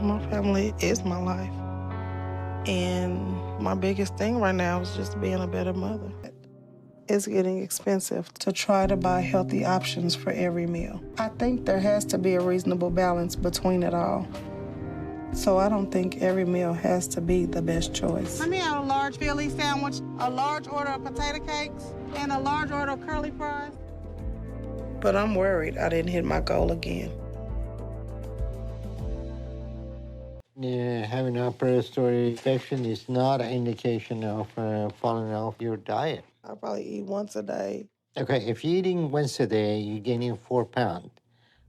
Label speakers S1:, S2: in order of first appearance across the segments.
S1: My family is my life. And my biggest thing right now is just being a better mother. It's getting expensive to try to buy healthy options for every meal. I think there has to be a reasonable balance between it all. So I don't think every meal has to be the best choice.
S2: Let me have a large Philly sandwich, a large order of potato cakes, and a large order of curly fries.
S1: But I'm worried I didn't hit my goal again.
S3: Yeah, having upper respiratory infection is not an indication of falling off your diet.
S1: I probably eat once a day.
S3: Okay, if you're eating once a day, you're gaining 4 pounds.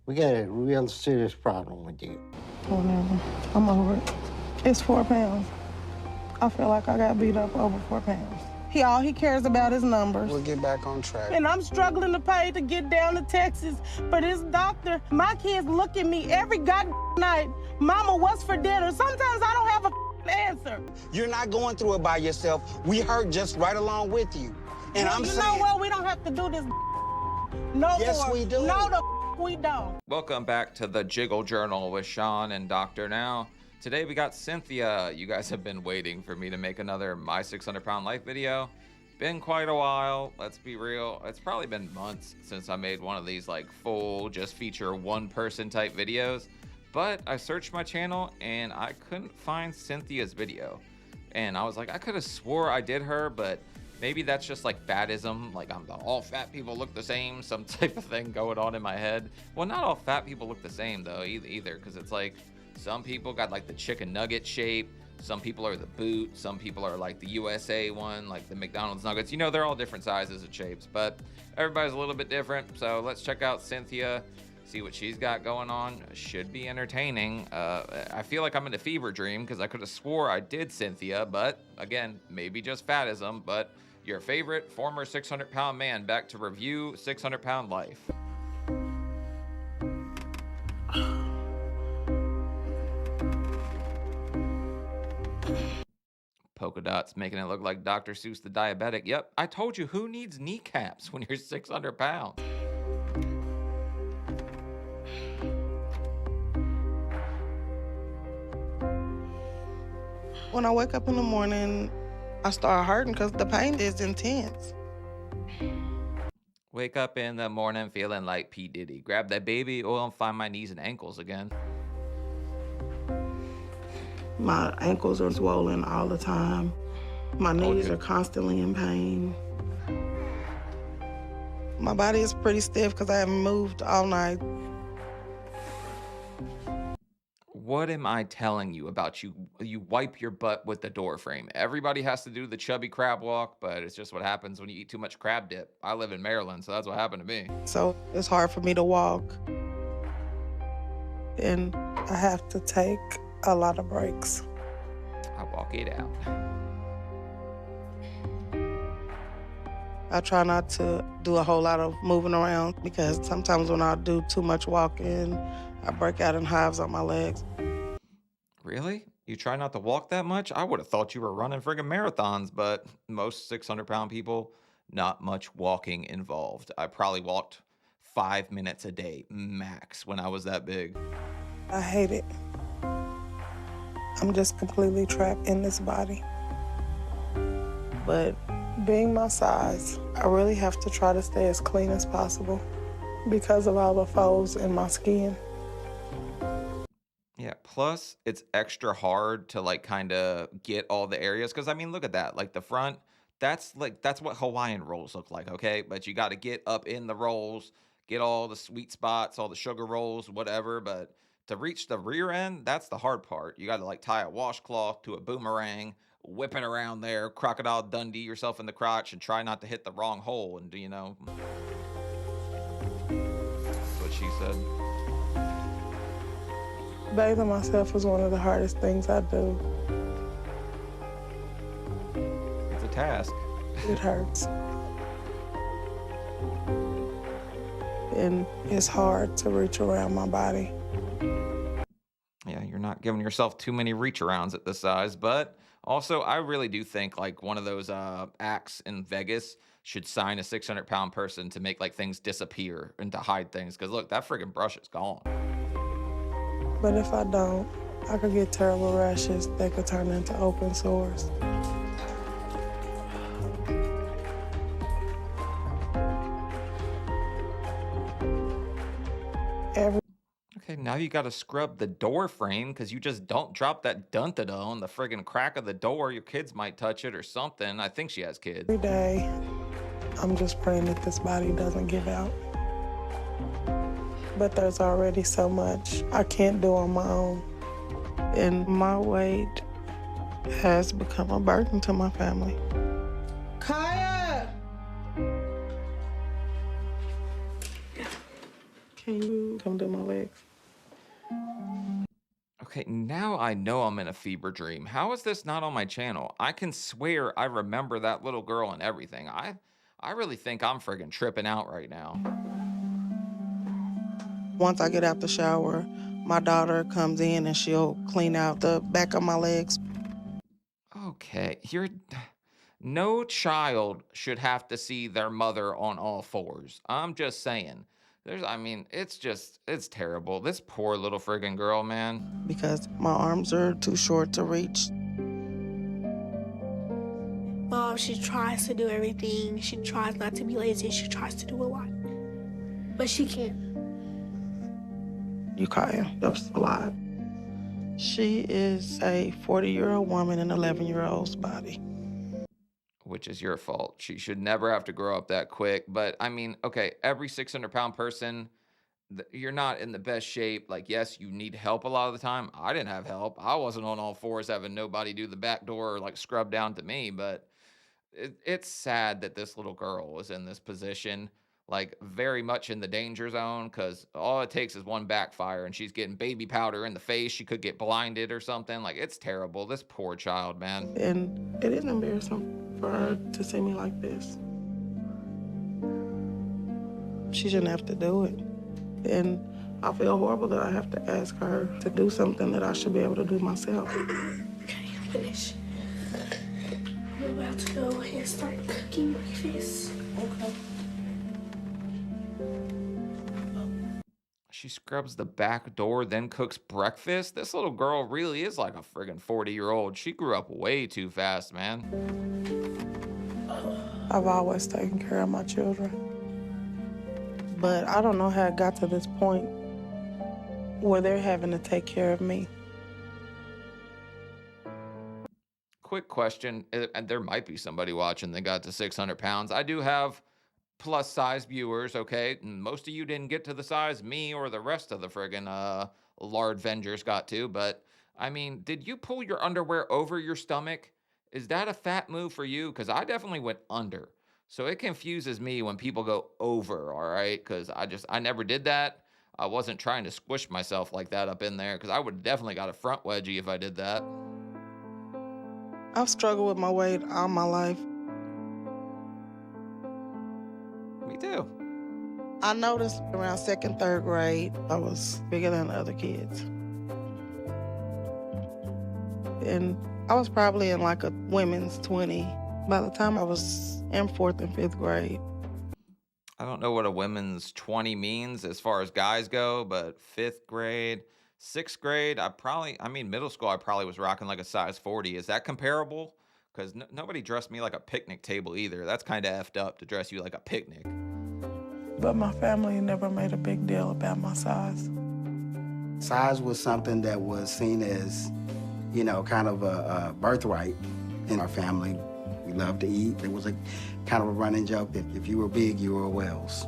S3: We got a real serious problem with you.
S1: Whatever. I'm over it. It's 4 pounds. I feel like I got beat up over 4 pounds. All he cares about is numbers.
S4: We'll get back on track.
S1: And I'm struggling to pay to get down to Texas for this doctor. My kids look at me every goddamn night. Mama, what's for dinner? Sometimes I don't have a answer.
S4: You're not going through it by yourself. We hurt just right along with you. And
S1: Well,
S4: I'm
S1: you
S4: saying...
S1: know what? We don't have to do this no
S4: Yes,
S1: more.
S4: we do.
S1: No, we don't.
S5: Welcome back to the Jiggle Journal with Sean and Dr. Now. Today we got Cynthia. You guys have been waiting for me to make another My 600 Pound Life video. Been quite a while, let's be real. It's probably been months since I made one of these like full, just feature one person type videos. But I searched my channel and I couldn't find Cynthia's video. And I was like, I could have swore I did her, but maybe that's just like fatism, like all fat people look the same, some type of thing going on in my head. Well, not all fat people look the same though either, because it's like some people got like the chicken nugget shape, some people are the boot, some people are like the USA one, like the McDonald's nuggets. You know, they're all different sizes and shapes, but everybody's a little bit different. So let's check out Cynthia, see what she's got going on. Should be entertaining. I feel like I'm in a fever dream because I could have swore I did Cynthia, but again, maybe just fatism. But your favorite former 600-pound man back to review 600-pound life. Polka dots making it look like Dr. Seuss the diabetic. Yep, I told you, who needs kneecaps when you're 600 pounds?
S1: When I wake up in the morning, I start hurting because the pain is intense.
S5: Wake up in the morning feeling like P. Diddy. Grab that baby oil and find my knees and ankles again.
S1: My ankles are swollen all the time. My knees are constantly in pain. My body is pretty stiff because I haven't moved all night.
S5: What am I telling you about you? You wipe your butt with the door frame. Everybody has to do the chubby crab walk, but it's just what happens when you eat too much crab dip. I live in Maryland, so that's what happened to me.
S1: So it's hard for me to walk. And I have to take a lot of breaks.
S5: I walk it out.
S1: I try not to do a whole lot of moving around because sometimes when I do too much walking, I break out in hives on my legs.
S5: Really? You try not to walk that much? I would have thought you were running friggin' marathons, but most 600-pound people, not much walking involved. I probably walked 5 minutes a day max when I was that big.
S1: I hate it. I'm just completely trapped in this body. But being my size, I really have to try to stay as clean as possible because of all the folds in my skin.
S5: Yeah, plus it's extra hard to like kind of get all the areas. Cause I mean, look at that. Like the front, that's what Hawaiian rolls look like, okay? But you got to get up in the rolls, get all the sweet spots, all the sugar rolls, whatever. But to reach the rear end, that's the hard part. You got to like tie a washcloth to a boomerang, whip it around there, Crocodile Dundee yourself in the crotch and try not to hit the wrong hole. And you know, that's what she said.
S1: Bathing myself is one of the hardest things I do.
S5: It's a task.
S1: It hurts. And it's hard to reach around my body.
S5: Yeah, you're not giving yourself too many reach arounds at this size, but also I really do think like one of those acts in Vegas should sign a 600-pound person to make like things disappear and to hide things. Cause look, that friggin' brush is gone.
S1: But if I don't, I could get terrible rashes that could turn into open sores. Every
S5: Okay, now you gotta scrub the door frame because you just don't drop that duntada on the friggin' crack of the door. Your kids might touch it or something. I think she has kids.
S1: day, I'm just praying that this body doesn't give out. But there's already so much I can't do on my own. And my weight has become a burden to my family. Kaya! Can you come do my legs?
S5: Okay, now I know I'm in a fever dream. How is this not on my channel? I can swear I remember that little girl and everything. I really think I'm friggin' tripping out right now.
S1: Once I get out the shower, my daughter comes in and she'll clean out the back of my legs.
S5: Okay, no child should have to see their mother on all fours. I'm just saying. I mean, it's terrible. This poor little friggin' girl, man.
S1: Because my arms are too short to reach.
S6: Mom, she tries to do everything. She tries not to be lazy. She tries to do a lot. But she can't.
S1: You Kaya, that's a lot. She is a 40-year-old woman in an 11-year-old's body.
S5: Which is your fault. She should never have to grow up that quick. But I mean, okay, every 600-pound person, you're not in the best shape. Like, yes, you need help a lot of the time. I didn't have help. I wasn't on all fours having nobody do the back door or like scrub down to me. But it's sad that this little girl is in this position, like very much in the danger zone, because all it takes is one backfire and she's getting baby powder in the face. She could get blinded or something. Like, it's terrible. This poor child, man.
S1: And it is embarrassing for her to see me like this. She shouldn't have to do it. And I feel horrible that I have to ask her to do something that I should be able to do myself.
S6: Okay, finish. I'm about to go and start cooking breakfast. Okay.
S5: She scrubs the back door, then cooks breakfast. This little girl really is like a friggin' 40-year-old. She grew up way too fast, man.
S1: I've always taken care of my children. But I don't know how it got to this point where they're having to take care of me.
S5: Quick question, and there might be somebody watching that got to 600 pounds. I do have plus size viewers, okay? And most of you didn't get to the size me or the rest of the friggin' lard vengers got to, but I mean, did you pull your underwear over your stomach? Is that a fat move for you? Because I definitely went under. So it confuses me when people go over, all right? Because I never did that. I wasn't trying to squish myself like that up in there, because I would definitely got a front wedgie if I did that.
S1: I've struggled with my weight all my life.
S5: Me too.
S1: I noticed around second, third grade, I was bigger than the other kids. And I was probably in like a women's 20 by the time I was in 4th and 5th grade.
S5: I don't know what a women's 20 means as far as guys go, but 5th grade, 6th grade, middle school, I probably was rocking like a size 40. Is that comparable? Because nobody dressed me like a picnic table either. That's kind of effed up to dress you like a picnic.
S1: But my family never made a big deal about my size.
S7: Size was something that was seen as, you know, kind of a birthright in our family. We loved to eat. It was a kind of a running joke that if you were big, you were a Wells.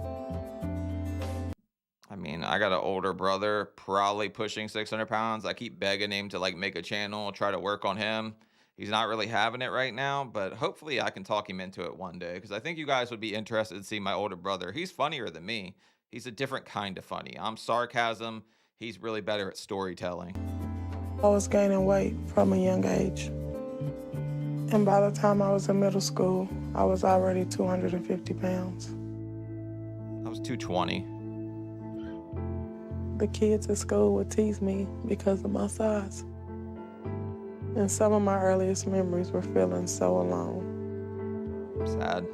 S5: I mean, I got an older brother, probably pushing 600 pounds. I keep begging him to like make a channel, try to work on him. He's not really having it right now, but hopefully I can talk him into it one day, because I think you guys would be interested to see my older brother. He's funnier than me. He's a different kind of funny. I'm sarcasm. He's really better at storytelling.
S1: I was gaining weight from a young age. And by the time I was in middle school, I was already 250 pounds.
S5: I was 220.
S1: The kids at school would tease me because of my size. And some of my earliest memories were feeling so alone.
S5: Sad.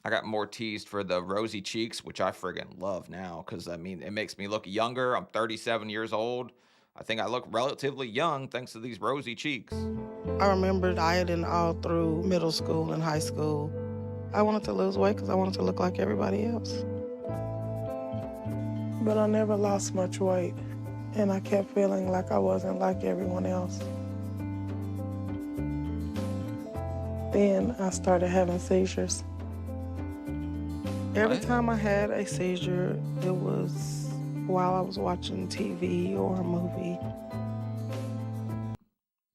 S5: I got more teased for the rosy cheeks, which I friggin' love now, because I mean, it makes me look younger. I'm 37 years old. I think I look relatively young thanks to these rosy cheeks.
S1: I remember dieting all through middle school and high school. I wanted to lose weight because I wanted to look like everybody else. But I never lost much weight, and I kept feeling like I wasn't like everyone else. Then I started having seizures. Every time I had a seizure, it was while I was watching TV or a movie.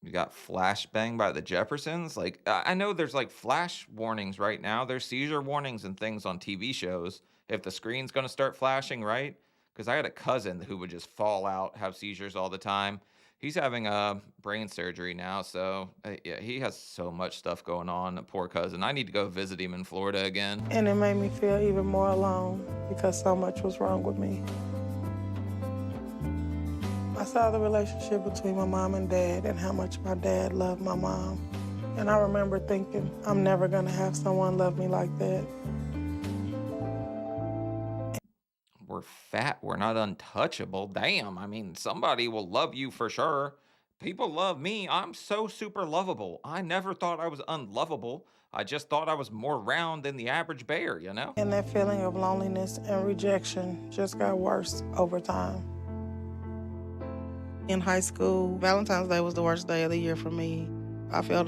S5: You got flashbang by the Jeffersons. Like, I know there's like flash warnings right now. There's seizure warnings and things on TV shows if the screen's going to start flashing, right? Because I had a cousin who would just fall out, have seizures all the time. He's having a brain surgery now, so yeah, he has so much stuff going on. A poor cousin. I need to go visit him in Florida again.
S1: And it made me feel even more alone because so much was wrong with me. I saw the relationship between my mom and dad and how much my dad loved my mom. And I remember thinking, I'm never gonna have someone love me like that.
S5: We're fat. We're not untouchable. Damn. I mean, somebody will love you for sure. People love me. I'm so super lovable. I never thought I was unlovable. I just thought I was more round than the average bear, you know?
S1: And that feeling of loneliness and rejection just got worse over time. In high school, Valentine's Day was the worst day of the year for me. I felt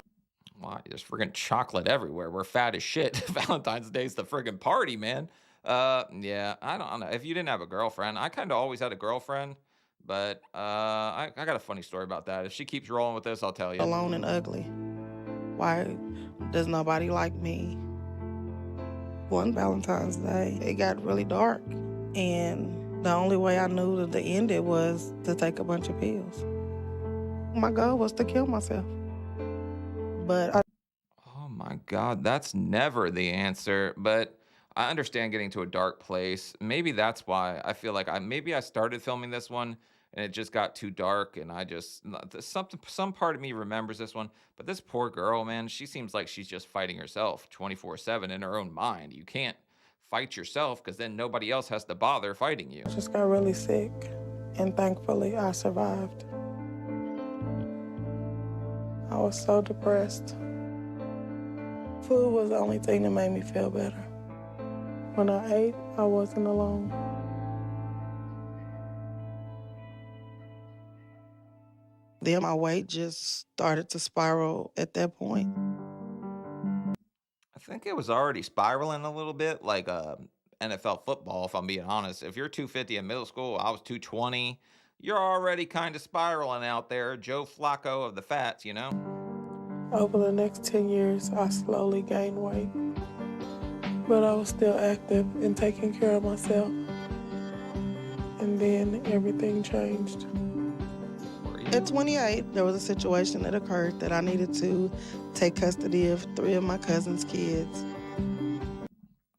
S5: Why? There's friggin' chocolate everywhere. We're fat as shit. Valentine's Day's the friggin' party, man. Yeah, I don't know. If you didn't have a girlfriend, I kind of always had a girlfriend, but I got a funny story about that. If she keeps rolling with this, I'll tell you.
S1: alone and ugly. Why does nobody like me? One Valentine's Day, it got really dark, and the only way I knew to end it was to take a bunch of pills. My goal was to kill myself, but
S5: Oh my God, that's never the answer. But I understand getting to a dark place. Maybe that's why I feel like maybe I started filming this one and it just got too dark and I just some part of me remembers this one. But this poor girl, man, she seems like she's just fighting herself 24/7 in her own mind. You can't fight yourself because then nobody else has to bother fighting you.
S1: just got really sick, and thankfully I survived. I was so depressed. Food was the only thing that made me feel better. When I ate, I wasn't alone. Then my weight just started to spiral at that point.
S5: I think it was already spiraling a little bit, like NFL football, if I'm being honest. If you're 250 in middle school, I was 220. You're already kind of spiraling out there, Joe Flacco of the fats, you know?
S1: Over the next 10 years, I slowly gained weight. But I was still active and taking care of myself. And then everything changed. At 28, there was a situation that occurred that I needed to take custody of 3 of my cousin's kids.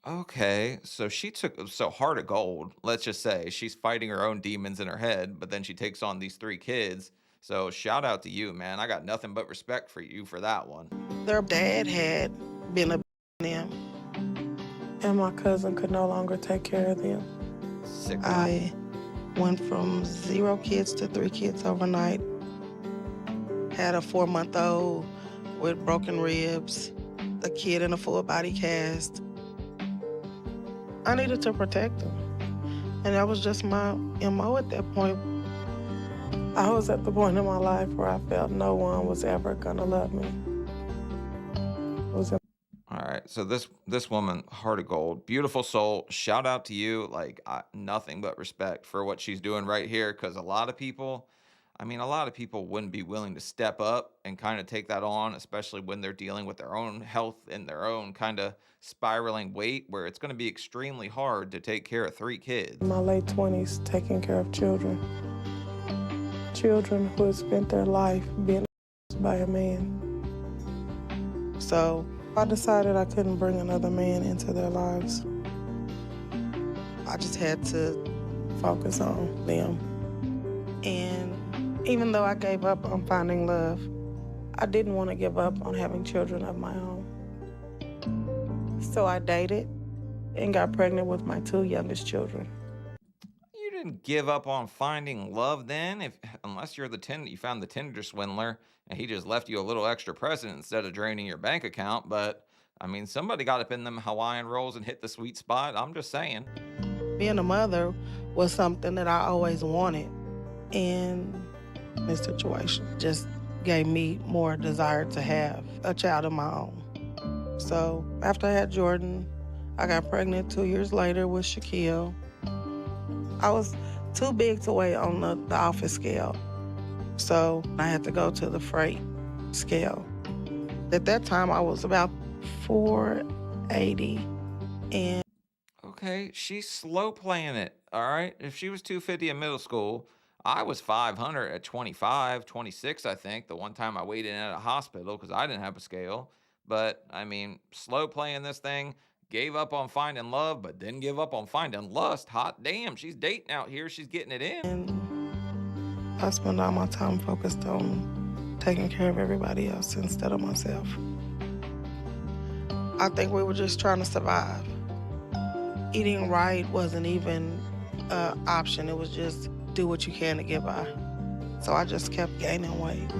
S5: Okay, so so Heart of Gold, let's just say she's fighting her own demons in her head, but then she takes on these 3 kids. So shout out to you, man. I got nothing but respect for you for that one.
S1: Their dad had been a them, and my cousin could no longer take care of them.
S5: Sick.
S1: I went from 0 kids to 3 kids overnight. Had a 4-month-old with broken ribs, a kid in a full body cast. I needed to protect them. And that was just my MO at that point. I was at the point in my life where I felt no one was ever gonna love me.
S5: All right, so this woman, Heart of Gold, beautiful soul. Shout out to you. Like nothing but respect for what she's doing right here, because a lot of people wouldn't be willing to step up and kind of take that on, especially when they're dealing with their own health and their own kind of spiraling weight, where it's going to be extremely hard to take care of 3 kids.
S1: In my late 20s, taking care of children. Children who had spent their life being by a man. So I decided I couldn't bring another man into their lives. I just had to focus on them. And even though I gave up on finding love, I didn't want to give up on having children of my own. So I dated and got pregnant with my 2 youngest children.
S5: didn't give up on finding love then, if unless you're the you found the Tinder swindler and he just left you a little extra present instead of draining your bank account. But I mean, somebody got up in them Hawaiian rolls and hit the sweet spot. I'm just saying.
S1: Being a mother was something that I always wanted, and this situation just gave me more desire to have a child of my own. So after I had Jordan, I got pregnant 2 years later with Shaquille. I was too big to weigh on the office scale, so I had to go to the freight scale. At that time, I was about 480, and
S5: Okay, she's slow playing it. All right. If she was 250 in middle school, I was 500 at 25, 26, I think. The one time I waited in at a hospital because I didn't have a scale. But I mean, slow playing this thing, gave up on finding love, but didn't give up on finding lust. Hot damn, she's dating out here. She's getting it in.
S1: I spend all my time focused on taking care of everybody else instead of myself. I think we were just trying to survive. Eating right wasn't even an option. It was just do what you can to get by. So I just kept gaining weight.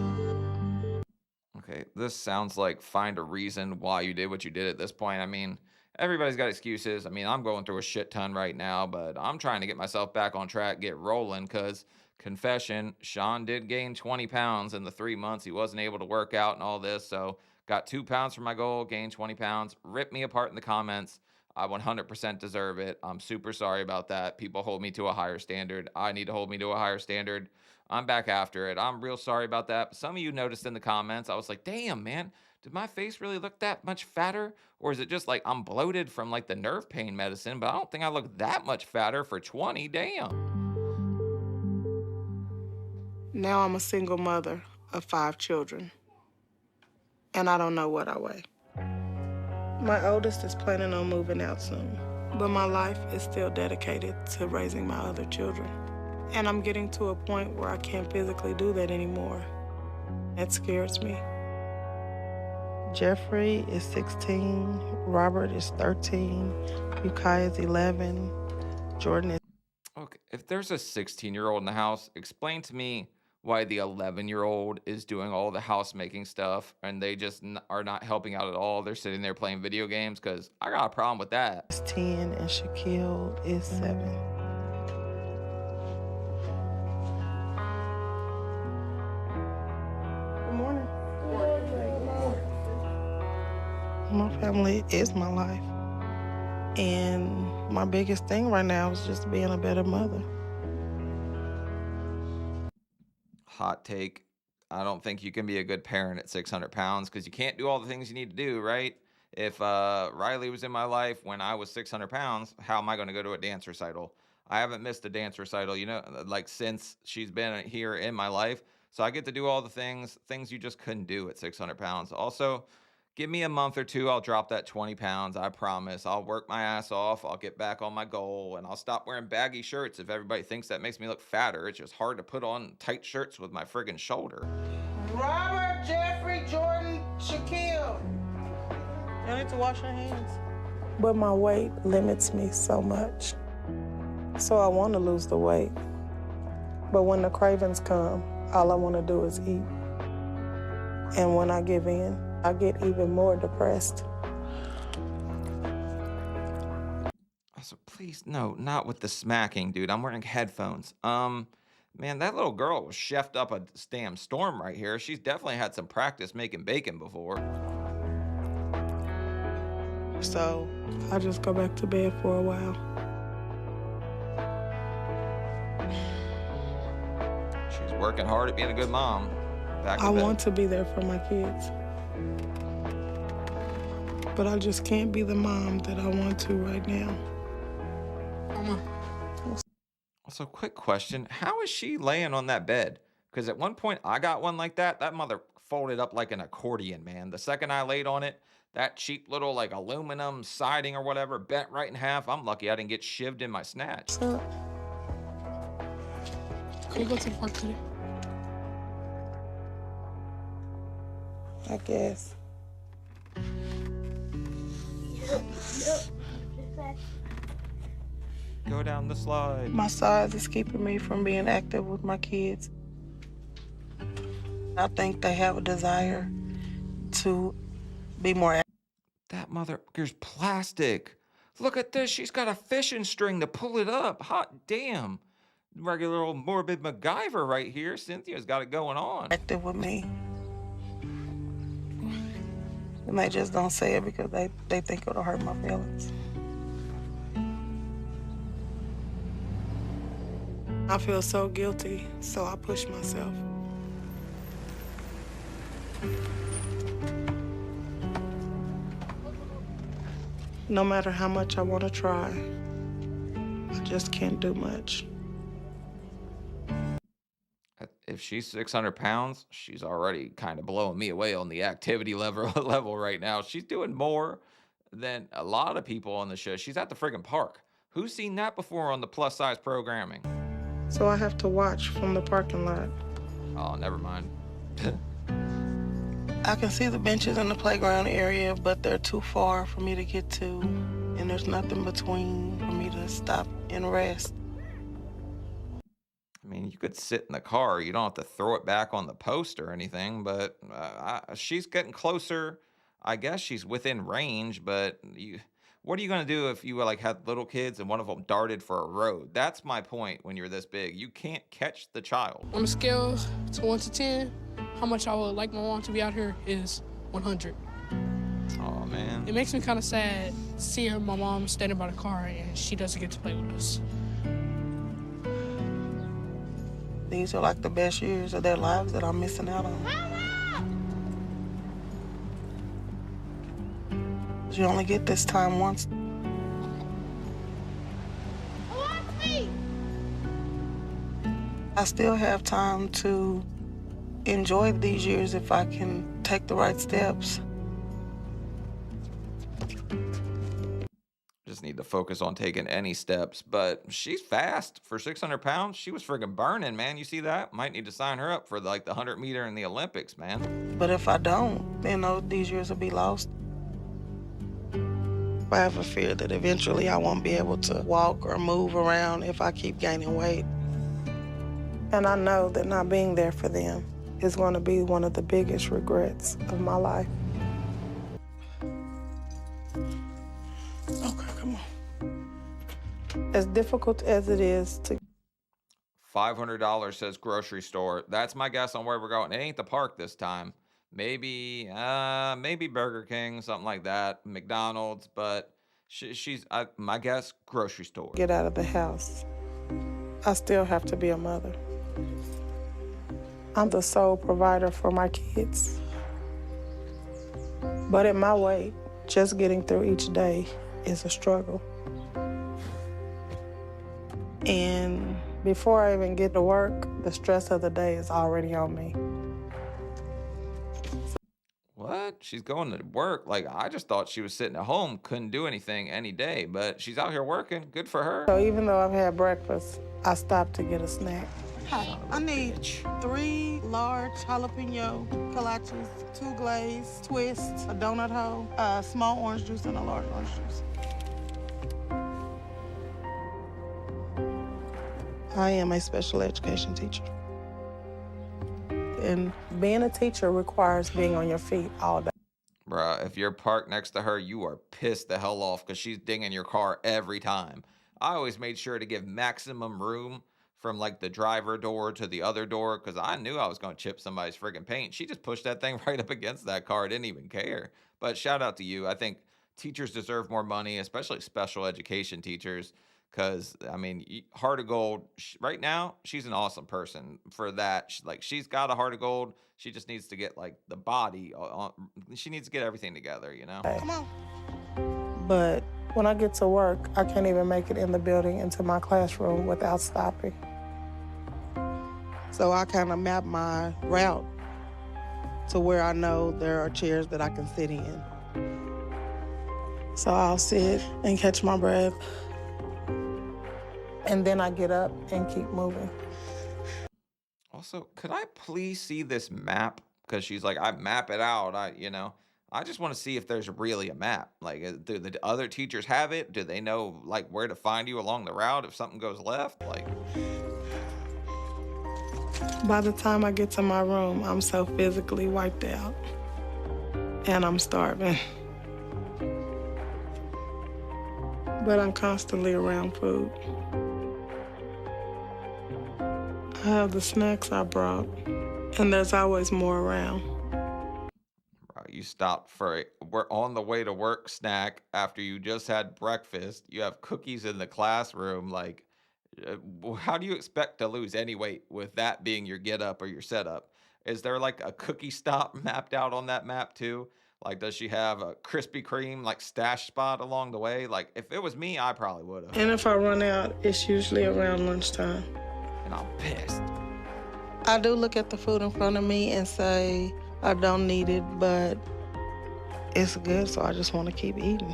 S5: Okay, this sounds like find a reason why you did what you did at this point. I mean, everybody's got excuses. I mean, I'm going through a shit ton right now, but I'm trying to get myself back on track, get rolling, because confession, Sean did gain 20 pounds in the 3 months he wasn't able to work out and all this. So got 2 pounds for my goal, gained 20 pounds. Rip me apart in the comments. I 100% deserve it. I'm super sorry about that. People hold me to a higher standard. I need to hold me to a higher standard. I'm back after it. I'm real sorry about that. But some of you noticed in the comments, I was like, damn, man, did my face really look that much fatter? Or is it just like I'm bloated from like the nerve pain medicine? But I don't think I look that much fatter for 20. Damn.
S1: Now I'm a single mother of 5 children, and I don't know what I weigh. My oldest is planning on moving out soon, but my life is still dedicated to raising my other children. And I'm getting to a point where I can't physically do that anymore. That scares me. Jeffrey is 16, Robert is 13, Ukai is 11, Jordan is...
S5: Okay, if there's a 16-year-old in the house, explain to me why the 11-year-old is doing all the house-making stuff and they just are not helping out at all. They're sitting there playing video games, because I got a problem with that.
S1: 10 and Shaquille is 7. Good morning. My family is my life. And my biggest thing right now is just being a better mother.
S5: Hot take. I don't think you can be a good parent at 600 pounds, because you can't do all the things you need to do, right? If Riley was in my life when I was 600 pounds, how am I going to go to a dance recital? I haven't missed a dance recital, you know, like since she's been here in my life. So I get to do all the things you just couldn't do at 600 pounds. Also, give me a month or two, I'll drop that 20 pounds. I promise. I'll work my ass off. I'll get back on my goal, and I'll stop wearing baggy shirts if everybody thinks that makes me look fatter. It's just hard to put on tight shirts with my friggin' shoulder.
S2: Robert, Jeffrey, Jordan, Shaquille. You need to wash your hands.
S1: But my weight limits me so much. So I want to lose the weight. But when the cravings come, all I want to do is eat. And when I give in, I get even more depressed.
S5: So please, no, not with the smacking, dude. I'm wearing headphones. Man, that little girl was chefed up a damn storm right here. She's definitely had some practice making bacon before.
S1: So I just go back to bed for a while.
S5: She's working hard at being a good mom. Back to
S1: I
S5: bed.
S1: want to be there for my kids. But I just can't be the mom that I want to right now.
S5: So, quick question. How is she laying on that bed? Because at one point, I got one like that. That mother folded up like an accordion, man. The second I laid on it, that cheap little, like, aluminum siding or whatever bent right in half. I'm lucky I didn't get shivved in my snatch.
S1: So, can we go to the park today? I guess.
S5: Go down the slide.
S1: My size is keeping me from being active with my kids. I think they have a desire to be more active.
S5: That motherfucker's plastic. Look at this. She's got a fishing string to pull it up. Hot damn. Regular old morbid MacGyver right here. Cynthia's got it going on.
S1: Active with me. And they just don't say it because they think it'll hurt my feelings. I feel so guilty, so I push myself. No matter how much I want to try, I just can't do much.
S5: If she's 600 pounds, she's already kind of blowing me away on the activity level right now. She's doing more than a lot of people on the show. She's at the friggin' park. Who's seen that before on the plus size programming?
S1: So I have to watch from the parking lot.
S5: Oh, never mind.
S1: I can see the benches in the playground area, but they're too far for me to get to, and there's nothing between for me to stop and rest.
S5: I mean, you could sit in the car. You don't have to throw it back on the post or anything, but she's getting closer. I guess she's within range, but what are you going to do if you like had little kids and one of them darted for a road? That's my point when you're this big. You can't catch the child.
S8: On a scale to 1 to 10, how much I would like my mom to be out here is 100.
S5: Oh, man.
S8: It makes me kind of sad seeing my mom standing by the car and she doesn't get to play with us.
S1: These are like the best years of their lives that I'm missing out on. You only get this time once. I still have time to enjoy these years if I can take the right steps.
S5: Just need to focus on taking any steps, but she's fast for 600 pounds. She was friggin' burning, man. You see that? Might need to sign her up for like the 100 meter in the Olympics, man.
S1: But if I don't, then these years will be lost. I have a fear that eventually I won't be able to walk or move around if I keep gaining weight. And I know that not being there for them is going to be one of the biggest regrets of my life. Okay, come on. As difficult as it is to...
S5: $500 says grocery store. That's my guess on where we're going. It ain't the park this time. Maybe Burger King, something like that, McDonald's, but she's my guess, grocery store.
S1: Get out of the house. I still have to be a mother. I'm the sole provider for my kids. But at my weight, just getting through each day is a struggle. And before I even get to work, the stress of the day is already on me.
S5: What? She's going to work? Like, I just thought she was sitting at home, couldn't do anything any day, but she's out here working. Good for her.
S1: So even though I've had breakfast, I stopped to get a snack.
S2: Hi, I need 3 large jalapeno kolaches, 2 glazed twists, a donut hole, a small orange juice, and a large orange juice.
S1: I am a special education teacher. And being a teacher requires being on your feet all day.
S5: Bruh, if you're parked next to her, you are pissed the hell off because she's dinging your car every time. I always made sure to give maximum room from like the driver door to the other door because I knew I was going to chip somebody's friggin' paint. She just pushed that thing right up against that car. Didn't even care. But shout out to you. I think teachers deserve more money, especially special education teachers. Because, I mean, heart of gold, right now, she's an awesome person for that. She's got a heart of gold. She just needs to get, like, the body. She needs to get everything together, you know?
S2: Come on.
S1: But when I get to work, I can't even make it in the building into my classroom without stopping. So I kind of map my route to where I know there are chairs that I can sit in. So I'll sit and catch my breath. And then I get up and keep moving. Also,
S5: could I please see this map? Because she's like, I map it out. I I just want to see if there's really a map. Like, do the other teachers have it? Do they know like where to find you along the route if something goes left? Like,
S1: By the time I get to my room, I'm so physically wiped out and I'm starving. But I'm constantly around food. I have the snacks I brought, and there's always more around.
S5: bro, you stopped for we're on the way to work snack after you just had breakfast. You have cookies in the classroom. Like, how do you expect to lose any weight with that being your get up or your setup? Is there like a cookie stop mapped out on that map too? Like, does she have a Krispy Kreme like stash spot along the way? Like, if it was me, I probably would have.
S1: And if I run out, it's usually around lunchtime.
S5: And I'm pissed.
S1: I do look at the food in front of me and say, I don't need it, but it's good, so I just want to keep eating.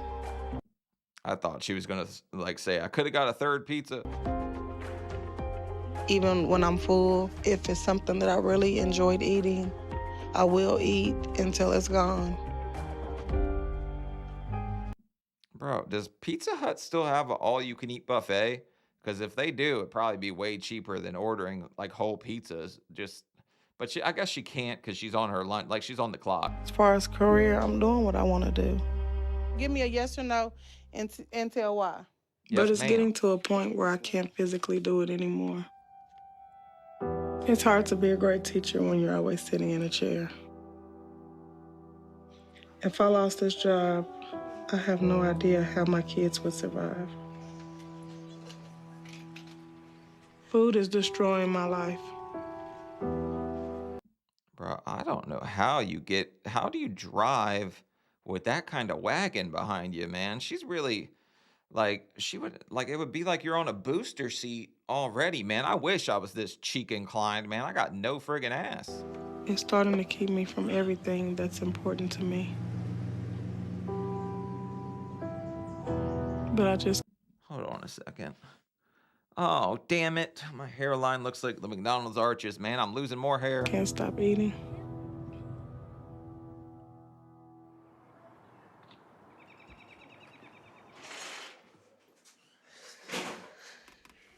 S5: I thought she was gonna like say I could have got a third pizza.
S1: Even when I'm full, if it's something that I really enjoyed eating, I will eat until it's gone.
S5: Bro, does Pizza Hut still have a all-you-can-eat buffet? Because if they do, it'd probably be way cheaper than ordering like whole pizzas. But I guess she can't because she's on her lunch, like she's on the clock.
S1: As far as career, I'm doing what I want to do.
S2: Give me a yes or no and tell why.
S1: But
S5: Yes,
S1: it's
S5: ma'am.
S1: getting to a point where I can't physically do it anymore. It's hard to be a great teacher when you're always sitting in a chair. If I lost this job, I have no idea how my kids would survive. Food is destroying my life.
S5: Bro, I don't know how how do you drive with that kind of wagon behind you, man? She's really like, it would be like you're on a booster seat already, man. I wish I was this cheek inclined, man. I got no friggin' ass.
S1: It's starting to keep me from everything that's important to me. But I just
S5: Hold on a second. Oh, damn it. My hairline looks like the McDonald's arches, man. I'm losing more hair.
S1: can't stop eating.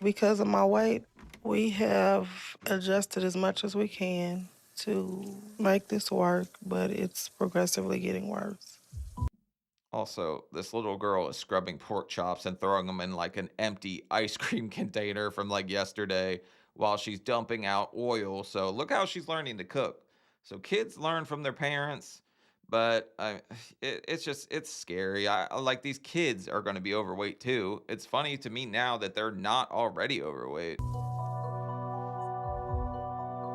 S1: Because of my weight, we have adjusted as much as we can to make this work, but it's progressively getting worse.
S5: Also, this little girl is scrubbing pork chops and throwing them in like an empty ice cream container from like yesterday while she's dumping out oil. So look how she's learning to cook. So kids learn from their parents, but it's scary. Like these kids are going to be overweight too. It's funny to me now that they're not already overweight.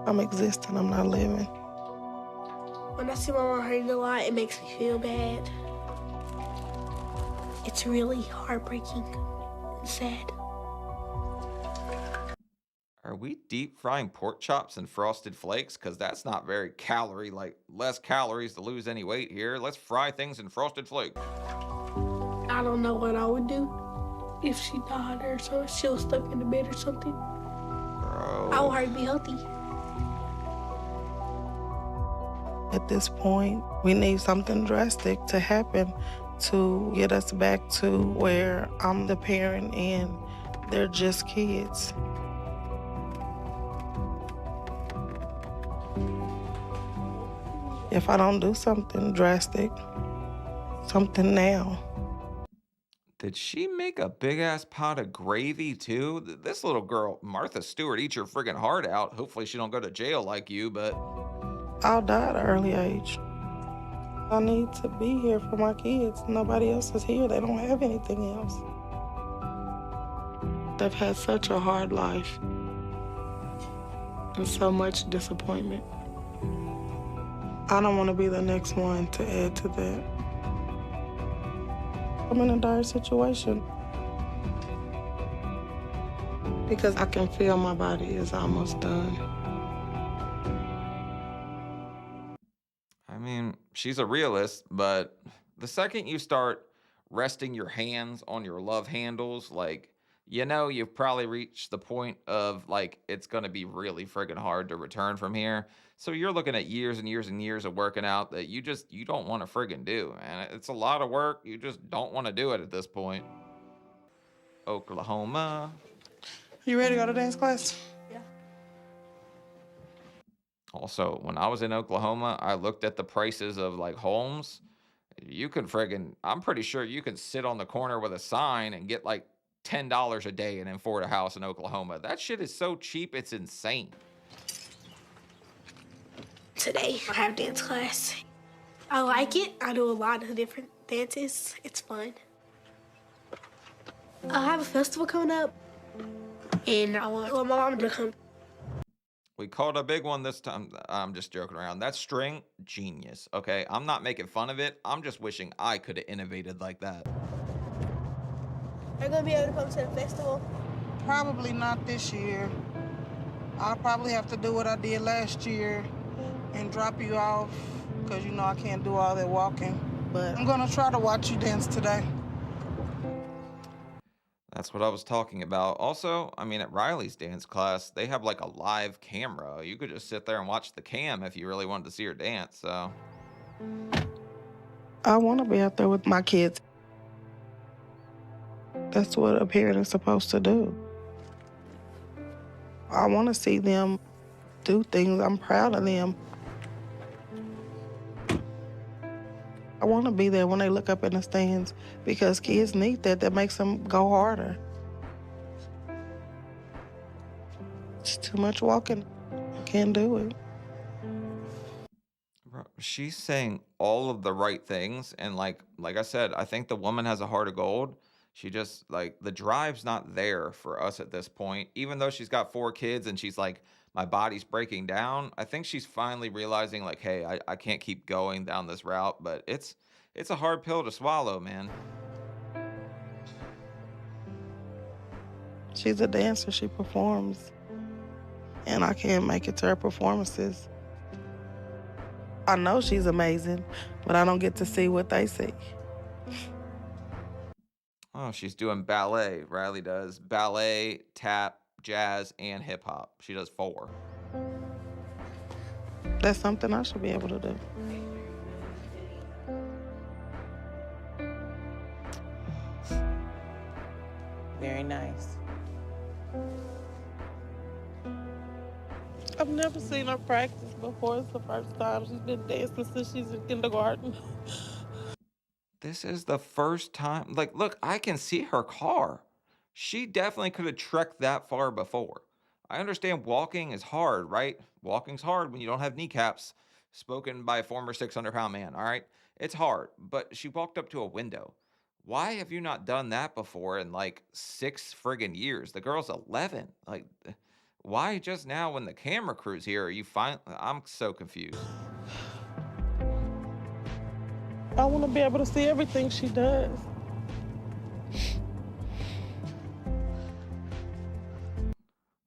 S1: I'm existing, I'm not living.
S6: When I see my mom hurting a lot, it makes me feel bad. It's really heartbreaking and sad.
S5: Are we deep frying pork chops and frosted flakes? Because that's not very less calories to lose any weight here. Let's fry things in frosted flakes.
S6: I don't know what I would do if she died or so she was stuck in the bed or something.
S5: Bro.
S6: I want her to be healthy.
S1: At this point, we need something drastic to happen to get us back to where I'm the parent and they're just kids. If I don't do something drastic, something now.
S5: Did she make a big ass pot of gravy too? This little girl, Martha Stewart, eat your friggin' heart out. Hopefully she don't go to jail like you, but
S1: I'll die at an early age. I need to be here for my kids. Nobody else is here. They don't have anything else. They've had such a hard life and so much disappointment. I don't want to be the next one to add to that. I'm in a dire situation because I can feel my body is almost done.
S5: I mean, she's a realist, but the second you start resting your hands on your love handles, like you know you've probably reached the point of like it's going to be really friggin' hard to return from here. So you're looking at years and years and years of working out that you don't want to friggin' do, and it's a lot of work. You just don't want to do it at this point. Oklahoma.
S2: You ready to go to dance class?
S6: Yeah.
S5: Also, when I was in Oklahoma, I looked at the prices of like homes. You can friggin', I'm pretty sure you can sit on the corner with a sign and get like $10 a day and afford a house in Oklahoma. That shit is so cheap, it's insane.
S6: Today, I have dance class. I like it. I do a lot of different dances. It's fun. I have a festival coming up, and I want my mom to come.
S5: We caught a big one this time. I'm just joking around. That string, genius. Okay, I'm not making fun of it. I'm just wishing I could have innovated like that.
S6: Are you gonna be able to come to the festival?
S2: Probably not this year. I'll probably have to do what I did last year and drop you off because you know I can't do all that walking. But I'm gonna try to watch you dance today.
S5: That's what I was talking about. Also, I mean, at Riley's dance class, they have like a live camera. You could just sit there and watch the cam if you really wanted to see her dance. So
S1: I want to be out there with my kids. That's what a parent is supposed to do. I want to see them do things. I'm proud of them. I want to be there when they look up in the stands because kids need that. That makes them go harder. It's too much walking. I can't do it.
S5: she's saying all of the right things, and like I said, I think the woman has a heart of gold. She just like the drive's not there for us at this point, even though she's got 4 kids and she's like, my body's breaking down. I think she's finally realizing like, hey, I can't keep going down this route, but it's a hard pill to swallow, man.
S1: She's a dancer. She performs. And I can't make it to her performances. I know she's amazing, but I don't get to see what they see.
S5: Oh, she's doing ballet. Riley does ballet, tap, jazz, and hip hop. She does 4.
S1: That's something I should be able to do.
S9: Very nice.
S1: I've never seen her practice before. It's the first time. She's been dancing since she's in kindergarten.
S5: This is the first time. Like, look, I can see her car. She definitely could have trekked that far before. I understand walking is hard, right? Walking's hard when you don't have kneecaps. Spoken by a former 600-pound man, all right? It's hard, but she walked up to a window. Why have you not done that before in like 6 friggin' years? The girl's 11. Like, why just now when the camera crew's here are you fine? I'm so confused.
S1: I want to be able to see everything she does.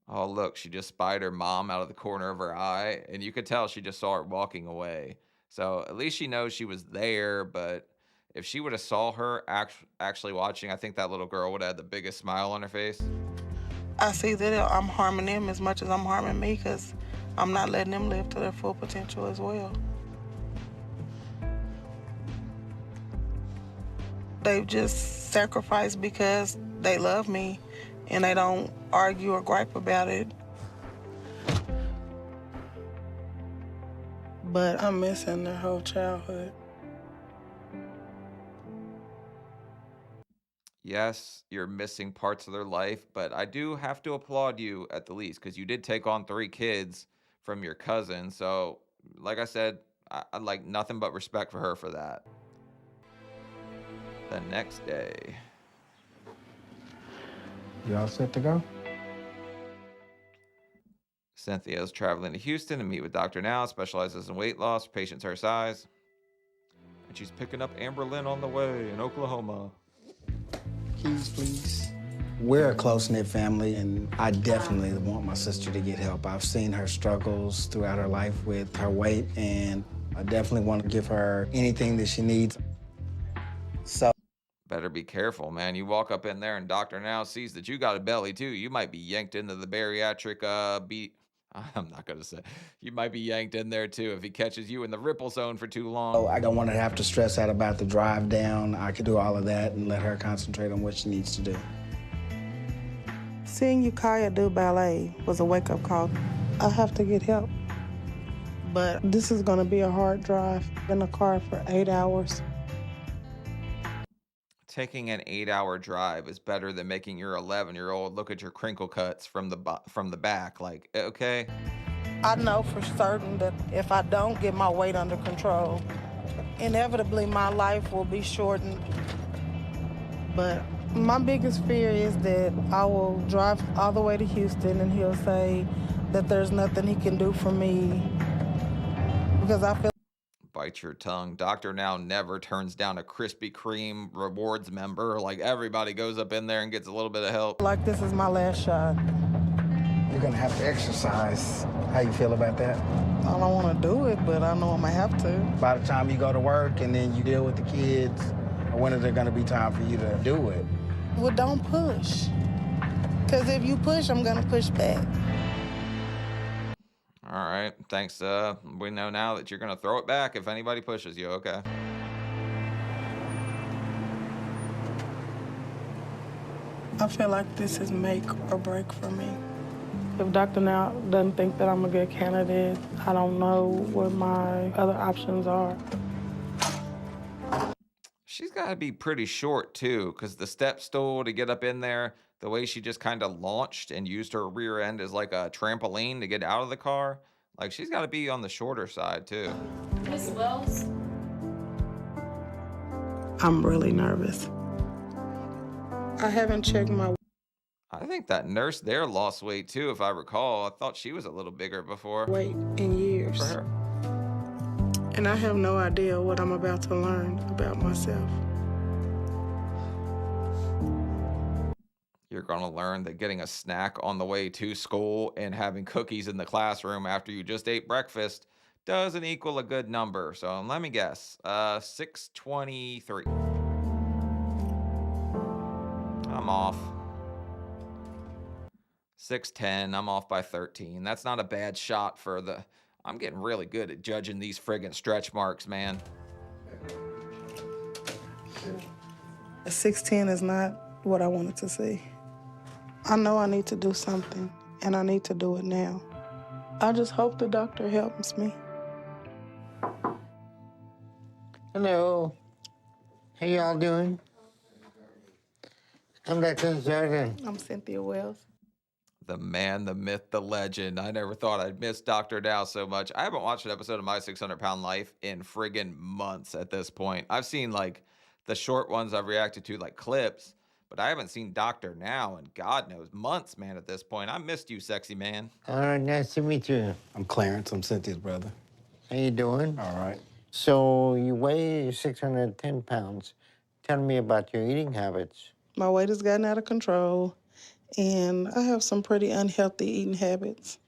S5: Oh, look, she just spied her mom out of the corner of her eye, and you could tell she just saw her walking away. So at least she knows she was there, but if she would have saw her actually watching, I think that little girl would have had the biggest smile on her face.
S2: I see that I'm harming them as much as I'm harming me because I'm not letting them live to their full potential as well. They've just sacrificed because they love me and they don't argue or gripe about it. But I'm missing their whole childhood.
S5: Yes, you're missing parts of their life, but I do have to applaud you at the least because you did take on 3 kids from your cousin. So, like I said, I like nothing but respect for her for that. The next day.
S7: You all set to go?
S5: Cynthia is traveling to Houston to meet with Dr. Now, specializes in weight loss, patients her size. And she's picking up Amber Lynn on the way in Oklahoma.
S7: Keys, please. We're a close-knit family, and I definitely want my sister to get help. I've seen her struggles throughout her life with her weight, and I definitely want to give her anything that she needs. So,
S5: Better be careful, man. You walk up in there and Doctor Now sees that you got a belly too. You might be yanked into the bariatric I'm not gonna say. You might be yanked in there too if he catches you in the ripple zone for too long.
S7: So I don't want her to have to stress out about the drive down. I could do all of that and let her concentrate on what she needs to do.
S1: Seeing Ukiah do ballet was a wake-up call. I have to get help. But this is gonna be a hard drive. In the car for 8 hours.
S5: Taking an 8-hour drive is better than making your 11-year-old look at your crinkle cuts from the back. Like, okay.
S2: I know for certain that if I don't get my weight under control, inevitably my life will be shortened.
S1: But my biggest fear is that I will drive all the way to Houston and he'll say that there's nothing he can do for me because I feel
S5: Bite your tongue. Doctor Now never turns down a Krispy Kreme rewards member. Like, everybody goes up in there and gets a little bit of help.
S1: like this is my last shot.
S7: You're gonna have to exercise. How you feel about that?
S1: I don't want to do it, but I know I'm gonna have to.
S7: By the time you go to work and then you deal with the kids, when is there gonna be time for you to do it?
S1: Well, don't push. Because if you push, I'm gonna push back.
S5: All right. Thanks. We know now that you're going to throw it back if anybody pushes you. Okay.
S1: I feel like this is make or break for me. If Dr. Now doesn't think that I'm a good candidate, I don't know what my other options are.
S5: She's got to be pretty short, too, because the step stool to get up in there, the way she just kind of launched and used her rear end as like a trampoline to get out of the car, like she's got to be on the shorter side, too.
S6: Miss Wells?
S1: I'm really nervous. I haven't checked my
S5: I think that nurse there lost weight, too, if I recall. I thought she was a little bigger before.
S1: weight in years.
S5: For her.
S1: And I have no idea what I'm about to learn about myself.
S5: You're going to learn that getting a snack on the way to school and having cookies in the classroom after you just ate breakfast doesn't equal a good number. So let me guess, 623. I'm off. 610. I'm off by 13. That's not a bad shot for the... I'm getting really good at judging these friggin' stretch marks, man.
S1: A 6'10" is not what I wanted to see. I know I need to do something, and I need to do it now. I just hope the doctor helps me.
S3: Hello. How y'all doing? I'm Dr. Jordan.
S1: I'm Cynthia Wells.
S5: The man, the myth, the legend. I never thought I'd miss Dr. Dow so much. I haven't watched an episode of My 600-Pound Life in friggin' months at this point. I've seen, like, the short ones I've reacted to, like, clips, but I haven't seen Dr. Now in God knows months, man, at this point. I missed you, sexy man.
S3: All right, nice to meet you.
S7: I'm Clarence. I'm Cynthia's brother.
S3: How you doing?
S7: All right.
S3: So you weigh 610 pounds. Tell me about your eating habits.
S1: My weight has gotten out of control, and I have some pretty unhealthy eating habits.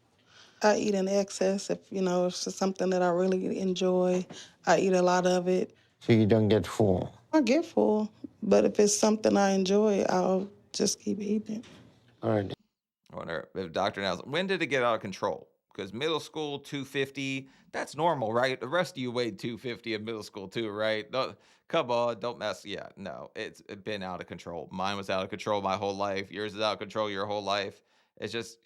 S1: I eat in excess if it's something that I really enjoy. I eat a lot of it.
S3: So you don't get full?
S1: I get full, but if it's something I enjoy, I'll just keep eating it.
S3: All right.
S5: I wonder if Dr. Now's... When did it get out of control? Because middle school, 250, that's normal, right? The rest of you weighed 250 in middle school too, right? Come on, don't mess. Yeah, no, it's been out of control. Mine was out of control my whole life. Yours is out of control your whole life. It's just,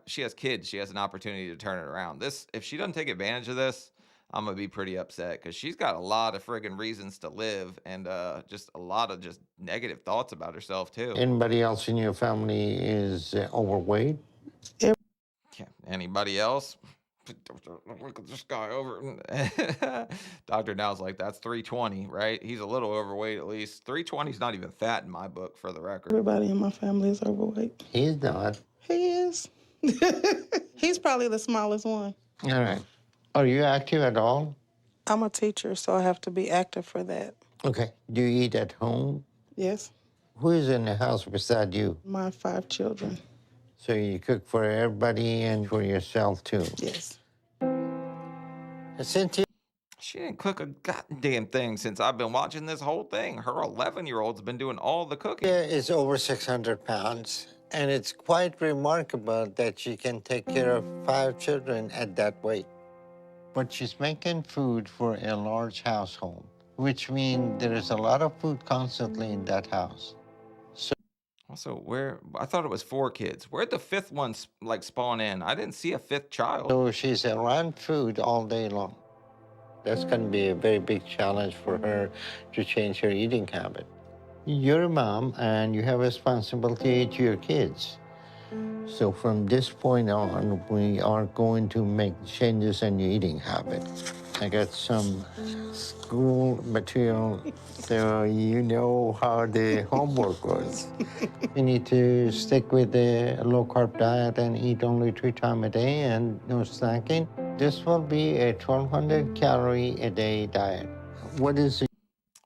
S5: she has kids. She has an opportunity to turn it around. If she doesn't take advantage of this, I'm going to be pretty upset because she's got a lot of friggin' reasons to live and just a lot of just negative thoughts about herself too.
S3: Anybody else in your family is overweight?
S5: Yeah, anybody else? Look at this guy over. Dr. Now's like, that's 320, right? He's a little overweight at least. 320 is not even fat in my book, for the record.
S1: Everybody in my family is overweight.
S3: He's not.
S1: He is. He's probably the smallest one.
S3: All right. Are you active at all?
S1: I'm a teacher, so I have to be active for that.
S3: Okay. Do you eat at home?
S1: Yes.
S3: Who is in the house beside you?
S1: My 5 children.
S3: So you cook for everybody and for yourself, too?
S1: Yes.
S3: Cynthia?
S5: She didn't cook a goddamn thing since I've been watching this whole thing. Her 11-year-old's been doing all the cooking.
S3: Cynthia is over 600 pounds, and it's quite remarkable that she can take care of 5 children at that weight. But she's making food for a large household, which means there is a lot of food constantly in that house.
S5: Also, I thought it was 4 kids. Where'd the 5th one like spawn in? I didn't see a 5th child.
S3: So she's around food all day long. That's going to be a very big challenge for her to change her eating habit. You're a mom and you have responsibility to your kids. So from this point on, we are going to make changes in your eating habit. I got some school material so you know how the homework was. You need to stick with the low-carb diet and eat only 3 times a day and no snacking. This will be a 1,200 calorie a day diet. What is it?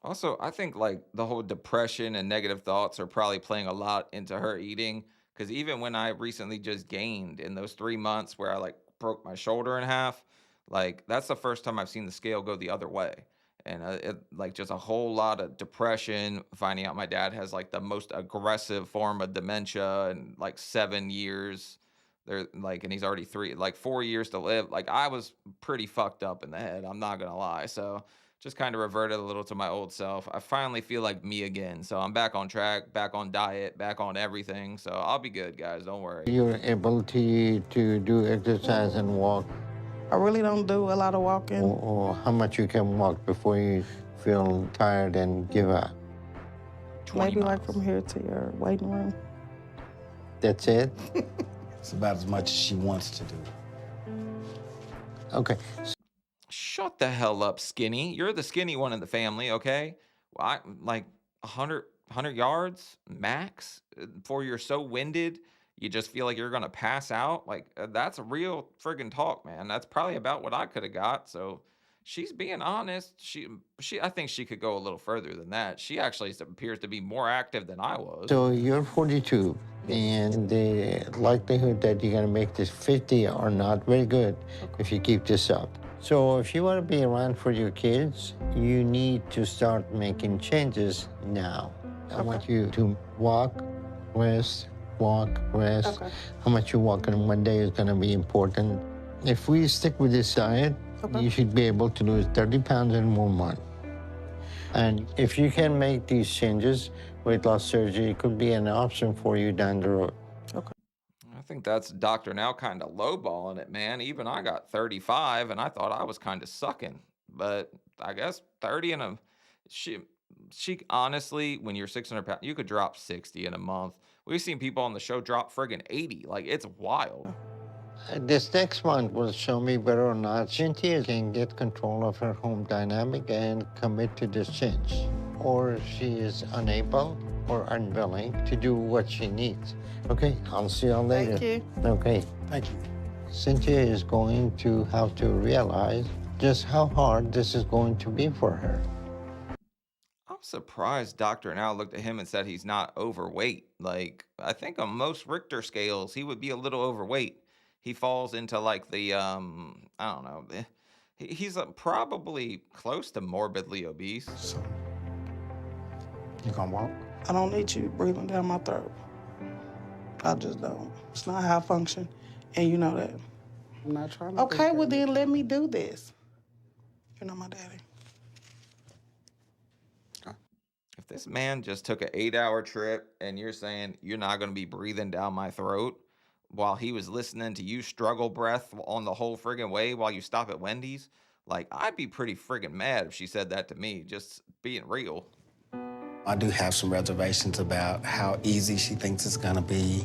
S5: Also, I think like the whole depression and negative thoughts are probably playing a lot into her eating. Because even when I recently just gained in those 3 months where I like broke my shoulder in half, like that's the first time I've seen the scale go the other way. And like just a whole lot of depression, finding out my dad has like the most aggressive form of dementia in like 7 years. They're like, and he's already 4 years to live. Like I was pretty fucked up in the head. I'm not gonna lie. So just kind of reverted a little to my old self. I finally feel like me again. So I'm back on track, back on diet, back on everything. So I'll be good, guys. Don't worry.
S3: Your ability to do exercise and walk,
S1: I really don't do a lot of walking.
S3: or how much you can walk before you feel tired and give up.
S5: 20
S1: Maybe like
S5: miles.
S1: from here to your waiting room.
S3: That's it?
S7: It's about as much as she wants to do.
S3: Okay.
S5: Shut the hell up, skinny. You're the skinny one in the family, okay? Well, I like 100 yards max before you're so winded you just feel like you're gonna pass out. Like that's a real friggin' talk, man. That's probably about what I could have got. So she's being honest. I think she could go a little further than that. She actually appears to be more active than I was.
S3: So you're 42, and the likelihood that you're gonna make this 50 are not very good if you keep this up. So if you want to be around for your kids, you need to start making changes now. I want you to walk, rest, walk, rest.
S1: Okay.
S3: How much you walk in one day is going to be important. If we stick with this diet, you should be able to lose 30 pounds in 1 month. And if you can make these changes, weight loss surgery could be an option for you down the road.
S5: I think that's Dr. Now kind of lowballing it, man. Even I got 35 and I thought I was kind of sucking. But I guess 30 and she honestly, when you're 600 pounds, you could drop 60 in a month. We've seen people on the show drop friggin' 80. Like, it's wild.
S3: This next month will show me whether or not Cynthia can get control of her home dynamic and commit to this change, or she is unable or unwilling to do what she needs. Okay, I'll see you later.
S1: Thank you.
S3: Okay.
S7: Thank you.
S3: Cynthia is going to have to realize just how hard this is going to be for her.
S5: I'm surprised Dr. Now looked at him and said he's not overweight. Like, I think on most Richter scales, he would be a little overweight. He falls into like the, I don't know. He's probably close to morbidly obese.
S7: So, you gonna walk?
S1: I don't need you breathing down my throat. I just don't. It's not how I function, and you know that.
S7: I'm not trying to.
S1: Okay, well then let me do this. You're not my daddy.
S5: If this man just took an 8-hour trip and you're saying you're not going to be breathing down my throat while he was listening to you struggle breath on the whole friggin' way while you stop at Wendy's, like, I'd be pretty friggin' mad if she said that to me, just being real.
S7: I do have some reservations about how easy she thinks it's gonna be,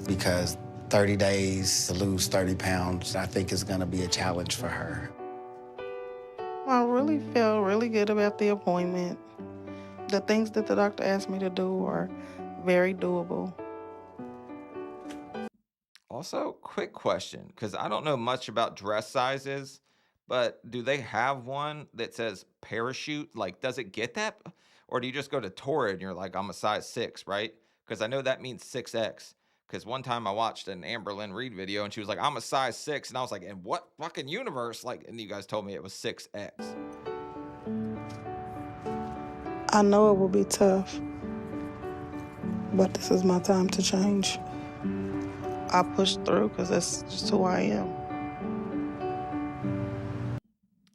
S7: because 30 days to lose 30 pounds, I think is gonna be a challenge for her.
S1: I really felt really good about the appointment. The things that the doctor asked me to do are very doable.
S5: Also, quick question, because I don't know much about dress sizes, but do they have one that says parachute? Like, does it get that? Or do you just go to Torrid and you're like, I'm a size 6, right? Because I know that means 6X. Because one time I watched an Amberlynn Reed video and she was like, I'm a size 6. And I was like, in what fucking universe? Like, and you guys told me it was 6X.
S1: I know it will be tough, but this is my time to change. I push through because that's just who I am.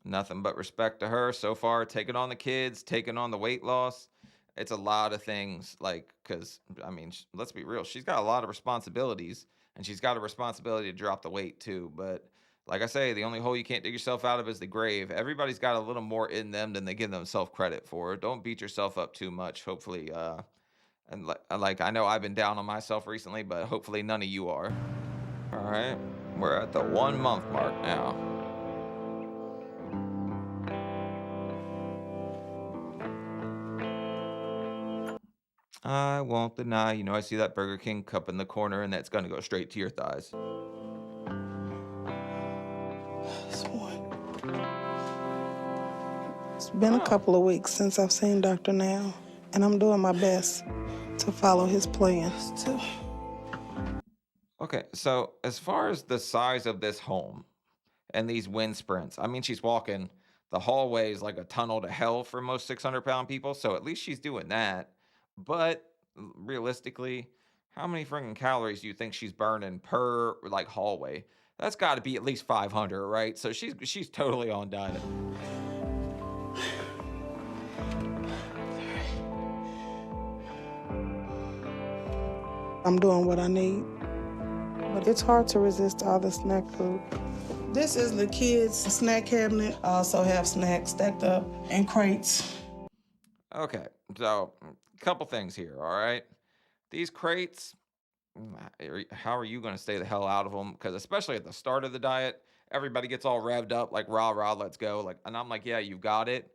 S5: Nothing but respect to her so far, taking on the kids, taking on the weight loss. It's a lot of things, like, because, I mean, let's be real. She's got a lot of responsibilities, and she's got a responsibility to drop the weight, too. But like I say, the only hole you can't dig yourself out of is the grave. Everybody's got a little more in them than they give themselves credit for. Don't beat yourself up too much, hopefully. And like, I know I've been down on myself recently, but hopefully none of you are. All right, we're at the 1 month mark now. I won't deny, you know, I see that Burger King cup in the corner, and that's gonna go straight to your thighs.
S1: This one. It's been a couple of weeks since I've seen Dr. Now, and I'm doing my best to follow his plans too.
S5: Okay, so as far as the size of this home and these wind sprints, I mean, she's walking the hallways like a tunnel to hell for most 600-pound people, so at least she's doing that. But realistically, how many freaking calories do you think she's burning per like hallway? That's got to be at least 500, right? So she's totally on diet.
S1: I'm doing what I need, but it's hard to resist all the snack food. This is the kids' snack cabinet. I also have snacks stacked up in crates.
S5: Okay, so a couple things here, all right? These crates, how are you going to stay the hell out of them? Because especially at the start of the diet, everybody gets all revved up like rah rah, let's go. Like, and I'm like, yeah, you got it,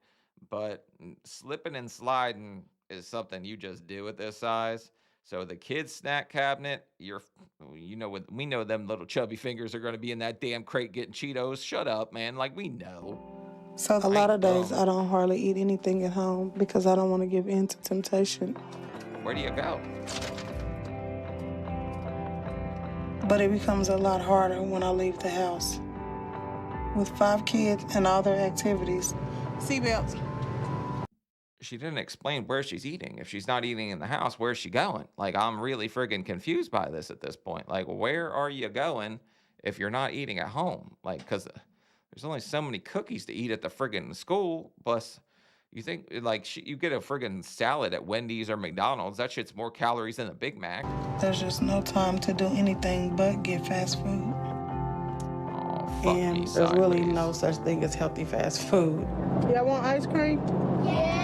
S5: but slipping and sliding is something you just do at this size. So the kids' snack cabinet, you know, we know them little chubby fingers are going to be in that damn crate getting Cheetos. Shut up, man. Like, we know.
S1: So a lot of days I don't hardly eat anything at home because I don't want to give in to temptation.
S5: Where do you go?
S1: But it becomes a lot harder when I leave the house. With 5 kids and all their activities. Seatbelts.
S5: She didn't explain where she's eating. If she's not eating in the house, where's she going? Like, I'm really friggin' confused by this at this point. Like, where are you going if you're not eating at home? Like, because there's only so many cookies to eat at the friggin' school. Plus, you think, like, you get a friggin' salad at Wendy's or McDonald's. That shit's more calories than a Big Mac.
S1: There's just no time to do anything but get fast food.
S5: Oh, fuck
S1: and
S5: me
S1: there's really
S5: sideways.
S1: no such thing as healthy fast food. Y'all want ice cream?
S6: Yes.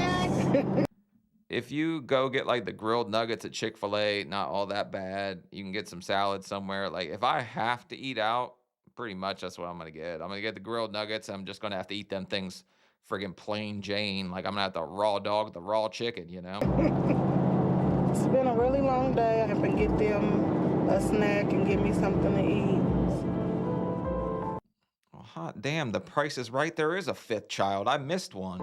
S5: If you go get like the grilled nuggets at Chick-fil-A, not all that bad. You can get some salad somewhere. Like, if I have to eat out, pretty much that's what I'm gonna get. I'm gonna get the grilled nuggets. I'm just gonna have to eat them things friggin' plain Jane. Like, I'm gonna have the raw dog, the raw chicken, you know?
S1: It's been a really long day. I have to get them a snack and get me something to eat.
S5: Well, hot damn, the price is right. There is a 5th child. I missed one.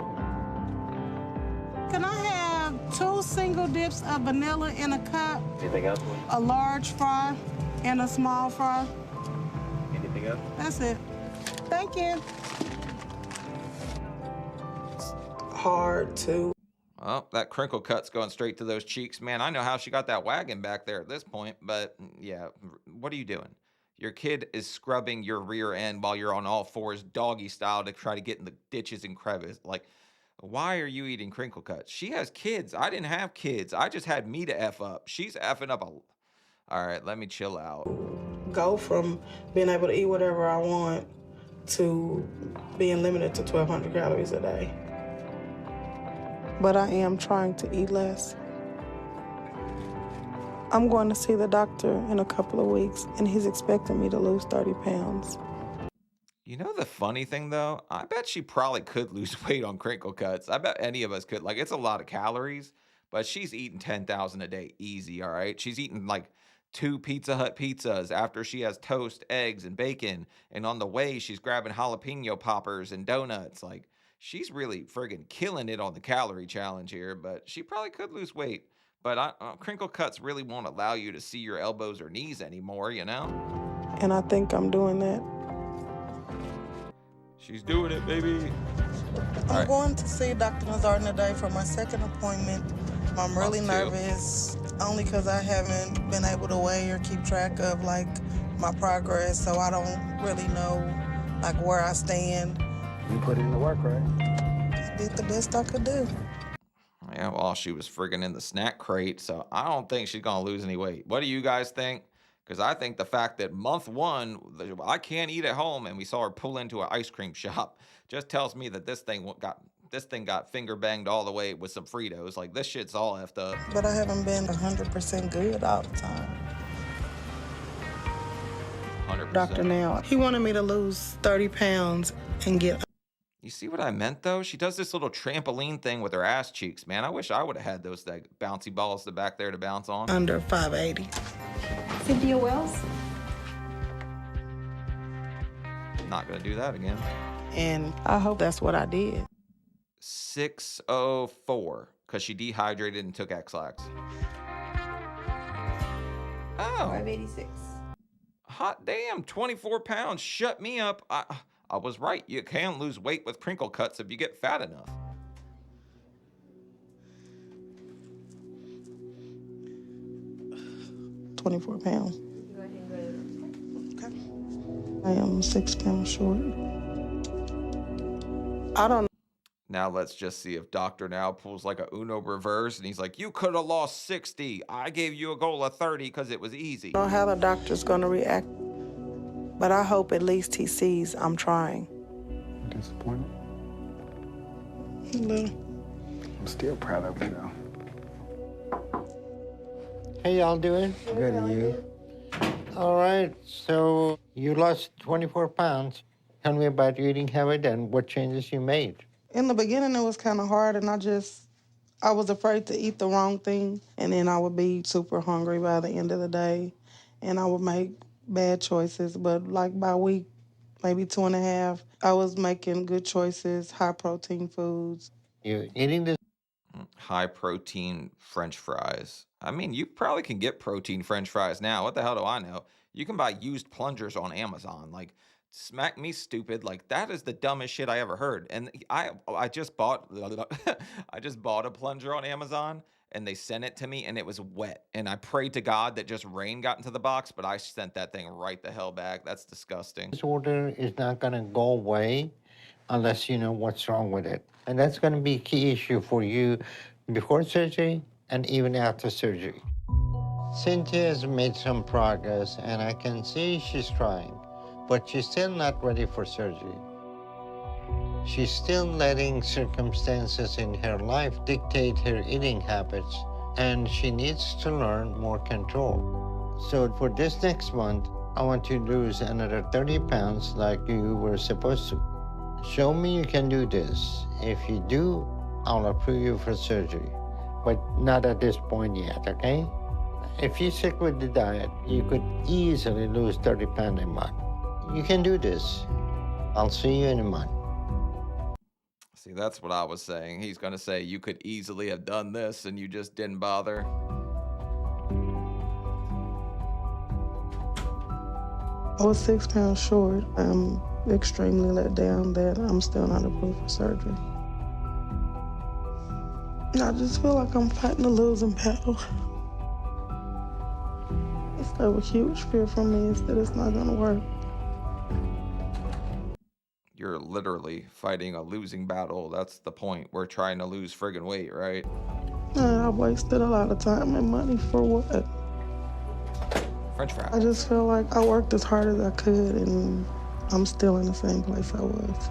S2: Can I have 2 single dips of vanilla in a cup?
S10: Anything else?
S2: A large fry and a small fry?
S10: Anything else?
S2: That's it. Thank you.
S1: It's hard to.
S5: Oh, that crinkle cut's going straight to those cheeks. Man, I know how she got that wagon back there at this point, but yeah, what are you doing? Your kid is scrubbing your rear end while you're on all fours, doggy style, to try to get in the ditches and crevices. Like, why are you eating crinkle cuts? She has kids. I didn't have kids. I just had me to F up. She's effing up a... All right, let me chill out.
S1: Go from being able to eat whatever I want to being limited to 1,200 calories a day. But I am trying to eat less. I'm going to see the doctor in a couple of weeks, and he's expecting me to lose 30 pounds.
S5: You know the funny thing, though? I bet she probably could lose weight on crinkle cuts. I bet any of us could. Like, it's a lot of calories, but she's eating 10,000 a day easy, all right? She's eating, like, 2 Pizza Hut pizzas after she has toast, eggs, and bacon. And on the way, she's grabbing jalapeno poppers and donuts. Like, she's really friggin' killing it on the calorie challenge here, but she probably could lose weight. But crinkle cuts really won't allow you to see your elbows or knees anymore, you know?
S1: And I think I'm doing that.
S5: She's doing it, baby.
S2: I'm going to see Dr. Nazarden today for my second appointment. I'm really nervous, only because I haven't been able to weigh or keep track of like my progress, so I don't really know like where I stand.
S7: You put in the work, right?
S2: Just did the best I could do.
S5: Yeah, well, she was friggin' in the snack crate, so I don't think she's gonna lose any weight. What do you guys think? Because I think the fact that month one, I can't eat at home, and we saw her pull into an ice cream shop, just tells me that this thing got finger banged all the way with some Fritos. Like, this shit's all effed up.
S2: But I haven't been 100% good all the time.
S5: 100%.
S1: Doctor now, he wanted me to lose 30 pounds and get.
S5: You see what I meant, though? She does this little trampoline thing with her ass cheeks, man. I wish I would have had those like, bouncy balls back there to bounce on.
S1: Under 580.
S11: Cynthia Wells?
S5: Not gonna do that again.
S1: And I hope that's what I did.
S5: 604, because she dehydrated and took X-Lax. Oh.
S11: 586.
S5: Hot damn, 24 pounds. Shut me up. I was right. You can lose weight with crinkle cuts if you get fat enough.
S1: £24 pounds.
S11: Go ahead and go.
S1: Okay. I am 6 pounds short. I don't know.
S5: Now let's just see if Dr. Now pulls like a Uno reverse and he's like, you could have lost 60. I gave you a goal of 30 because it was easy.
S1: I don't know how the doctor's going to react, but I hope at least he sees I'm trying.
S7: Disappointed?
S1: A little.
S7: I'm still proud of you, though.
S3: How y'all doing?
S7: Good, and you?
S3: All right, so you lost 24 pounds. Tell me about your eating habit and what changes you made.
S1: In the beginning, it was kind of hard, and I was afraid to eat the wrong thing, and then I would be super hungry by the end of the day, and I would make bad choices. But like by week, maybe 2.5, I was making good choices, high-protein foods.
S3: You're eating this
S5: High protein French fries. I mean, you probably can get protein French fries now. What the hell do I know? You can buy used plungers on Amazon. Like, smack me stupid. Like, that is the dumbest shit I ever heard. And I just bought I just bought a plunger on Amazon and they sent it to me and it was wet. And I prayed to God that just rain got into the box, but I sent that thing right the hell back. That's disgusting.
S3: disorder is not going to go away unless you know what's wrong with it. And that's going to be a key issue for you before surgery and even after surgery. Cynthia has made some progress, and I can see she's trying, but she's still not ready for surgery. She's still letting circumstances in her life dictate her eating habits, and she needs to learn more control. So for this next month, I want you to lose another 30 pounds like you were supposed to. Show me you can do this. If you do, I'll approve you for surgery, but not at this point yet, okay? If you stick with the diet, you could easily lose 30 pounds a month. You can do this. I'll see you in a month.
S5: See, that's what I was saying. He's going to say you could easily have done this and you just didn't bother.
S1: I was 6 pounds short. I'm extremely let down that I'm still not approved for surgery. I just feel like I'm fighting a losing battle. It's a huge fear for me is that it's not gonna work.
S5: You're literally fighting a losing battle. That's the point. We're trying to lose friggin' weight, right?
S1: I wasted a lot of time and money for what?
S5: French fry.
S1: I just feel like I worked as hard as I could and I'm still in the same place I was.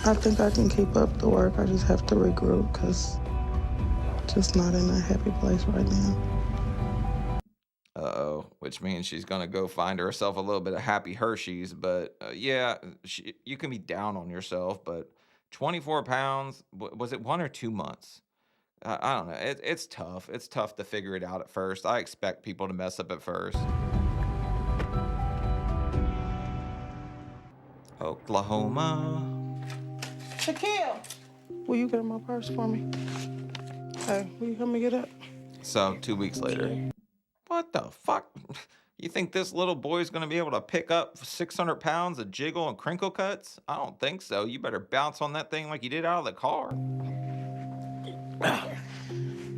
S1: I think I can keep up the work. I just have to regroup because I'm just not in a happy place right now.
S5: Uh-oh, which means she's gonna go find herself a little bit of happy Hershey's, but yeah, you can be down on yourself, but 24 pounds, was it 1 or 2 months? I don't know, it's tough. It's tough to figure it out at first. I expect people to mess up at first. Oklahoma.
S1: Shaquille, will you get in my purse for me? Hey, will you help me get up?
S5: So 2 weeks later. What the fuck? You think this little boy's gonna be able to pick up 600 pounds of jiggle and crinkle cuts? I don't think so. You better bounce on that thing like you did out of the car.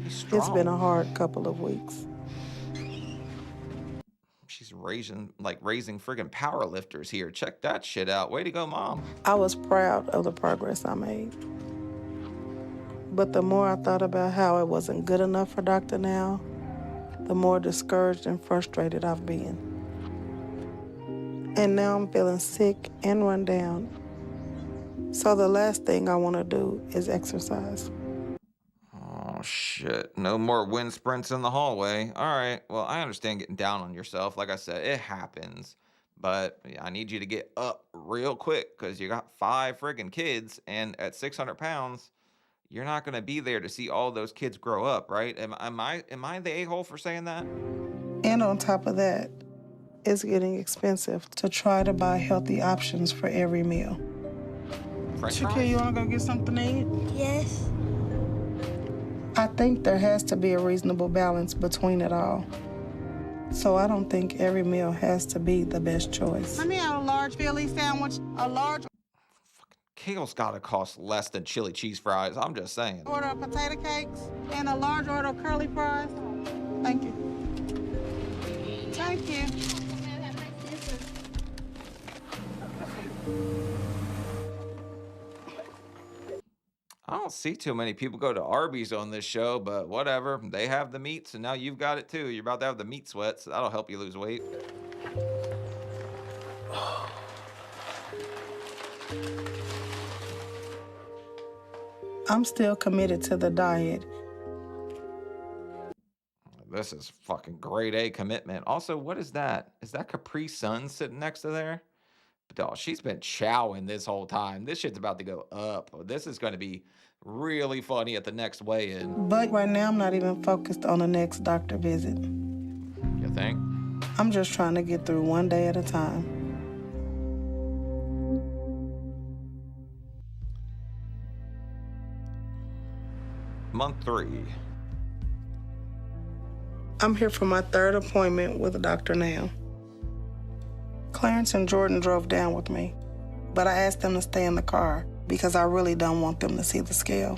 S5: He's strong.
S1: It's been a hard couple of weeks.
S5: She's raising friggin' power lifters here. Check that shit out. Way to go, Mom.
S1: I was proud of the progress I made. But the more I thought about how it wasn't good enough for Dr. Now, the more discouraged and frustrated I've been. And now I'm feeling sick and run down. So the last thing I want to do is exercise.
S5: Oh, shit. No more wind sprints in the hallway. All right. Well, I understand getting down on yourself. Like I said, it happens. But I need you to get up real quick because you got 5 friggin' kids. And at 600 pounds, you're not going to be there to see all those kids grow up, right? Am I the a-hole for saying that?
S1: And on top of that, it's getting expensive to try to buy healthy options for every meal.
S2: Shakira, you want to go get something to eat?
S6: Yes.
S1: I think there has to be a reasonable balance between it all. So I don't think every meal has to be the best choice.
S2: Let me have a large Philly sandwich, a large
S5: Kale's gotta cost less than chili cheese fries. I'm just saying.
S2: order of potato cakes, and a large order of curly fries. Thank you. Thank you.
S5: I don't see too many people go to Arby's on this show, but whatever. They have the meats, and now you've got it too. You're about to have the meat sweats. That'll help you lose weight.
S1: I'm still committed to the diet.
S5: This is fucking grade A commitment. Also, what is that? Is that Capri Sun sitting next to there? But dog, she's been chowing this whole time. This shit's about to go up. This is going to be really funny at the next weigh-in.
S1: But right now, I'm not even focused on the next doctor visit.
S5: You think?
S1: I'm just trying to get through one day at a time.
S5: Month 3.
S1: I'm here for my 3rd appointment with a doctor now. Clarence and Jordan drove down with me, but I asked them to stay in the car because I really don't want them to see the scale.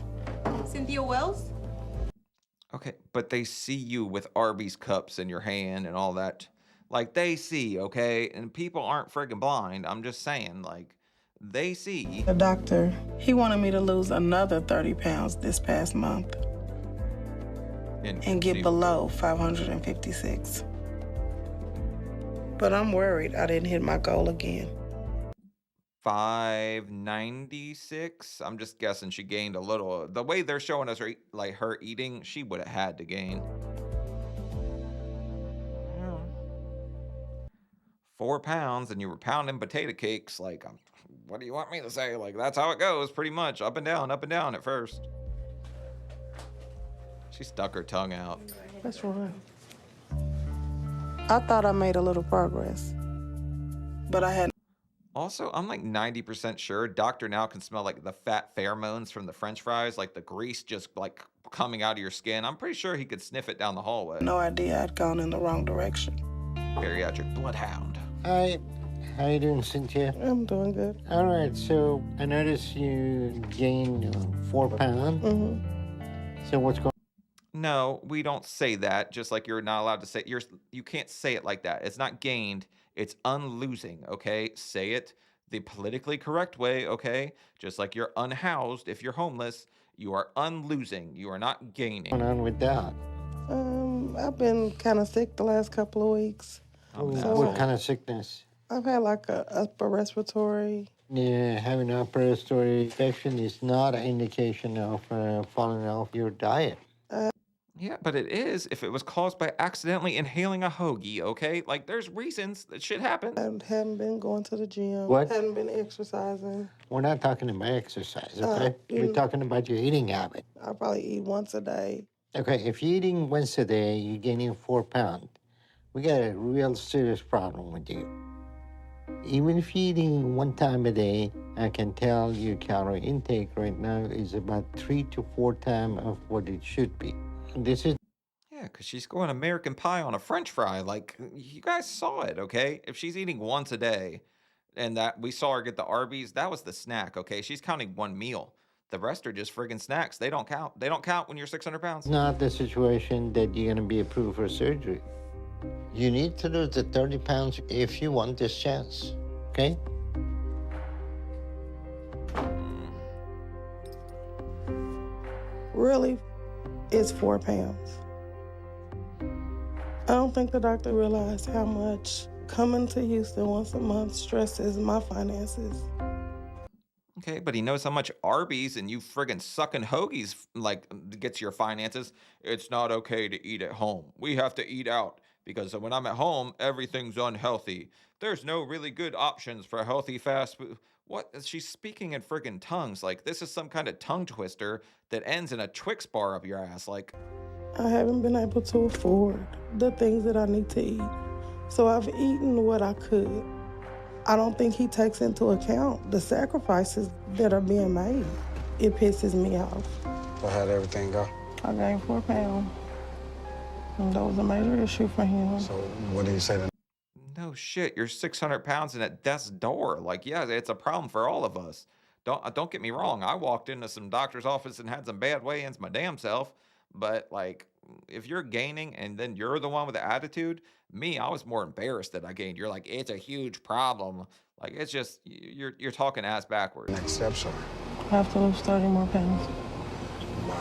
S11: Cynthia Wells?
S5: Okay, but they see you with Arby's cups in your hand and all that. Like, they see, okay? And people aren't friggin' blind. I'm just saying, like, they see.
S1: The doctor, he wanted me to lose another 30 pounds this past month and get below 556. But I'm worried I didn't hit my goal again.
S5: 596. I'm just guessing she gained a little. The way they're showing us her, like her eating, she would have had to gain. 4 pounds, and you were pounding potato cakes. Like, what do you want me to say? Like, that's how it goes, pretty much. Up and down at first. She stuck her tongue out.
S1: What's wrong? I thought I made a little progress, but I hadn't.
S5: Also, I'm like 90% sure Dr. Now can smell like the fat pheromones from the French fries, like the grease just like coming out of your skin. I'm pretty sure he could sniff it down the hallway.
S1: No idea I'd gone in the wrong direction.
S5: Bariatric bloodhound.
S3: Hi, how you doing, Cynthia?
S1: I'm doing good.
S3: All right, so I noticed you gained 4 pounds.
S1: Mm-hmm.
S3: So what's going on?
S5: No, we don't say that. Just like you're not allowed to say, you can't say it like that. It's not gained, it's unlosing, okay? Say it the politically correct way, okay? Just like you're unhoused if you're homeless, you are unlosing. You are not gaining.
S3: What's going on with that?
S1: I've been kind of sick the last couple of weeks.
S3: What kind of sickness?
S1: I've had like a upper respiratory.
S3: Yeah, having an upper respiratory infection is not an indication of falling off your diet.
S5: Yeah, but it is if it was caused by accidentally inhaling a hoagie, okay? Like, there's reasons that shit happens.
S1: I haven't been going to the gym.
S3: What?
S1: Hadn't been exercising.
S3: We're not talking about exercise, okay? We're talking about your eating habit.
S1: I probably eat once a day.
S3: Okay, if you're eating once a day, you're gaining 4 pounds. We got a real serious problem with you. Even if you're eating 1 time a day, I can tell your calorie intake right now is about 3 to 4 times of what it should be. This is
S5: Yeah, because she's going American Pie on a French fry. Like, you guys saw it, okay? If she's eating once a day and that we saw her get the Arby's, that was the snack, okay? She's counting one meal. The rest are just friggin' snacks. They don't count. They don't count when you're 600 pounds.
S3: not the situation that you're going to be approved for surgery. You need to lose the 30 pounds if you want this chance, okay?
S1: Really, it's 4 pounds. I don't think the doctor realized how much coming to Houston once a month stresses my finances.
S5: Okay, but he knows how much Arby's and you friggin' sucking hoagies like gets your finances. It's not okay to eat at home. We have to eat out because when I'm at home, everything's unhealthy. There's no really good options for healthy fast food. What? She's speaking in friggin' tongues. Like this is some kind of tongue twister that ends in a Twix bar up your ass. Like,
S1: I haven't been able to afford the things that I need to eat, so I've eaten what I could. I don't think he takes into account the sacrifices that are being made. It pisses me off.
S4: So how'd everything go?
S1: I gained 4 pounds, and that was a major issue for him.
S4: So what did you say to
S5: no shit, you're 600 pounds and at death's door. Like, yeah, it's a problem for all of us. Don't get me wrong. I walked into some doctor's office and had some bad weigh-ins my damn self. But like, if you're gaining and then you're the one with the attitude, me, I was more embarrassed that I gained. You're like, it's a huge problem. Like, it's just you're talking ass backwards.
S4: next steps? Or
S1: I have to lose 30 more pounds.
S4: why?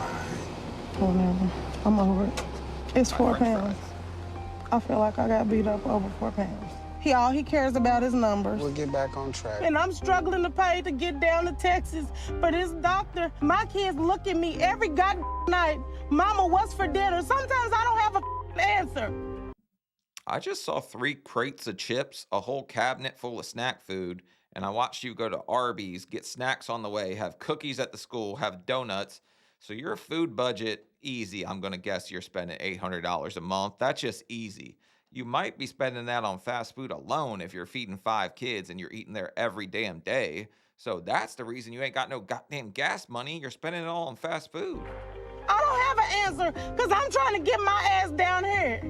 S1: Whatever. I'm over it. It's 4
S5: French
S1: pounds. I feel like I got beat up over 4 pounds. All he cares about is numbers.
S4: We'll get back on track.
S1: And I'm struggling to pay to get down to Texas for this doctor. My kids look at me every goddamn night. Mama, what's for dinner? Sometimes I don't have a answer.
S5: I just saw 3 crates of chips, a whole cabinet full of snack food, and I watched you go to Arby's, get snacks on the way, have cookies at the school, have donuts. So your food budget, easy. I'm going to guess you're spending $800 a month. That's just easy. You might be spending that on fast food alone if you're feeding 5 kids and you're eating there every damn day. So that's the reason you ain't got no goddamn gas money. You're spending it all on fast food.
S1: I don't have an answer because I'm trying to get my ass down here.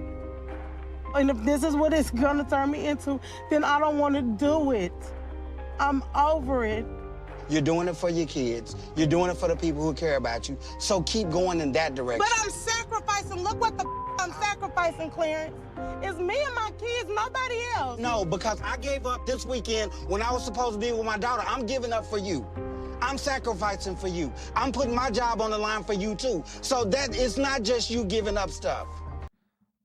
S1: And if this is what it's gonna turn me into, then I don't want to do it. I'm over it.
S4: You're doing it for your kids. You're doing it for the people who care about you. So keep going in that direction.
S1: But I'm sacrificing. Look what the I'm sacrificing, Clarence. It's me and my kids, nobody else.
S4: No, because I gave up this weekend when I was supposed to be with my daughter. I'm giving up for you. I'm sacrificing for you. I'm putting my job on the line for you too. So that it's not just you giving up stuff.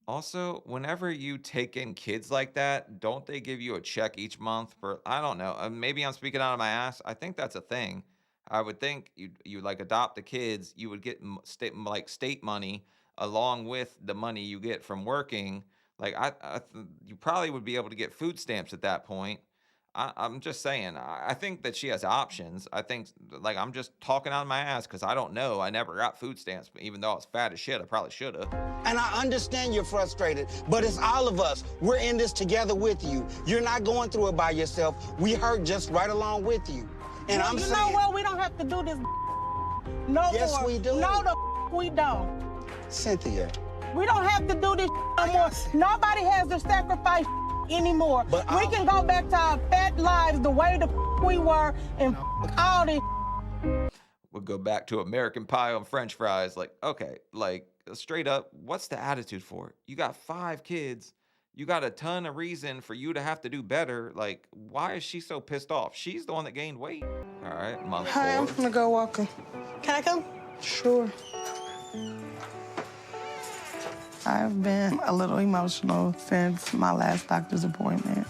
S5: Also, whenever you take in kids like that, don't they give you a check each month for, I don't know, maybe I'm speaking out of my ass. I think that's a thing. I would think you like adopt the kids, you would get state money along with the money you get from working. Like you probably would be able to get food stamps at that point. I'm just saying, I think that she has options. I think, like, I'm just talking out of my ass because I don't know. I never got food stamps, but even though I was fat as shit, I probably should have.
S4: And I understand you're frustrated, but it's all of us. We're in this together with you. You're not going through it by yourself. We hurt just right along with you. And
S1: well,
S4: I'm saying...
S1: You know what? We don't have to do this no
S4: yes,
S1: more.
S4: We do.
S1: No, we don't.
S4: Cynthia.
S1: We don't have to do this no more. Nobody has to sacrifice anymore.
S4: But
S1: we can go back to our fat lives the way we were and all this.
S5: We'll go back to American Pie on French fries. Like, okay, like straight up, what's the attitude for it? You got 5 kids. You got a ton of reason for you to have to do better. Like, why is she so pissed off? She's the one that gained weight. All right, month 4.
S1: Hi, I'm gonna go walking.
S6: Can I come?
S1: Sure. I've been a little emotional since my last doctor's appointment.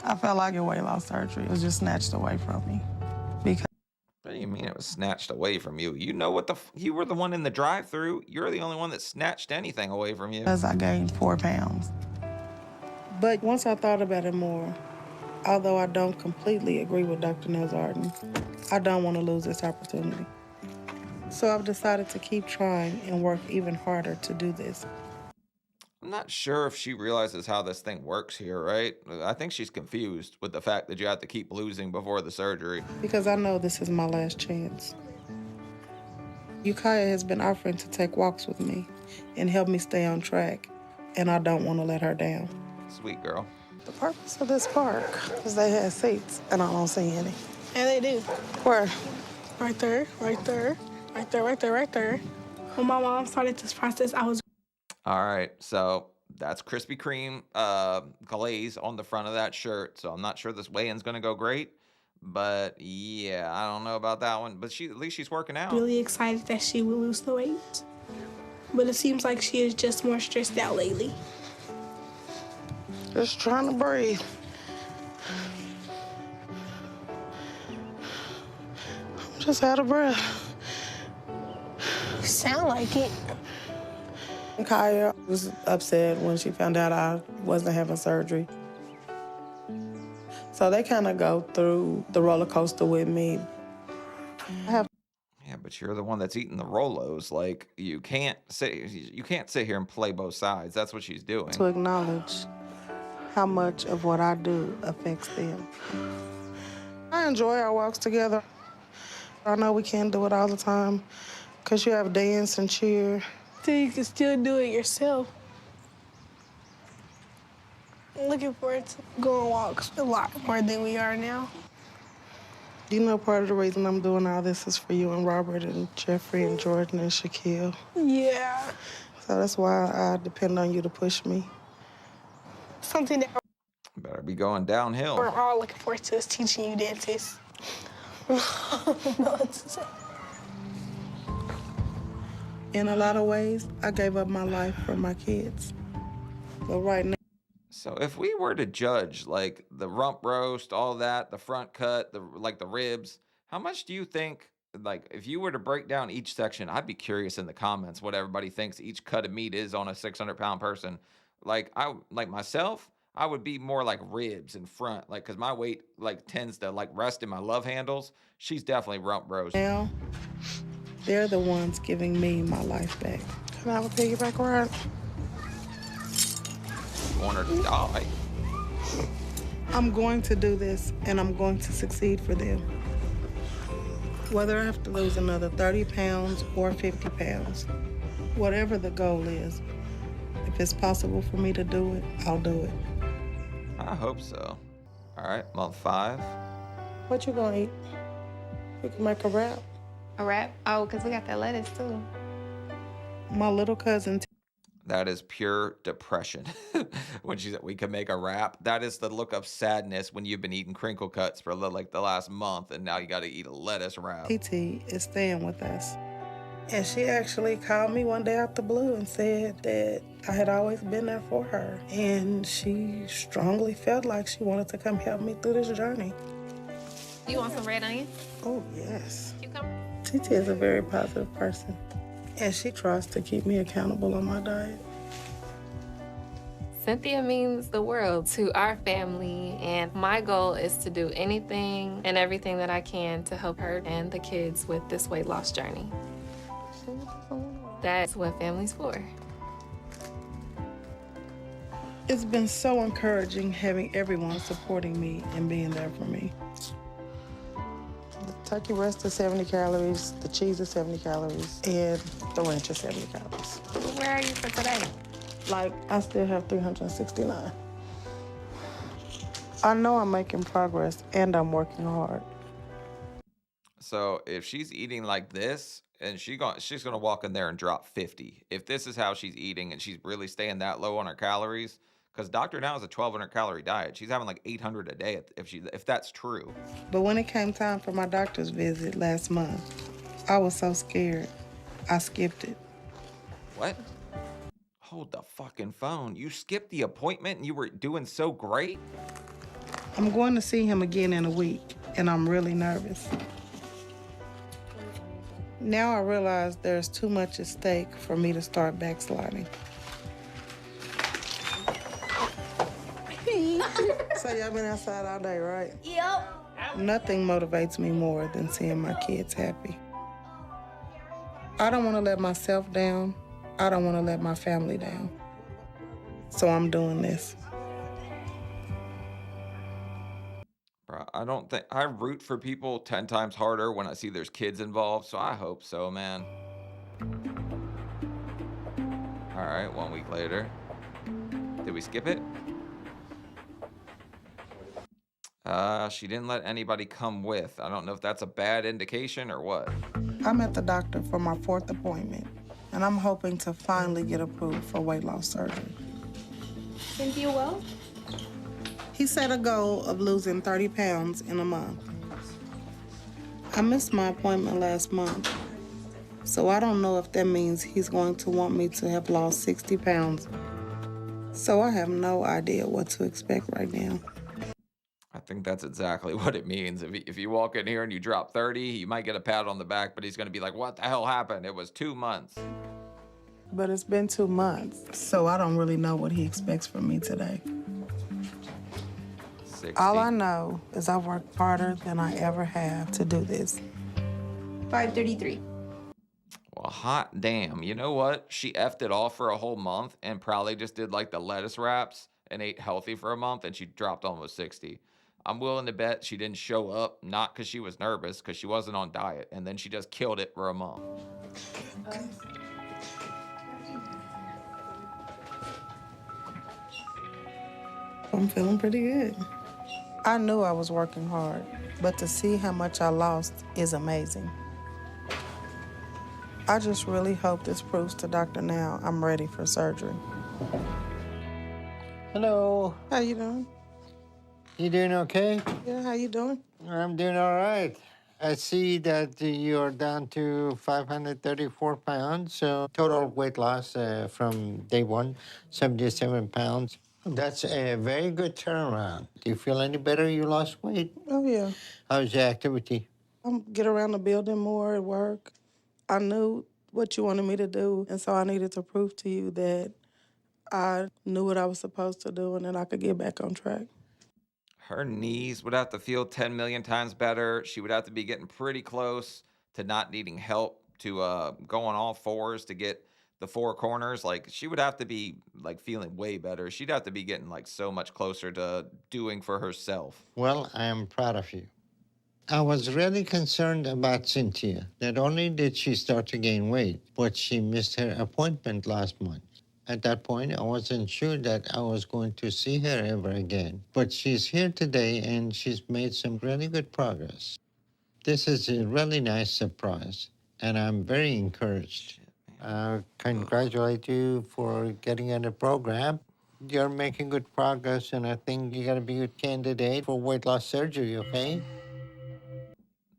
S1: I felt like your weight loss surgery was just snatched away from me. Because
S5: What do you mean it was snatched away from you? You know what you were the one in the drive-thru. You're the only one that snatched anything away from you.
S1: Because I gained 4 pounds. But once I thought about it more, although I don't completely agree with Dr. Nazarden, I don't want to lose this opportunity. So I've decided to keep trying and work even harder to do this.
S5: I'm not sure if she realizes how this thing works here, right? I think she's confused with the fact that you have to keep losing before the surgery.
S1: Because I know this is my last chance. Ukiah has been offering to take walks with me and help me stay on track, and I don't want to let her down.
S5: Sweet girl.
S1: The purpose of this park is they had seats, and I don't see any.
S8: And they do.
S1: Where?
S8: Right there, right there, right there, right there, right there. When my mom started this process, I was...
S5: All right, so that's Krispy Kreme glaze on the front of that shirt. So I'm not sure this weigh-in's gonna go great, but yeah, I don't know about that one. But at least she's working out.
S8: really excited that she would lose the weight. But it seems like she is just more stressed out lately.
S1: Just trying to breathe. I'm just out of breath.
S8: You sound like it.
S1: Kaya was upset when she found out I wasn't having surgery. So they kind of go through the roller coaster with me.
S5: Yeah, but you're the one that's eating the Rolos. Like, you can't sit here and play both sides. That's what she's doing.
S1: To acknowledge how much of what I do affects them. I enjoy our walks together. I know we can't do it all the time because you have dance and cheer.
S8: So you can still do it yourself. I'm looking forward to going walks a lot more than we are now.
S1: You know, part of the reason I'm doing all this is for you and Robert and Jeffrey and Jordan and Shaquille.
S8: Yeah.
S1: So that's why I depend on you to push me.
S8: Something that
S5: Better be going downhill.
S8: we're all looking forward to is teaching you dances. No,
S1: In a lot of ways, I gave up my life for my kids. But right now,
S5: So if we were to judge like the rump roast, all that, the front cut, the ribs, how much do you think, like if you were to break down each section, I'd be curious in the comments what everybody thinks each cut of meat is on a 600-pound person. Like myself, I would be more like ribs in front, like because my weight like tends to like rest in my love handles. She's definitely rump roast.
S1: now they're the ones giving me my life back. Can I have a piggyback ride?
S5: You want her to die.
S1: I'm going to do this, and I'm going to succeed for them. Whether I have to lose another 30 pounds or 50 pounds, whatever the goal is, if it's possible for me to do it, I'll do it.
S5: I hope so. All right, month 5.
S1: What you gonna eat? We can make a wrap.
S11: A wrap? Oh, because we got that lettuce too.
S1: My little cousin.
S5: That is pure depression. When she said we can make a wrap, that is the look of sadness when you've been eating crinkle cuts for like the last month, and now you got to eat a lettuce wrap.
S1: TT is staying with us. And she actually called me one day out the blue and said that I had always been there for her. And she strongly felt like she wanted to come help me through this journey.
S11: You want some red onion?
S1: Oh, yes.
S11: Cucumber?
S1: TT is a very positive person. And she tries to keep me accountable on my diet.
S12: Cynthia means the world to our family, and my goal is to do anything and everything that I can to help her and the kids with this weight loss journey. That's what family's for.
S1: It's been so encouraging having everyone supporting me and being there for me. The turkey breast is 70 calories, the cheese is 70 calories, and the ranch is 70 calories.
S11: Where are you for today?
S1: Like, I still have 369. I know I'm making progress, and I'm working hard.
S5: So if she's eating like this, and she's gonna walk in there and drop 50. If this is how she's eating, and she's really staying that low on her calories, because Dr. Now is a 1,200 calorie diet. She's having like 800 a day if that's true.
S1: But when it came time for my doctor's visit last month, I was so scared, I skipped it.
S5: What? Hold the fucking phone. You skipped the appointment and you were doing so great?
S1: I'm going to see him again in a week, and I'm really nervous. Now I realize there's too much at stake for me to start backsliding. So y'all been outside all day, right?
S6: Yep.
S1: Nothing motivates me more than seeing my kids happy. I don't want to let myself down. I don't want to let my family down. So I'm doing this.
S5: Bro, I don't think I root for people 10 times harder when I see there's kids involved, so I hope so, man. All right, 1 week later. Did we skip it? She didn't let anybody come with. I don't know if that's a bad indication or what.
S1: I'm at the doctor for my 4th appointment, and I'm hoping to finally get approved for weight loss surgery.
S11: Cynthia, well?
S1: He set a goal of losing 30 pounds in a month. I missed my appointment last month, so I don't know if that means he's going to want me to have lost 60 pounds. So I have no idea what to expect right now.
S5: I think that's exactly what it means. If you walk in here and you drop 30, you might get a pat on the back, but he's going to be like, what the hell happened? It was 2 months.
S1: But it's been 2 months, so I don't really know what he expects from me today.
S5: 60.
S1: All I know is I've worked harder than I ever have to do this.
S11: 533.
S5: Well, hot damn. You know what? She effed it off for a whole month and probably just did like the lettuce wraps and ate healthy for a month, and she dropped almost 60. I'm willing to bet she didn't show up, not because she was nervous, because she wasn't on diet, and then she just killed it for a month.
S1: I'm feeling pretty good. I knew I was working hard, but to see how much I lost is amazing. I just really hope this proves to Dr. Now I'm ready for surgery.
S3: Hello.
S1: How you doing?
S3: You doing okay?
S1: Yeah, how you doing?
S3: I'm doing all right. I see that you're down to 534 pounds, so total weight loss from day one, 77 pounds. That's a very good turnaround. Do you feel any better you lost weight?
S1: Oh, yeah.
S3: How's your activity?
S1: Get around the building more at work. I knew what you wanted me to do, and so I needed to prove to you that I knew what I was supposed to do and that I could get back on track.
S5: Her knees would have to feel 10 million times better. She would have to be getting pretty close to not needing help, to go on all fours to get the 4 corners. Like, she would have to be like feeling way better. She'd have to be getting like so much closer to doing for herself.
S3: Well, I am proud of you. I was really concerned about Cynthia. Not only did she start to gain weight, but she missed her appointment last month. At that point, I wasn't sure that I was going to see her ever again. But she's here today, and she's made some really good progress. This is a really nice surprise, and I'm very encouraged. Congratulate you for getting in the program. You're making good progress, and I think you're going to be a good candidate for weight loss surgery, okay?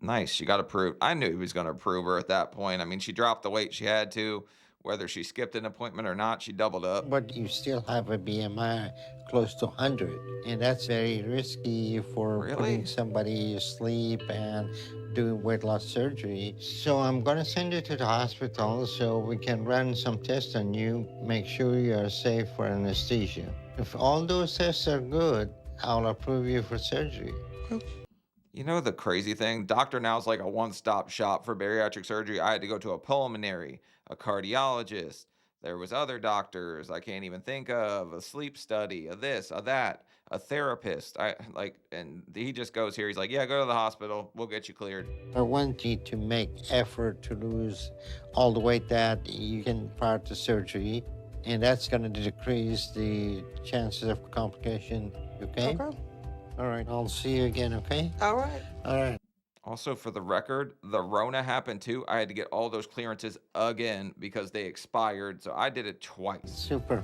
S5: Nice. She got approved. I knew he was going to approve her at that point. I mean, she dropped the weight she had to. Whether she skipped an appointment or not, she doubled up.
S3: But you still have a BMI close to 100, and that's very risky for putting somebody asleep and doing weight loss surgery. So I'm going to send you to the hospital so we can run some tests on you, make sure you are safe for anesthesia. If all those tests are good, I'll approve you for surgery.
S5: You know the crazy thing? Dr. Now's like a one-stop shop for bariatric surgery. I had to go to a pulmonary, a cardiologist. There was other doctors I can't even think of, a sleep study, a this, a that, a therapist. And he just goes here. He's like, yeah, go to the hospital. We'll get you cleared.
S3: I want you to make effort to lose all the weight that you can prior to surgery, and that's going to decrease the chances of complication, okay?
S1: Okay.
S3: All right, I'll see you again, okay?
S1: All right.
S3: All right.
S5: Also, for the record, the Rona happened too. I had to get all those clearances again because they expired. So I did it twice.
S3: Super.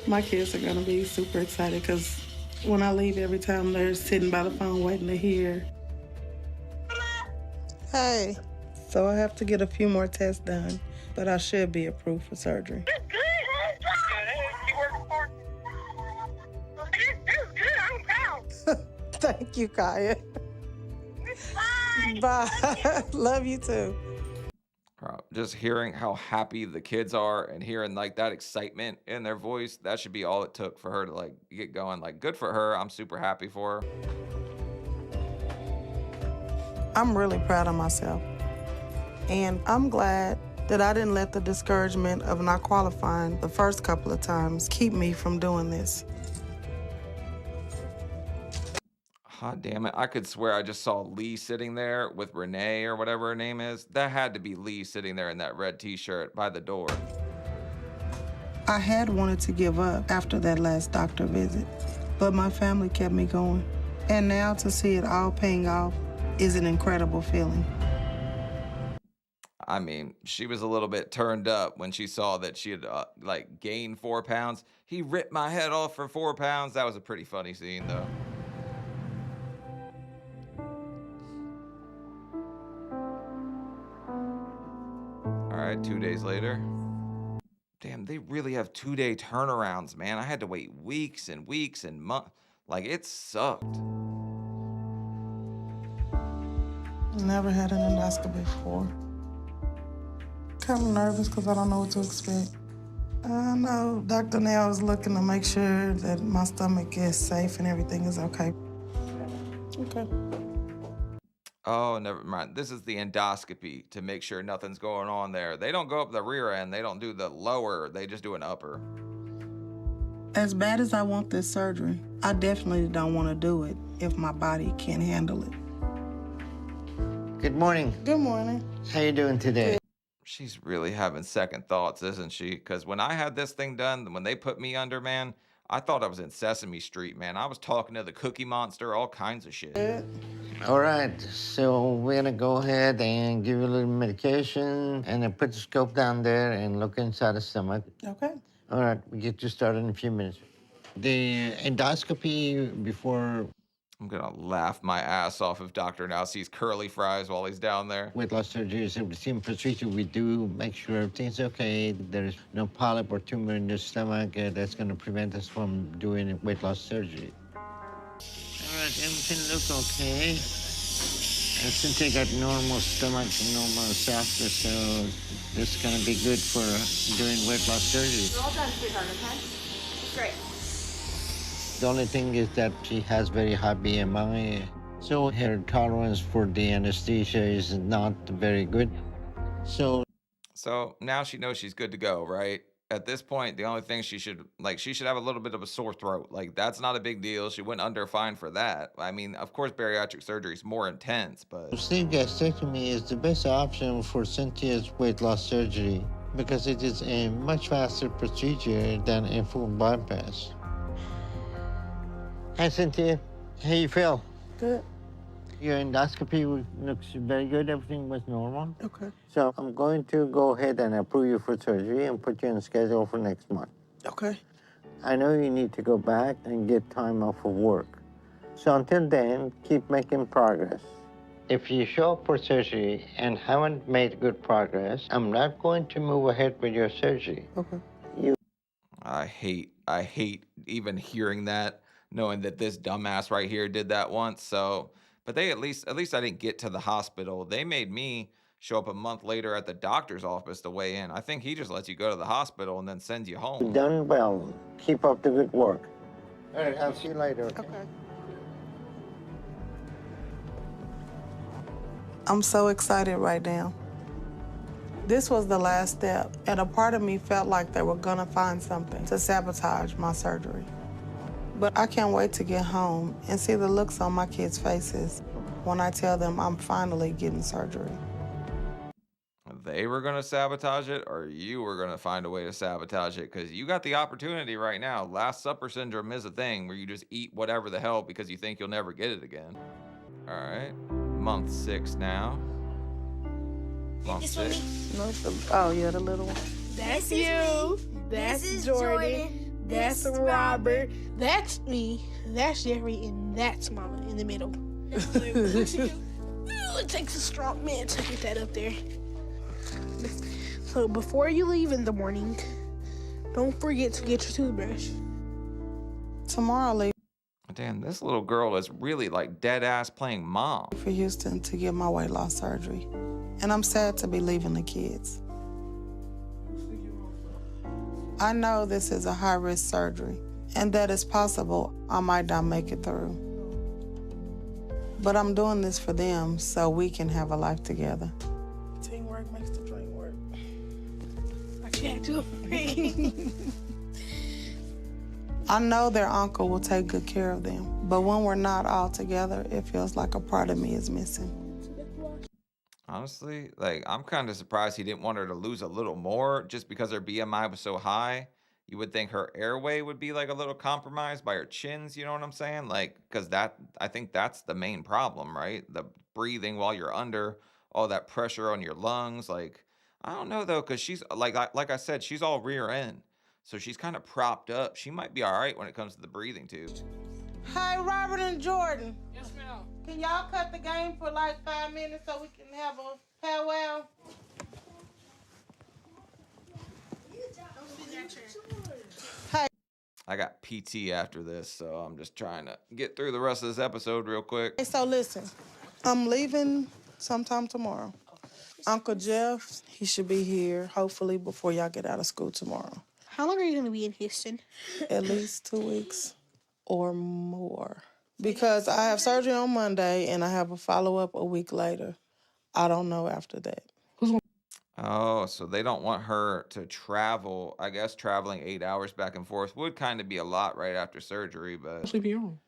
S1: My kids are going to be super excited because when I leave, every time they're sitting by the phone waiting to hear. Hey. So I have to get a few more tests done, but I should be approved for surgery. Thank you, Kaya. Bye. Love you too.
S5: Just hearing how happy the kids are and hearing like that excitement in their voice, that should be all it took for her to like get going. Like, good for her. I'm super happy for her.
S1: I'm really proud of myself. And I'm glad that I didn't let the discouragement of not qualifying the first couple of times keep me from doing this.
S5: God damn it. I could swear I just saw Lee sitting there with Renee or whatever her name is. That had to be Lee sitting there in that red t-shirt by the door.
S1: I had wanted to give up after that last doctor visit, but my family kept me going. And now to see it all paying off is an incredible feeling.
S5: I mean, she was a little bit turned up when she saw that she had like gained 4 pounds. He ripped my head off for 4 pounds. That was a pretty funny scene though. All right, 2 days later. Damn, they really have 2-day turnarounds, man. I had to wait weeks and weeks and months. Like, it sucked.
S1: Never had an endoscopy before. Kind of nervous because I don't know what to expect. I know Dr. Nail is looking to make sure that my stomach is safe and everything is okay. Okay.
S5: Oh, never mind. This is the endoscopy to make sure nothing's going on there. They don't go up the rear end. They don't do the lower. They just do an upper.
S1: As bad as I want this surgery, I definitely don't want to do it if my body can't handle it.
S3: Good morning.
S1: Good morning.
S3: How you doing today?
S5: She's really having second thoughts, isn't she? Because when I had this thing done, when they put me under, man, I thought I was in Sesame Street, man. I was talking to the Cookie Monster, all kinds of shit.
S3: All right, so we're gonna go ahead and give you a little medication and then put the scope down there and look inside the stomach.
S1: Okay.
S3: All right, we'll get you started in a few minutes. The endoscopy before
S5: I'm gonna laugh my ass off if Dr. Now sees curly fries while he's down there.
S3: weight loss surgery is a routine procedure. We do make sure everything's okay. There's no polyp or tumor in the stomach that's gonna prevent us from doing weight loss surgery. All right, everything looks okay. And Cynthia got normal stomach and normal esophagus, so this is gonna be good for doing weight loss surgery.
S11: We're all done, sweetheart, okay? Great.
S3: The only thing is that she has very high BMI, so her tolerance for the anesthesia is not very good. So
S5: now she knows she's good to go, right? At this point, the only thing she should have a little bit of a sore throat. Like, that's not a big deal. She went under fine for that. I mean, of course, bariatric surgery is more intense, but
S3: sleeve gastrectomy is the best option for Cynthia's weight loss surgery because it is a much faster procedure than a full bypass. Hi, Cynthia. How you feel?
S1: Good.
S3: Your endoscopy looks very good. Everything was normal.
S1: Okay.
S3: So I'm going to go ahead and approve you for surgery and put you on schedule for next month.
S1: Okay.
S3: I know you need to go back and get time off of work. So until then, keep making progress. If you show up for surgery and haven't made good progress, I'm not going to move ahead with your surgery.
S1: Okay.
S5: I hate even hearing that, knowing that this dumbass right here did that once. So, but they at least I didn't get to the hospital. They made me show up a month later at the doctor's office to weigh in. I think he just lets you go to the hospital and then sends you home.
S3: You've done well. Keep up the good work. All right, I'll see you later. Okay.
S1: I'm so excited right now. This was the last step, and a part of me felt like they were gonna find something to sabotage my surgery. But I can't wait to get home and see the looks on my kids' faces when I tell them I'm finally getting surgery.
S5: They were going to sabotage it, or you were going to find a way to sabotage it, because you got the opportunity right now. Last Supper syndrome is a thing where you just eat whatever the hell because you think you'll never get it again. All right, month 6 now. Month 6.
S1: No, oh yeah, the little one.
S8: That's you. That's Jordan. That's Robert. That's me. That's Jeffrey, and that's Mama in the middle. It takes a strong man to get that up there. So before you leave in the morning, don't forget to get your toothbrush.
S1: Tomorrow I'll leave
S5: Damn, this little girl is really like dead ass playing mom.
S1: for Houston to get my weight loss surgery. And I'm sad to be leaving the kids. I know this is a high-risk surgery, and that it's possible I might not make it through. But I'm doing this for them so we can have a life together.
S8: Teamwork makes the dream work. Jack to a friend.
S1: I know their uncle will take good care of them, but when we're not all together, it feels like a part of me is missing.
S5: Honestly, like I'm kind of surprised he didn't want her to lose a little more just because her BMI was so high. You would think her airway would be like a little compromised by her chins, you know what I'm saying? Like, because that, I think that's the main problem, right? The breathing while you're under, all that pressure on your lungs. Like, I don't know though, because she's like I said, she's all rear end. So she's kind of propped up. She might be all right when it comes to the breathing tube.
S2: Hey, Robert and Jordan.
S8: Yes, ma'am.
S2: Can y'all cut the game for like 5 minutes so we can have a powwow? Hey.
S5: I got PT after this, so I'm just trying to get through the rest of this episode real quick.
S1: Hey, so listen, I'm leaving sometime tomorrow. Uncle Jeff, he should be here hopefully before y'all get out of school tomorrow.
S8: How long are you going to be in Houston?
S1: At least 2 weeks or more. Because I have surgery on Monday and I have a follow-up a week later. I don't know after that.
S5: Oh, so they don't want her to travel. I guess traveling 8 hours back and forth would kind of be a lot right after surgery, but...
S13: Sleep in your room.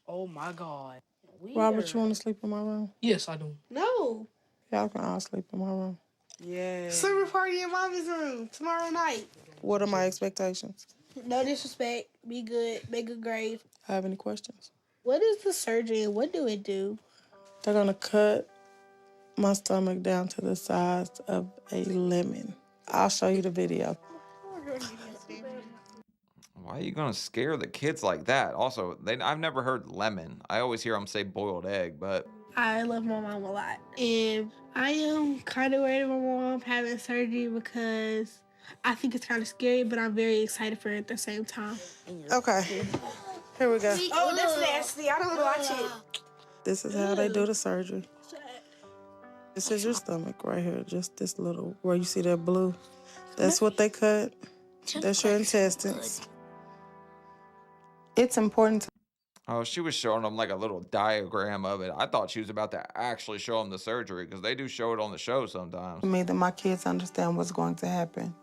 S13: Oh my God.
S1: Weird. Robert, you want to sleep in my room?
S13: Yes, I do.
S8: No.
S1: Y'all can all sleep in my room.
S13: Yeah.
S8: Summer party in Mommy's room tomorrow night.
S1: What are my expectations?
S8: No disrespect. Be good. Make a grade.
S1: I have any questions?
S8: What is the surgery and what do it do?
S1: They're going to cut my stomach down to the size of a lemon. I'll show you the video.
S5: Why are you going to scare the kids like that? Also, I've never heard lemon. I always hear them say boiled egg, but...
S8: I love my mom a lot. And I am kind of worried about my mom having surgery because I think it's kind of scary, but I'm very excited for it at the same time.
S1: Okay. Here we go.
S8: Oh, that's nasty. I don't want to watch it.
S1: This is how they do the surgery. This is your stomach right here, just this little, where you see that blue. That's what they cut. That's your intestines. It's important to...
S5: Oh, she was showing them like a little diagram of it. I thought she was about to actually show them the surgery because they do show it on the show sometimes.
S1: To me, that my kids understand what's going to happen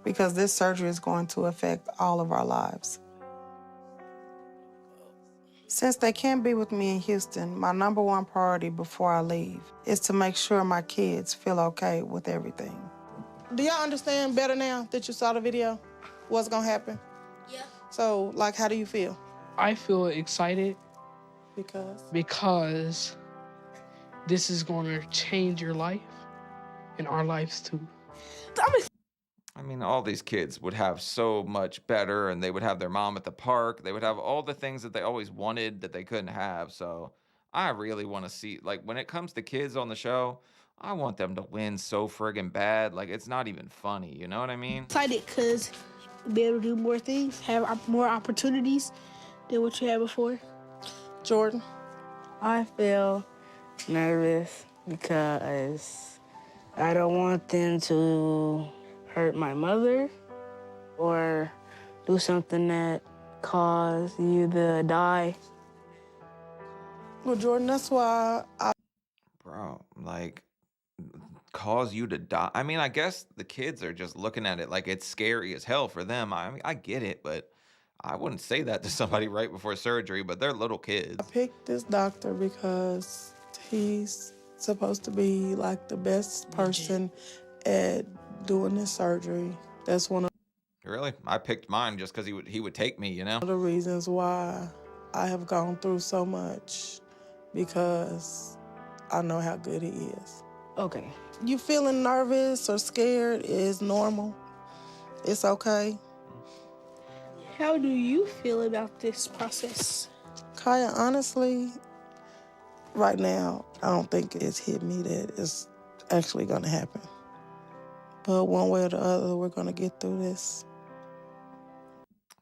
S1: because this surgery is going to affect all of our lives. Since they can't be with me in Houston, my #1 priority before I leave is to make sure my kids feel okay with everything. Do y'all understand better now that you saw the video? What's gonna happen?
S8: Yeah.
S1: So, like, how do you feel?
S13: I feel excited
S1: Because
S13: this is going to change your life and our lives too.
S5: I mean, all these kids would have so much better, and they would have their mom at the park. They would have all the things that they always wanted that they couldn't have. So I really want to see, like, when it comes to kids on the show, I want them to win so friggin' bad. Like, it's not even funny. You know what I mean?
S8: Excited because you'll be able to do more things, have more opportunities than what you had before.
S1: Jordan?
S14: I feel nervous because I don't want them to hurt my mother or do something that cause you to die.
S1: Well, Jordan, that's why
S5: Bro, like, cause you to die. I mean, I guess the kids are just looking at it like it's scary as hell for them. I mean, I get it, but I wouldn't say that to somebody right before surgery, but they're little kids.
S1: I picked this doctor because he's supposed to be like the best person at doing this surgery. That's one of
S5: Really? I picked mine just because he would take me, you know?
S1: the reasons why I have gone through so much, because I know how good he is.
S14: Okay.
S1: You feeling nervous or scared is normal. It's okay.
S8: How do you feel about this process?
S1: Kaya, honestly, right now, I don't think it's hit me that it's actually gonna happen. But one way or the other, we're gonna get through this.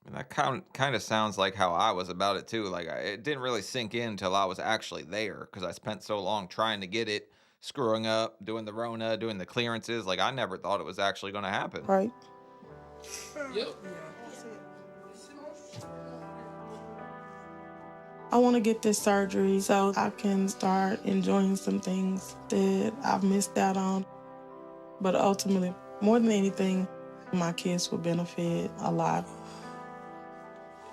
S5: And that kind of sounds like how I was about it too. Like it didn't really sink in until I was actually there because I spent so long trying to get it, screwing up, doing the Rona, doing the clearances. Like I never thought it was actually going to happen.
S1: Right.
S13: Yep.
S1: I want to get this surgery so I can start enjoying some things that I've missed out on. But ultimately, more than anything, My kids will benefit a lot.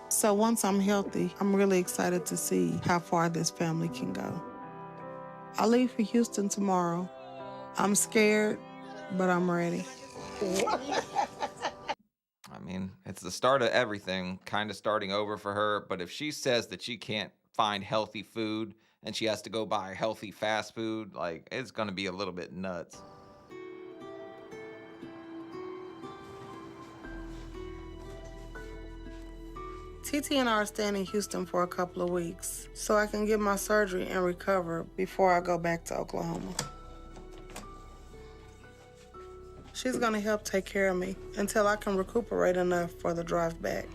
S1: So once I'm healthy, I'm really excited to see how far this family can go. I leave for Houston tomorrow. I'm scared, but I'm ready.
S5: I mean, it's the start of everything, kind of starting over for her. But if she says that she can't find healthy food and she has to go buy healthy fast food, like, it's going to be a little bit nuts.
S1: TT and I are staying in Houston for a couple of weeks so I can get my surgery and recover before I go back to Oklahoma. She's gonna help take care of me until I can recuperate enough for the drive back.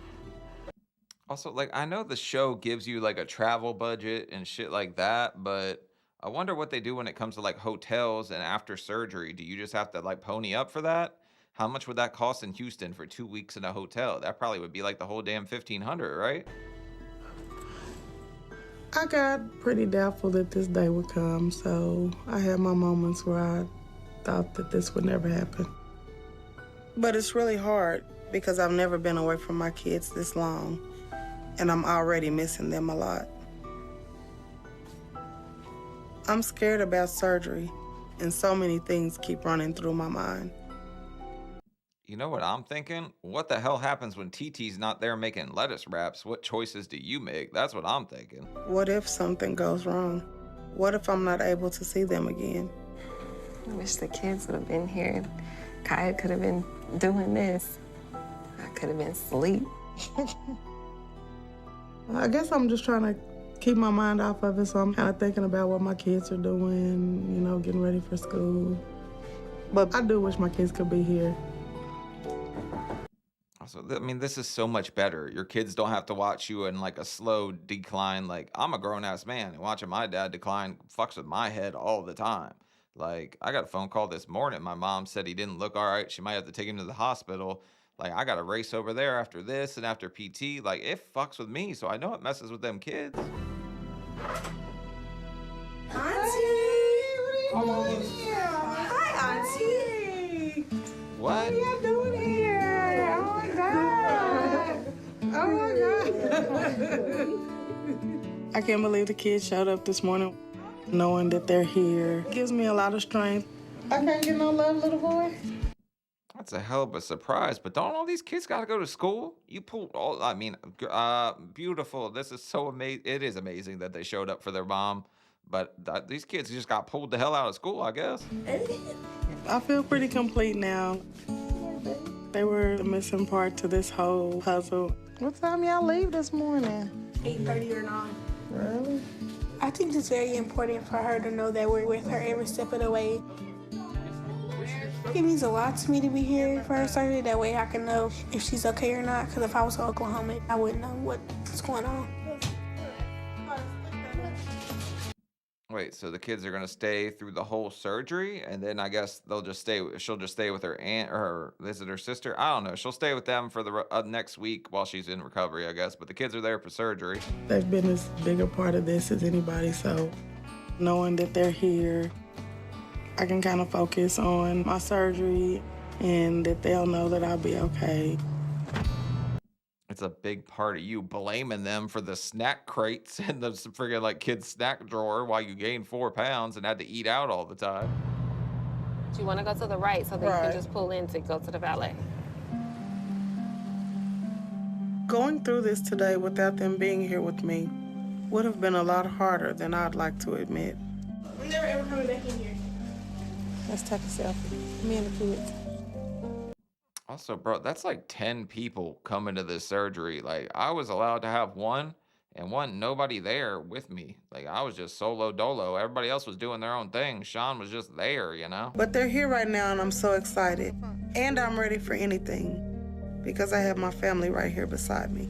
S5: Also, like, I know the show gives you like a travel budget and shit like that, but I wonder what they do when it comes to like hotels and after surgery. Do you just have to like pony up for that? How much would that cost in Houston for 2 weeks in a hotel? That probably would be like the whole damn 1,500, right?
S1: I got pretty doubtful that this day would come, so I had my moments where I thought that this would never happen. But it's really hard because I've never been away from my kids this long, and I'm already missing them a lot. I'm scared about surgery, and so many things keep running through my mind.
S5: You know what I'm thinking? What the hell happens when TT's not there making lettuce wraps? What choices do you make? That's what I'm thinking.
S1: What if something goes wrong? What if I'm not able to see them again?
S12: I wish the kids would have been here. Kaya could have been doing this. I could have been asleep.
S1: I guess I'm just trying to keep my mind off of it, so I'm kind of thinking about what my kids are doing, you know, getting ready for school. But I do wish my kids could be here.
S5: Also, I mean, this is so much better. Your kids don't have to watch you in like a slow decline. Like, I'm a grown-ass man, and watching my dad decline fucks with my head all the time. Like, I got a phone call this morning. My mom said he didn't look all right. She might have to take him to the hospital. Like, I got to race over there after this and after PT. Like, it fucks with me, so I know it messes with them kids.
S6: Auntie! Come on. Hi, Auntie!
S5: What?
S6: What are you doing here? Oh my God! Oh my God!
S1: I can't believe the kids showed up this morning. Knowing that they're here gives me a lot of strength. I can't get no love, little boy.
S5: That's a hell of a surprise, but don't all these kids got to go to school? You pulled all, I mean, beautiful. This is so amazing. It is amazing that they showed up for their mom, but these kids just got pulled the hell out of school, I guess.
S1: I feel pretty complete now. They were the missing part to this whole puzzle. What time y'all leave this morning?
S8: 8:30 or 9.
S1: Really?
S8: I think it's very important for her to know that we're with her every step of the way. It means a lot to me to be here for her surgery. That way I can know if she's okay or not. Because if I was in Oklahoma, I wouldn't know what's going on.
S5: Wait, so the kids are gonna stay through the whole surgery, and then I guess they'll just stay. She'll just stay with her aunt or her sister. I don't know. She'll stay with them for the next week while she's in recovery, I guess. But the kids are there for surgery.
S1: They've been as big a part of this as anybody, so knowing that they're here, I can kind of focus on my surgery and that they'll know that I'll be okay.
S5: It's a big part of you blaming them for the snack crates and the friggin' like kid's snack drawer while you gained 4 pounds and had to eat out all the time.
S12: Do you want to go to the right so that you can just pull in to go to the valet?
S1: Going through this today without them being here with me would have been a lot harder than I'd like to admit.
S8: I'm never ever coming back in here.
S1: Let's take a selfie. Me and the kids.
S5: Also, bro, that's like 10 people coming to this surgery. Like, I was allowed to have one, and nobody there with me. Like, I was just solo dolo. Everybody else was doing their own thing. Sean was just there, you know?
S1: But they're here right now, and I'm so excited. And I'm ready for anything because I have my family right here beside me.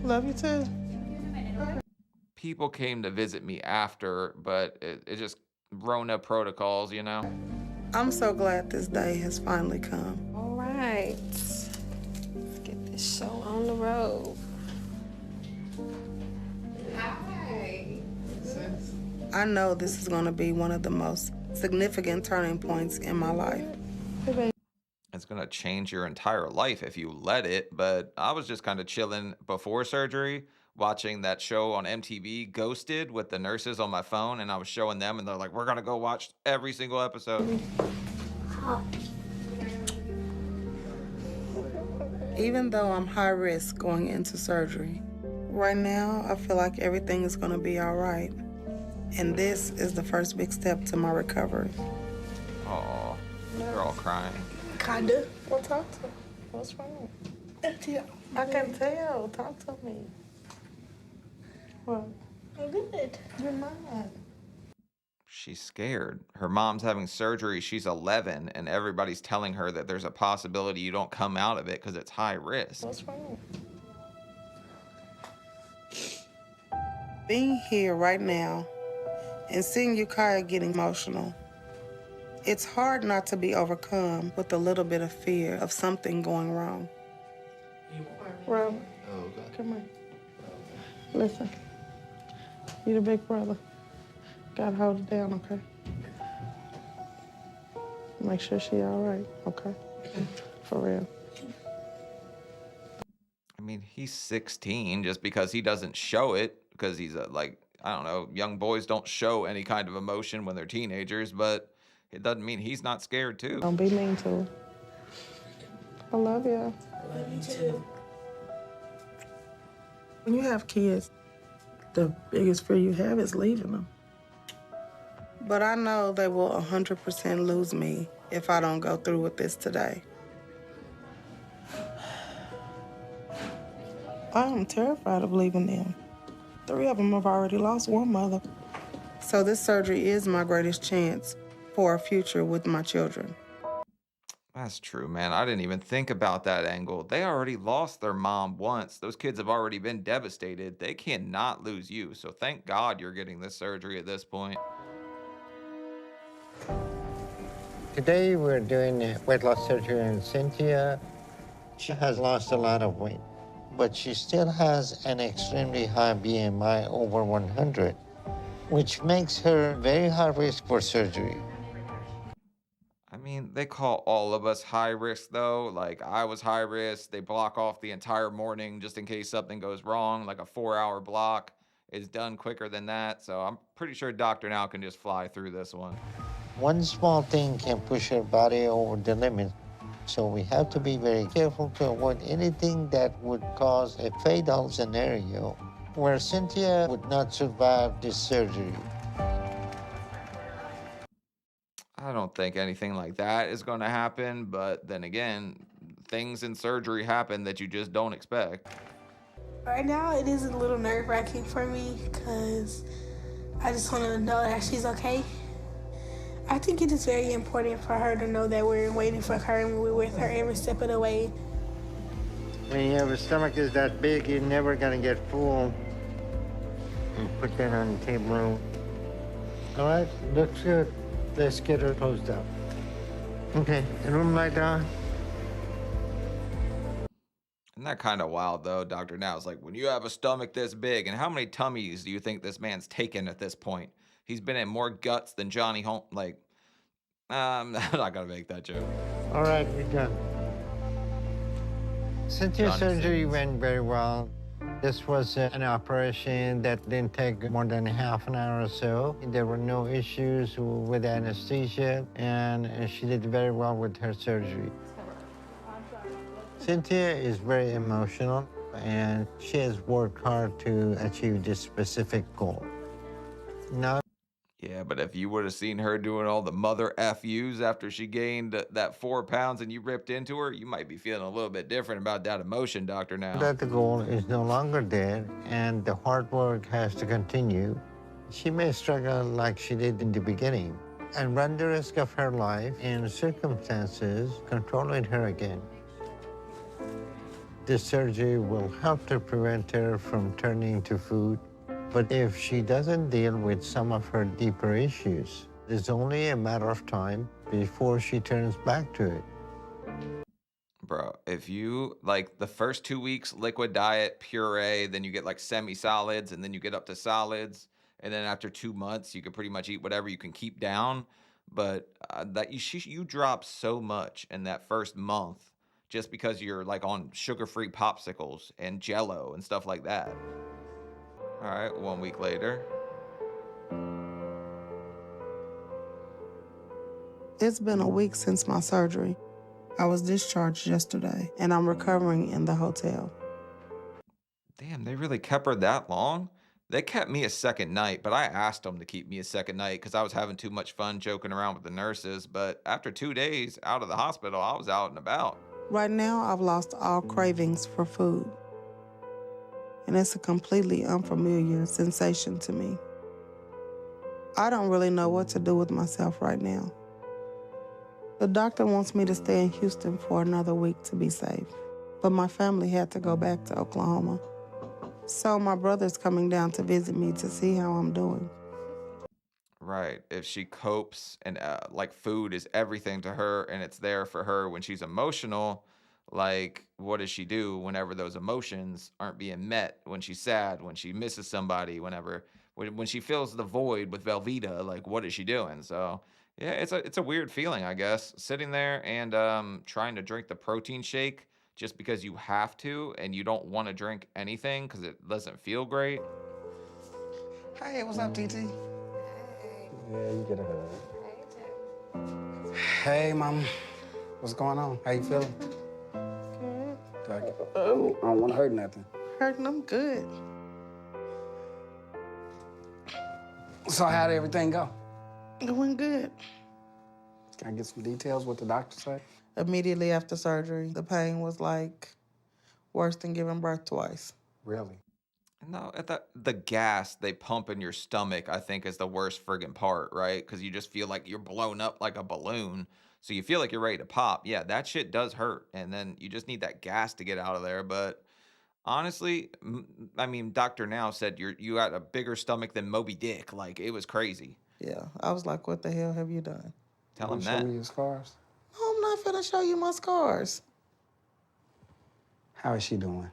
S1: Love you too.
S5: People came to visit me after, but it just Rona protocols, you know?
S1: I'm so glad this day has finally come.
S12: All right. Let's get this show on the road. Hi.
S1: I know this is going to be one of the most significant turning points in my life.
S5: It's gonna change your entire life if you let it. But I was just kind of chilling before surgery, watching that show on MTV, Ghosted, with the nurses on my phone, and I was showing them, and they're like, "We're gonna go watch every single episode."
S1: Even though I'm high risk going into surgery, right now I feel like everything is going to be all right. And this is the first big step to my recovery.
S5: Oh, they're all crying.
S1: Kinda. Well, talk to me. What's wrong? I can tell. Talk to me. What? I'm good. You're not.
S5: She's scared. Her mom's having surgery. She's 11, and everybody's telling her that there's a possibility you don't come out of it because it's high risk.
S1: What's wrong? Being here right now and seeing Ukiah get emotional, it's hard not to be overcome with a little bit of fear of something going wrong. Robert, come here. Listen, you the big brother. Gotta hold it down, okay? Make sure she all right, okay? For real.
S5: I mean, he's 16. Just because he doesn't show it, because he's I don't know, young boys don't show any kind of emotion when they're teenagers, but it doesn't mean he's not scared too.
S1: Don't be mean to her. I love you.
S8: I love you too.
S1: When you have kids, the biggest fear you have is leaving them. But I know they will 100% lose me if I don't go through with this today. I am terrified of leaving them. 3 of them have already lost one mother. So this surgery is my greatest chance for a future with my children.
S5: That's true, man. I didn't even think about that angle. They already lost their mom once. Those kids have already been devastated. They cannot lose you. So thank God you're getting this surgery at this point.
S3: Today we're doing weight loss surgery on Cynthia. She has lost a lot of weight, but she still has an extremely high BMI, over 100, which makes her very high risk for surgery.
S5: I mean, they call all of us high risk though. Like, I was high risk. They block off the entire morning just in case something goes wrong. Like a 4-hour block is done quicker than that. So I'm pretty sure Dr. Now can just fly through this one.
S3: One small thing can push her body over the limit. So we have to be very careful to avoid anything that would cause a fatal scenario where Cynthia would not survive this surgery.
S5: I don't think anything like that is going to happen. But then again, things in surgery happen that you just don't expect.
S8: Right now, it is a little nerve-wracking for me because I just want to know that she's okay. I think it is very important for her to know that we're waiting for her and we're with her every step of the way.
S3: When you have a stomach is that big, you're never gonna get full. And put that on the table. All right, looks good. Let's get her closed up. Okay, and room light down.
S5: Isn't that kind of wild though, Dr. Now? It's like, when you have a stomach this big, and how many tummies do you think this man's taken at this point? He's been in more guts than Johnny Holmes. Like, I'm not gonna make that joke.
S3: All right, we're done. Cynthia's surgery went very well. This was an operation that didn't take more than half an hour or so. There were no issues with anesthesia, and she did very well with her surgery. Cynthia is very emotional, and she has worked hard to achieve this specific goal. Now,
S5: Yeah, but if you would have seen her doing all the mother FUs after she gained that 4 pounds and you ripped into her, you might be feeling a little bit different about that emotion, Dr. Now.
S3: that the goal is no longer there, and the hard work has to continue, she may struggle like she did in the beginning and run the risk of her life and circumstances controlling her again. This surgery will help to prevent her from turning to food. But if she doesn't deal with some of her deeper issues, it's only a matter of time before she turns back to it.
S5: Bro, if you, like, the first 2 weeks, liquid diet, puree, then you get like semi-solids, and then you get up to solids, and then after 2 months, you can pretty much eat whatever you can keep down. but you drop so much in that first month just because you're like on sugar-free popsicles and Jello and stuff like that. All right, 1 week later.
S1: It's been a week since my surgery. I was discharged yesterday, and I'm recovering in the hotel.
S5: Damn, they really kept her that long? They kept me a second night, but I asked them to keep me a second night because I was having too much fun joking around with the nurses. But after 2 days out of the hospital, I was out and about.
S1: Right now, I've lost all cravings for food, and it's a completely unfamiliar sensation to me. I don't really know what to do with myself right now. The doctor wants me to stay in Houston for another week to be safe, but my family had to go back to Oklahoma. So my brother's coming down to visit me to see how I'm doing.
S5: Right. If she copes and like food is everything to her and it's there for her when she's emotional, like what does she do whenever those emotions aren't being met? When she's sad, when she misses somebody, when she feels the void with Velveeta, like what is she doing? So yeah, it's a weird feeling, I guess, sitting there and trying to drink the protein shake just because you have to and you don't want to drink anything because it doesn't feel great.
S7: Hey, what's up, TT?
S10: Yeah, you get a hug.
S7: Hey, Mom. What's going on? How you feeling?
S1: Good.
S7: I don't want to hurt nothing.
S1: Hurting, I'm good.
S7: So how'd everything go?
S1: It went good.
S7: Can I get some details? What the doctor said?
S1: Immediately after surgery, the pain was like worse than giving birth twice.
S7: Really?
S5: No, at the gas they pump in your stomach, I think, is the worst friggin' part, right? Because you just feel like you're blown up like a balloon. So you feel like you're ready to pop. Yeah, that shit does hurt. And then you just need that gas to get out of there. But honestly, I mean, Dr. Now said you got a bigger stomach than Moby Dick. Like, it was crazy.
S1: Yeah, I was like, what the hell have you done?
S5: Tell him
S7: Show
S5: that.
S7: me your scars.
S1: No, I'm not finna show you my scars.
S7: How is she doing?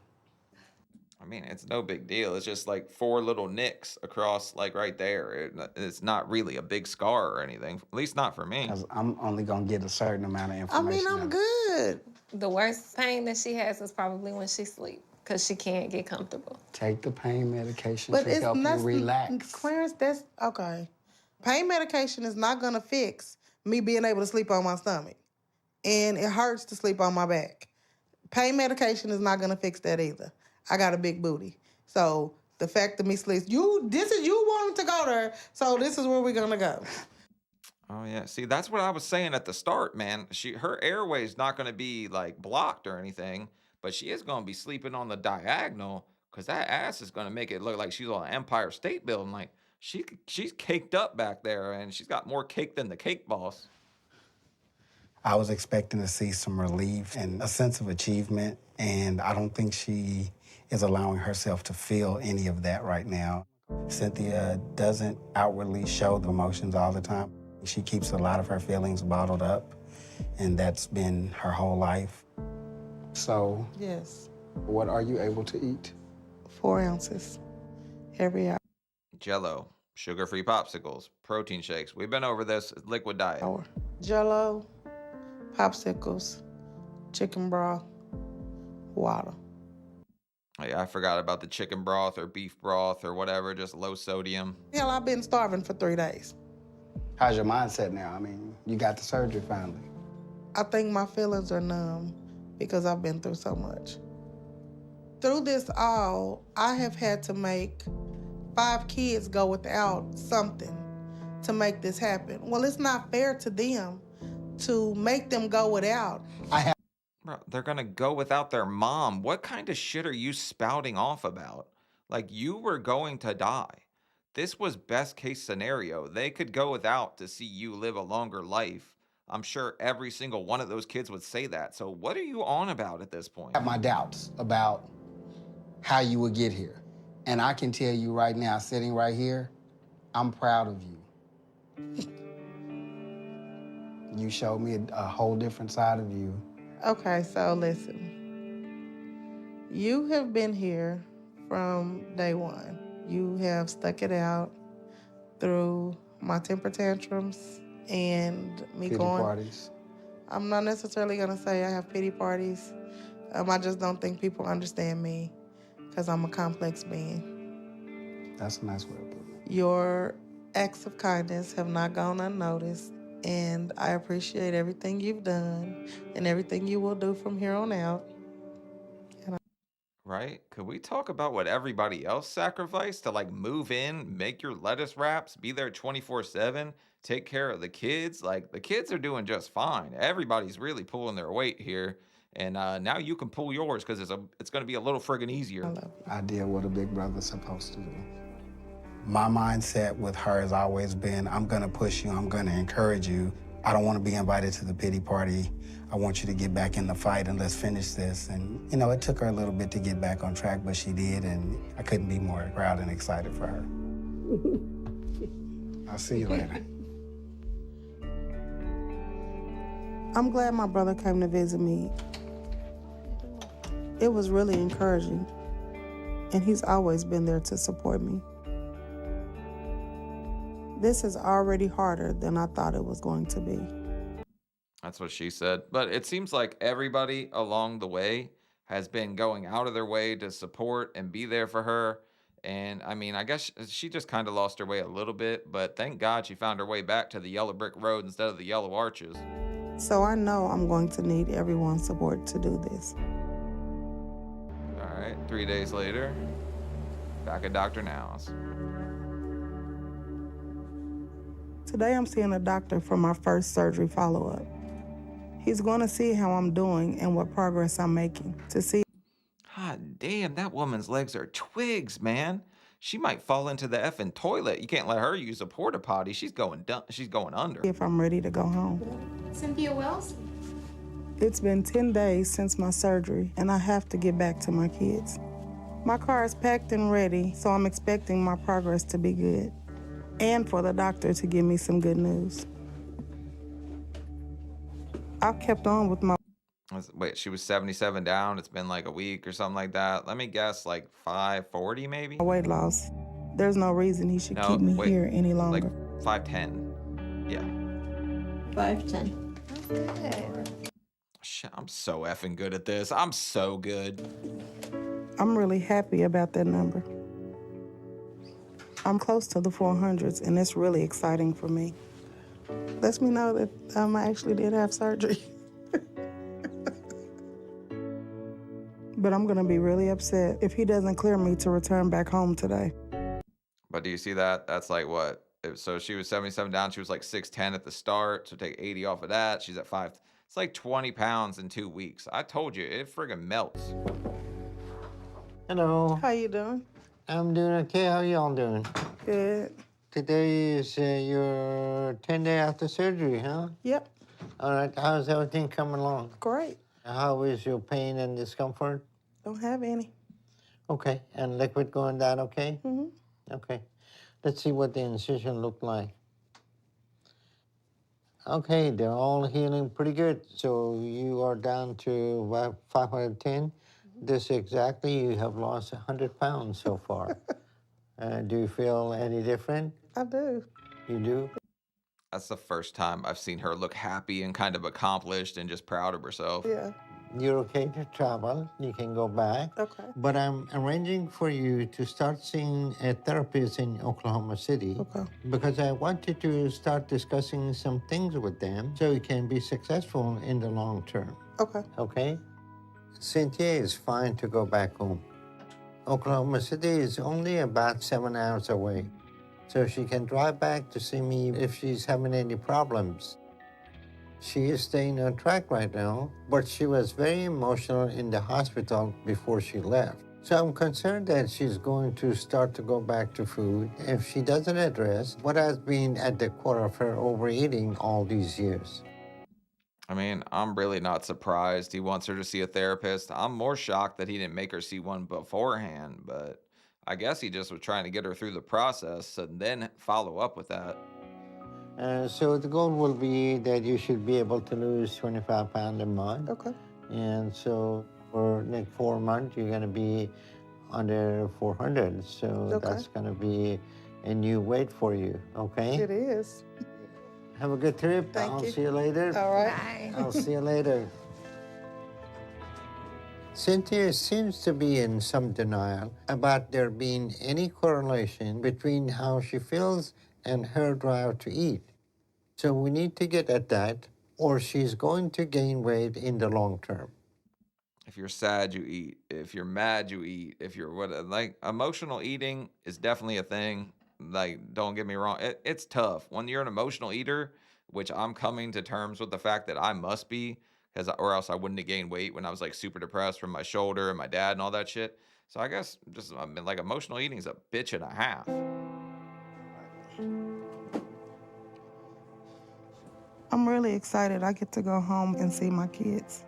S5: I mean, it's no big deal. It's just like 4 little nicks across, like right there. It's not really a big scar or anything. At least not for me.
S7: Because I'm only going to get a certain amount of
S1: I
S7: information.
S1: mean, I'm good.
S12: The worst pain that she has is probably when she sleeps because she can't get comfortable.
S7: Take the pain medication
S1: But
S7: to
S1: it's
S7: help
S1: not,
S7: you relax.
S1: Clarence, that's okay. Pain medication is not gonna fix me being able to sleep on my stomach. And it hurts to sleep on my back. Pain medication is not gonna fix that either. I got a big booty. So the fact that me sleeps, you wanted to go there, so this is where we're gonna go.
S5: Oh yeah. See, that's what I was saying at the start, man. Her airway's not going to be like blocked or anything, but she is going to be sleeping on the diagonal because that ass is going to make it look like she's on an Empire State Building. Like she's caked up back there, and she's got more cake than the cake boss.
S7: I was expecting to see some relief and a sense of achievement, and I don't think she is allowing herself to feel any of that right now. Cynthia doesn't outwardly show the emotions all the time. She keeps a lot of her feelings bottled up, and that's been her whole life. So,
S1: Yes,
S7: what are you able to eat?
S1: 4 ounces every hour.
S5: Jello, sugar-free popsicles, protein shakes. We've been over this. Liquid diet.
S1: Jello, popsicles, chicken broth, water.
S5: Yeah, I forgot about the chicken broth or beef broth or whatever, just low sodium.
S1: Hell, I've been starving for 3 days.
S7: How's your mindset now? I mean, you got the surgery finally.
S1: I think my feelings are numb because I've been through so much. Through this all, I have had to make 5 kids go without something to make this happen. Well, it's not fair to them to make them go without.
S5: Bro, they're gonna go without their mom. What kind of shit are you spouting off about? Like, you were going to die. This was best case scenario. They could go without to see you live a longer life. I'm sure every single one of those kids would say that. So what are you on about at this point?
S7: I have my doubts about how you would get here. And I can tell you right now, sitting right here, I'm proud of you. You showed me a whole different side of you.
S1: Okay, so listen. You have been here from day one. You have stuck it out through my temper tantrums and me
S7: Pity
S1: going.
S7: parties.
S1: I'm not necessarily gonna say I have pity parties. I just don't think people understand me because I'm a complex being.
S7: That's a nice way of putting it.
S1: Your acts of kindness have not gone unnoticed, and I appreciate everything you've done and everything you will do from here on out.
S5: Right? Could we talk about what everybody else sacrificed to like move in, make your lettuce wraps, be there 24/7, take care of the kids? Like the kids are doing just fine. Everybody's really pulling their weight here. And now you can pull yours because it's going to be a little friggin' easier.
S7: I did what a big brother's supposed to do. My mindset with her has always been, I'm gonna push you, I'm gonna encourage you. I don't wanna be invited to the pity party. I want you to get back in the fight and let's finish this. And, you know, it took her a little bit to get back on track, but she did, and I couldn't be more proud and excited for her. I'll see you later.
S1: I'm glad my brother came to visit me. It was really encouraging, and he's always been there to support me. This is already harder than I thought it was going to be.
S5: That's what she said. But it seems like everybody along the way has been going out of their way to support and be there for her. And I mean, I guess she just kind of lost her way a little bit, but thank God she found her way back to the yellow brick road instead of the yellow arches.
S1: So I know I'm going to need everyone's support to do this.
S5: All right, 3 days later, back at Dr. Now's.
S1: Today I'm seeing a doctor for my first surgery follow-up. He's going to see how I'm doing and what progress I'm making to see.
S5: God damn, that woman's legs are twigs, man. She might fall into the effing toilet. You can't let her use a porta potty. She's going under.
S1: If I'm ready to go home.
S11: Cynthia Wells?
S1: It's been 10 days since my surgery, and I have to get back to my kids. My car is packed and ready, so I'm expecting my progress to be good, and for the doctor to give me some good news. I've kept on with my...
S5: Wait, she was 77 down. It's been like a week or something like that. Let me guess, like 540 maybe?
S1: weight loss. There's no reason he should keep me here any longer.
S5: Like 510. Yeah.
S11: 5'10".
S5: Okay. Shit, I'm so effing good at this. I'm so good.
S1: I'm really happy about that number. I'm close to the 400s, and it's really exciting for me. Lets me know that I actually did have surgery. But I'm gonna be really upset if he doesn't clear me to return back home today.
S5: But do you see that? That's like what? So she was 77 down. She was like 6'10" at the start. So take 80 off of that. She's at 5. It's like 20 pounds in 2 weeks. I told you, it friggin' melts.
S3: Hello.
S1: How you doing?
S3: I'm doing okay. How y'all doing?
S1: Good.
S3: Today is your 10th day after surgery, huh?
S1: Yep.
S3: All right. How's everything coming along?
S1: Great.
S3: How is your pain and discomfort?
S1: Don't have any.
S3: Okay. And liquid going down okay?
S1: Mm-hmm.
S3: Okay. Let's see what the incision looked like. Okay, they're all healing pretty good. So you are down to about 510. This exactly, you have lost 100 pounds so far. Do you feel any different?
S1: I do.
S3: You do?
S5: That's the first time I've seen her look happy and kind of accomplished and just proud of herself.
S1: Yeah.
S3: You're okay to travel. You can go back.
S1: Okay.
S3: But I'm arranging for you to start seeing a therapist in Oklahoma City.
S1: Okay.
S3: Because I want you to start discussing some things with them so you can be successful in the long term.
S1: Okay.
S3: Okay? Cynthia is fine to go back home. Oklahoma City is only about 7 hours away. So she can drive back to see me if she's having any problems. She is staying on track right now, but she was very emotional in the hospital before she left. So I'm concerned that she's going to start to go back to food if she doesn't address what has been at the core of her overeating all these years.
S5: I mean, I'm really not surprised he wants her to see a therapist. I'm more shocked that he didn't make her see one beforehand, but I guess he just was trying to get her through the process and then follow up with that.
S3: So the goal will be that you should be able to lose 25 pounds a month.
S1: Okay.
S3: And so for next 4 months, you're going to be under 400. So
S1: Okay.
S3: that's going to be a new weight for you, okay?
S1: It is.
S3: Have a good trip. I'll see you later.
S1: All right.
S11: Bye.
S3: I'll see you later. Cynthia seems to be in some denial about there being any correlation between how she feels and her drive to eat. So we need to get at that, or she's going to gain weight in the long term.
S5: If you're sad, you eat. If you're mad, you eat. If you're like emotional eating is definitely a thing. Like, don't get me wrong, it's tough when you're an emotional eater, which I'm coming to terms with the fact that I must be, or else I wouldn't have gained weight when I was like super depressed from my shoulder and my dad and all that shit. So I guess just I mean, like emotional eating is a bitch and a half.
S1: I'm really excited I get to go home and see my kids.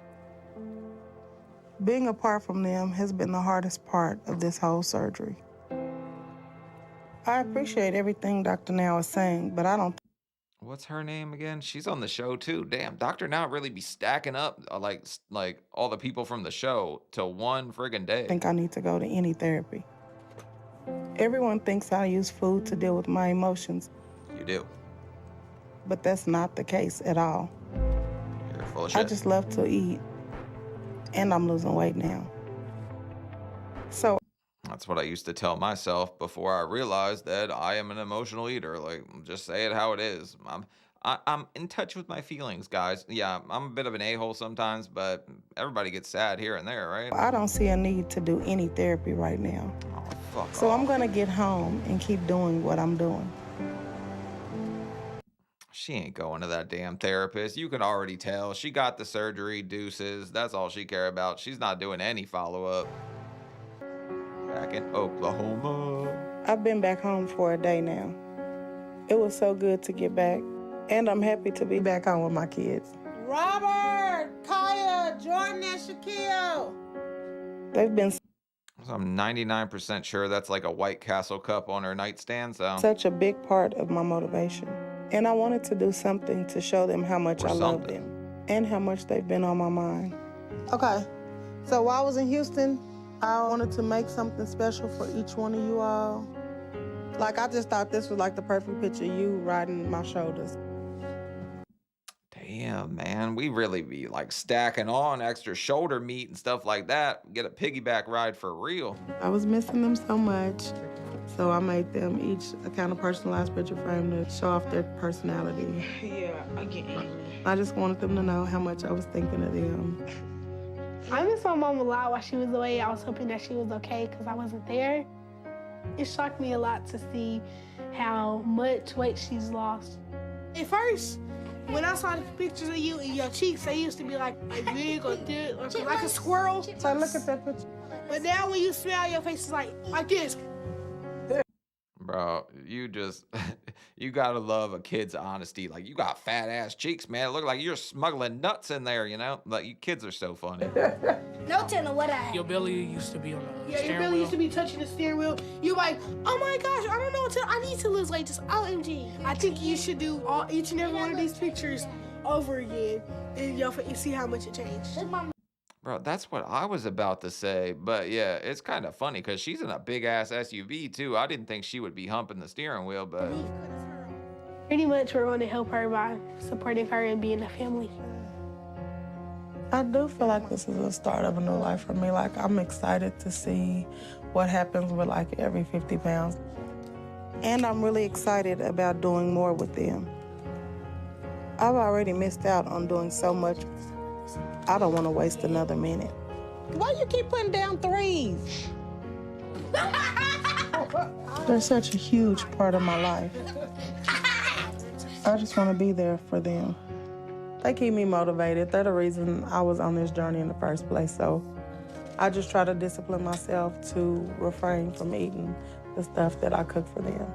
S1: Being apart from them has been the hardest part of this whole surgery. I appreciate everything Dr. Now is saying, but I don't
S5: What's her name again? She's on the show too. Damn, Dr. Now really be stacking up like all the people from the show to one friggin' day.
S1: think I need to go to any therapy. Everyone thinks I use food to deal with my emotions,
S5: You do.
S1: but that's not the case at all.
S5: You're full of
S1: I
S5: shit.
S1: just love to eat, and I'm losing weight now. So
S5: That's what I used to tell myself before I realized that I am an emotional eater. Like, just say it how it is. I'm in touch with my feelings, guys. Yeah, I'm a bit of an a-hole sometimes, but everybody gets sad here and there, right?
S1: I don't see a need to do any therapy right now.
S5: Oh, fuck
S1: So
S5: off.
S1: I'm gonna get home and keep doing what I'm doing.
S5: She ain't going to that damn therapist. You can already tell. She got the surgery, deuces. That's all she care about. She's not doing any follow-up. Back in Oklahoma.
S1: I've been back home for a day now. It was so good to get back, and I'm happy to be back home with my kids.
S6: Robert, Kaya, Jordan, and Shaquille.
S1: They've been
S5: So I'm 99% sure that's like a White Castle cup on her nightstand, so.
S1: such a big part of my motivation. And I wanted to do something to show them how much I love them and how much they've been on my mind. Okay, so while I was in Houston, I wanted to make something special for each one of you all. Like, I just thought this was like the perfect picture of you riding my shoulders.
S5: Damn, man, we really be like stacking on extra shoulder meat and stuff like that. Get a piggyback ride for real.
S1: I was missing them so much, so I made them each a kind of personalized picture frame to show off their personality.
S14: Yeah, I get it.
S1: I just wanted them to know how much I was thinking of them.
S8: I miss my mom a lot while she was away. I was hoping that she was okay because I wasn't there. It shocked me a lot to see how much weight she's lost. At first, when I saw the pictures of you and your cheeks, they used to be like big or thick, like a squirrel.
S1: So look at that picture.
S8: But now when you smile, your face is like this.
S5: Bro, you gotta love a kid's honesty. Like, you got fat ass cheeks, man. It look like you're smuggling nuts in there, you know? Like, you kids are so funny.
S8: No telling what I had.
S13: Your belly used to be on the
S8: Yeah,
S13: steering
S8: your belly
S13: wheel.
S8: used to be touching the steering wheel. You like, oh my gosh, I don't know what to, I need to lose weight, just OMG. I think you should do each and every one of these pictures over again and you see how much it changed.
S5: Bro, that's what I was about to say. But yeah, it's kind of funny because she's in a big ass SUV too. I didn't think she would be humping the steering wheel, but
S8: Pretty much we're going to help her by supporting her and being a family.
S1: I do feel like this is the start of a new life for me. Like, I'm excited to see what happens with like every 50 pounds. And I'm really excited about doing more with them. I've already missed out on doing so much. I don't want to waste another minute.
S6: Why you keep putting down threes?
S1: They're such a huge part of my life. I just want to be there for them. They keep me motivated. They're the reason I was on this journey in the first place. So I just try to discipline myself to refrain from eating the stuff that I cook for them.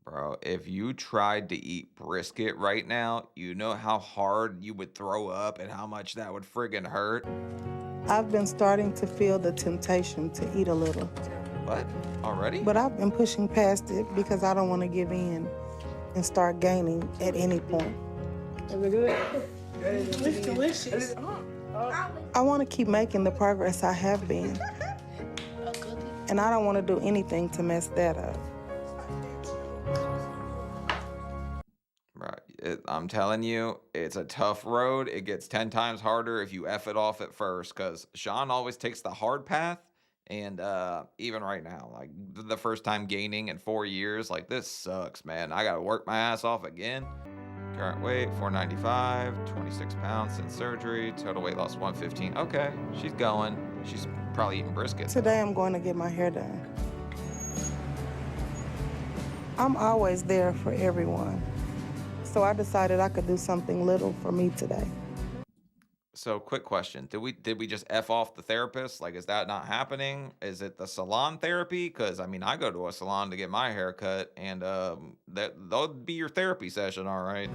S5: bro, if you tried to eat brisket right now, you know how hard you would throw up and how much that would friggin' hurt?
S1: I've been starting to feel the temptation to eat a little.
S5: What? Already?
S1: But I've been pushing past it because I don't want to give in and start gaining at any point.
S8: It's delicious.
S1: I want to keep making the progress I have been. And I don't want to do anything to mess that up.
S5: I'm telling you, it's a tough road. It gets 10 times harder if you F it off at first, because Sean always takes the hard path. And even right now, like the first time gaining in 4 years, like this sucks, man. I got to work my ass off again. Current weight, 495, 26 pounds since surgery. Total weight loss, 115. Okay, she's going. She's probably eating brisket.
S1: Today I'm going to get my hair done. I'm always there for everyone. So I decided I could do something little for me today.
S5: So quick question. Did we just F off the therapist? Like, is that not happening? Is it the salon therapy? Because, I mean, I go to a salon to get my hair cut, and that'll be your therapy session, all right?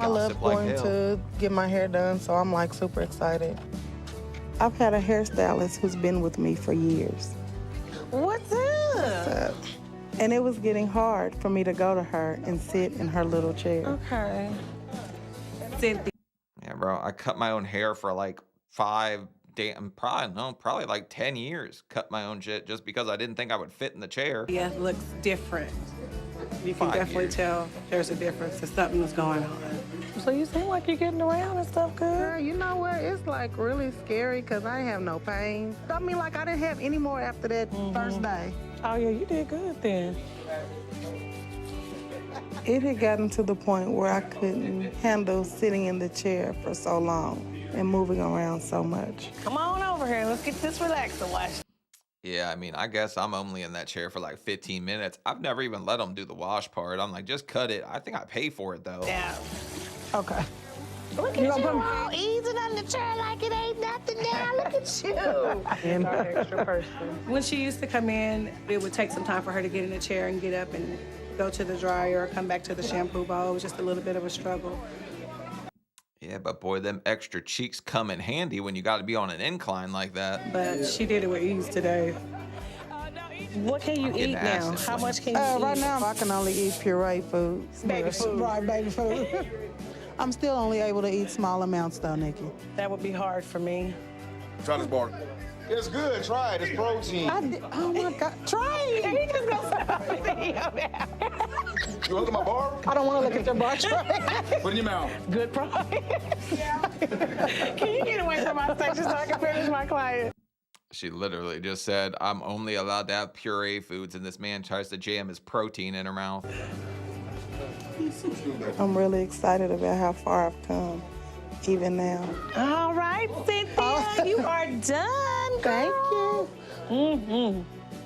S1: I love going to get my hair done, so I'm like super excited. I've had a hairstylist who's been with me for years.
S9: What's up?
S1: What's up? And it was getting hard for me to go to her and sit in her little chair.
S9: Okay. Cynthia.
S5: Yeah, bro, I cut my own hair for like 5 probably like 10 years. Cut my own shit just because I didn't think I would fit in the chair.
S6: Yeah, it looks different. You can
S5: 5
S6: definitely
S5: years.
S6: tell there's a difference. There's something that's going on.
S9: So you seem like you're getting around and stuff good.
S1: Girl, you know what? It's like really scary because I have no pain. I mean, like I didn't have any more after that first day.
S9: Oh yeah, you did good then.
S1: It had gotten to the point where I couldn't handle sitting in the chair for so long and moving around so much.
S9: Come on over here. Let's get this relaxed and watch.
S5: Yeah, I mean, I guess I'm only in that chair for like 15 minutes. I've never even let them do the wash part. I'm like, just cut it. I think I pay for it, though.
S9: Yeah.
S1: Okay.
S9: Look at you all easing on the chair like it ain't nothing now. Look at you.
S6: And extra person. When she used to come in, it would take some time for her to get in the chair and get up and go to the dryer or come back to the shampoo bowl. It was just a little bit of a struggle.
S5: Yeah, but boy, them extra cheeks come in handy when you got to be on an incline like that.
S6: But she did it with ease today.
S9: What can you eat now? How much can you eat?
S1: Right now, I can only eat pureed food.
S6: Baby food.
S1: Right, baby food. I'm still only able to eat small amounts, though, Nikki.
S6: That would be hard for me.
S10: Try this bar. It's good. Try it. It's protein.
S1: Oh, my God. Try it.
S9: He just gonna stop the video now.
S10: You look at my bar?
S1: I don't want to look at your bar. Try it.
S10: Put it in your mouth.
S9: Good price. Can you get away from my section so I can finish my client?
S5: She literally just said, I'm only allowed to have puree foods, and this man tries to jam his protein in her mouth.
S1: I'm really excited about how far I've come, even now.
S9: All right, Cynthia, you are done, girl.
S1: Thank you.
S9: Mm-hmm.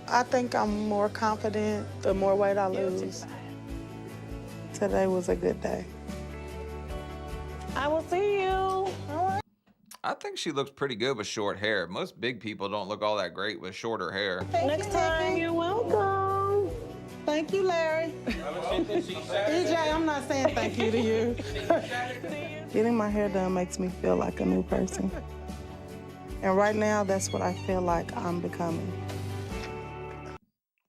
S1: I think I'm more confident the more weight I lose. Today was a good day.
S9: I will see you. All right.
S5: I think she looks pretty good with short hair. Most big people don't look all that great with shorter hair.
S9: Next time, you're welcome.
S1: Thank you, Larry. EJ, I'm not saying thank you to you. Getting my hair done makes me feel like a new person. And right now, that's what I feel like I'm becoming.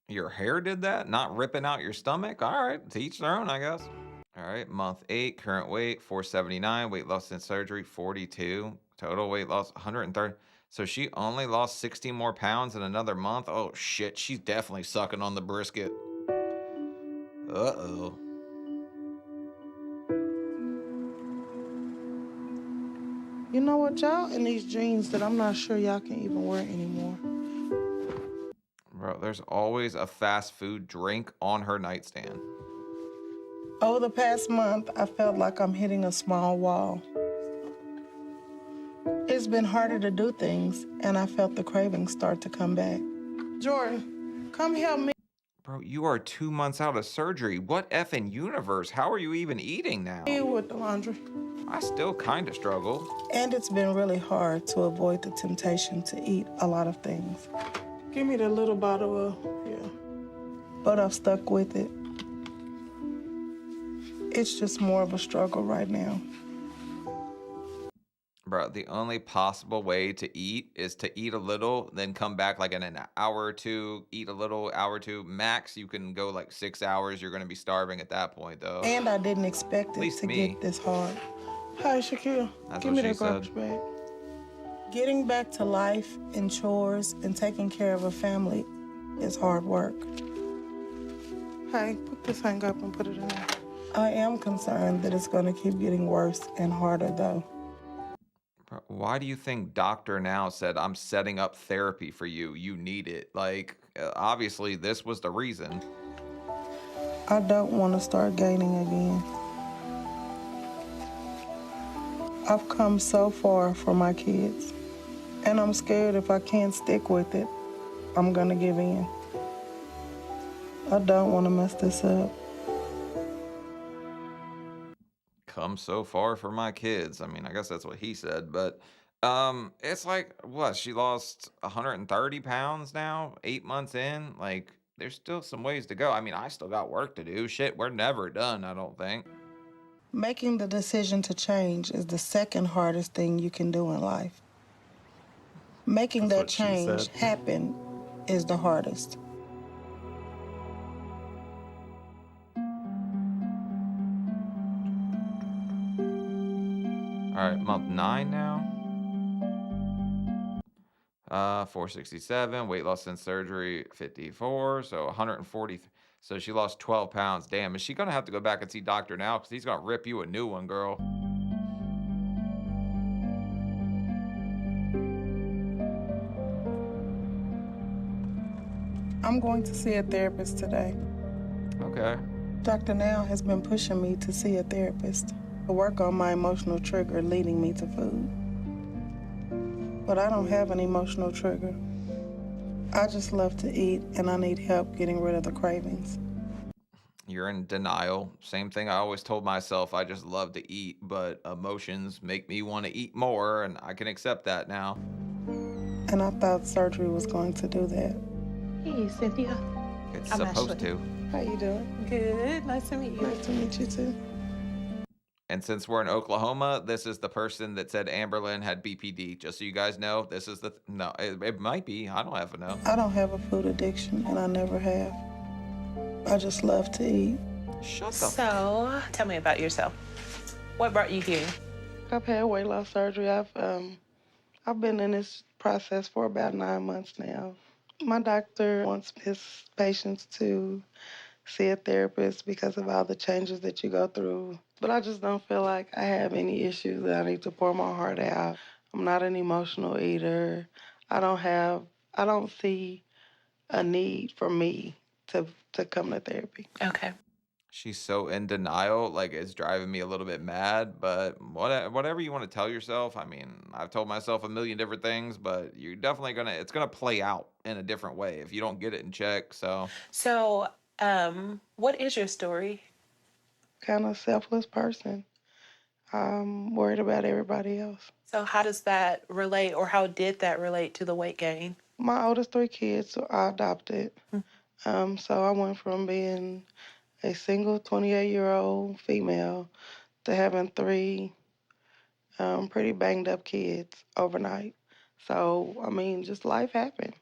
S5: Your hair did that? Not ripping out your stomach? All right, to each their own, I guess. All right, month 8, current weight, 479. Weight loss since surgery, 42. Total weight loss, 130. So she only lost 16 more pounds in another month? Oh, shit, she's definitely sucking on the brisket. Uh-oh.
S1: You know what, y'all in these jeans that I'm not sure y'all can even wear anymore.
S5: Bro, there's always a fast food drink on her nightstand.
S1: Over the past month, I felt like I'm hitting a small wall. It's been harder to do things, and I felt the cravings start to come back. Jordan, come help me.
S5: Bro, you are 2 months out of surgery. What effing universe? How are you even eating now?
S1: With the laundry.
S5: I still kind of struggle.
S1: And it's been really hard to avoid the temptation to eat a lot of things. Give me the little bottle of, But I've stuck with it. It's just more of a struggle right now.
S5: Bro, the only possible way to eat is to eat a little, then come back like in an hour or two, eat a little, hour or two. Max, you can go like 6 hours. You're going to be starving at that point, though.
S1: And I didn't expect it to get this hard. Hi, Shaquille. Give me that garbage bag. Getting back to life and chores and taking care of a family is hard work. Hey, put this thing up and put it in there. I am concerned that it's going to keep getting worse and harder, though.
S5: Why do you think Doctor Now said, I'm setting up therapy for you? You need it. Like, obviously, this was the reason.
S1: I don't want to start gaining again. I've come so far for my kids, and I'm scared if I can't stick with it, I'm going to give in. I don't want to mess this up.
S5: Come so far for my kids. I mean, I guess that's what he said, but it's like what? She lost 130 pounds now, 8 months in. Like, there's still some ways to go. I mean, I still got work to do. Shit, we're never done, I don't think.
S1: Making the decision to change is the second hardest thing you can do in life. Making that change happen is the hardest.
S5: All right, month 9 now. 467, weight loss since surgery, 54, so 140. So she lost 12 pounds. Damn, is she gonna have to go back and see Doctor Now? Because he's gonna rip you a new one, girl.
S1: I'm going to see a therapist today.
S5: Okay.
S1: Dr. Now has been pushing me to see a therapist to work on my emotional trigger leading me to food. But I don't have an emotional trigger. I just love to eat, and I need help getting rid of the cravings.
S5: You're in denial. Same thing I always told myself. I just love to eat, but emotions make me want to eat more, and I can accept that now.
S1: And I thought surgery was going to do that.
S9: Hey, Cynthia.
S5: It's
S9: I'm
S5: supposed
S9: Ashley.
S5: to.
S1: How you doing?
S9: Good. Nice to meet you.
S1: Nice to meet you, too.
S5: And since we're in Oklahoma, this is the person that said Amberlynn had BPD. Just so you guys know, this is the... No, it might be. I don't have to know.
S1: I don't have a food addiction, and I never have. I just love to eat.
S5: Shut the...
S9: So, tell me about yourself. What brought you here?
S1: I've had weight loss surgery. I've been in this process for about 9 months now. My doctor wants his patients to see a therapist because of all the changes that you go through. But I just don't feel like I have any issues that I need to pour my heart out. I'm not an emotional eater. I don't see a need for me to come to therapy.
S9: Okay.
S5: She's so in denial, like it's driving me a little bit mad, but whatever you want to tell yourself. I mean, I've told myself a million different things, but you're definitely it's gonna play out in a different way if you don't get it in check. So,
S9: what is your story?
S1: Kind of selfless person. I'm worried about everybody else.
S9: So how does that relate, or how did that relate to the weight gain?
S1: My oldest 3 kids I adopted. So I went from being a single 28-year-old female to having 3 pretty banged up kids overnight. So, I mean, just life happened.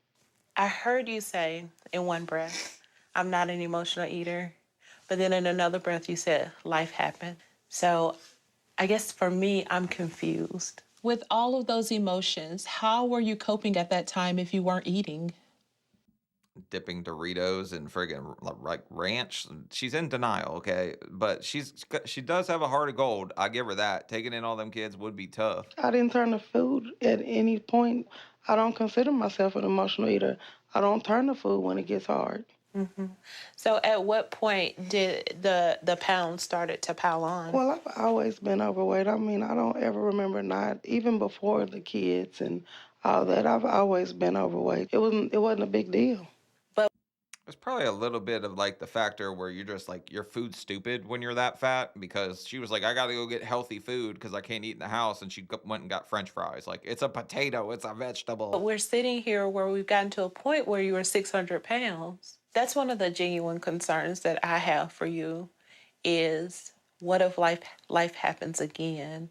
S9: I heard you say in one breath, I'm not an emotional eater. But then in another breath, you said, life happened. So I guess for me, I'm confused. With all of those emotions, how were you coping at that time if you weren't eating?
S5: dipping Doritos in friggin' like ranch. She's in denial, okay, but she does have a heart of gold. I give her that. Taking in all them kids would be tough.
S1: I didn't turn to food at any point. I don't consider myself an emotional eater. I don't turn to food when it gets hard.
S9: Mm-hmm. So at what point did the pounds started to pile on?
S1: Well, I've always been overweight. I mean, I don't ever remember not, even before the kids and all that, I've always been overweight. It wasn't a big deal.
S5: There's probably a little bit of like the factor where you're just like you're food stupid when you're that fat, because she was like, I gotta go get healthy food because I can't eat in the house, and she went and got French fries. Like, it's a potato, it's a vegetable.
S9: But we're sitting here where we've gotten to a point where you were 600 pounds. That's one of the genuine concerns that I have for you is, what if life happens again?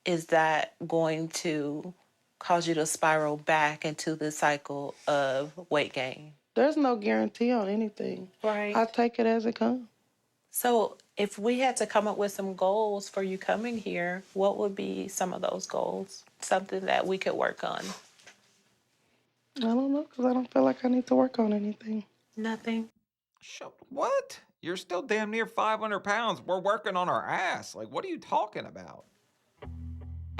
S9: Is that going to cause you to spiral back into the cycle of weight gain?
S1: There's no guarantee on anything.
S9: Right.
S1: I take it as it comes.
S9: So if we had to come up with some goals for you coming here, what would be some of those goals? Something that we could work on?
S1: I don't know, because I don't feel like I need to work on anything.
S9: Nothing.
S5: What? You're still damn near 500 pounds. We're working on our ass. Like, what are you talking about?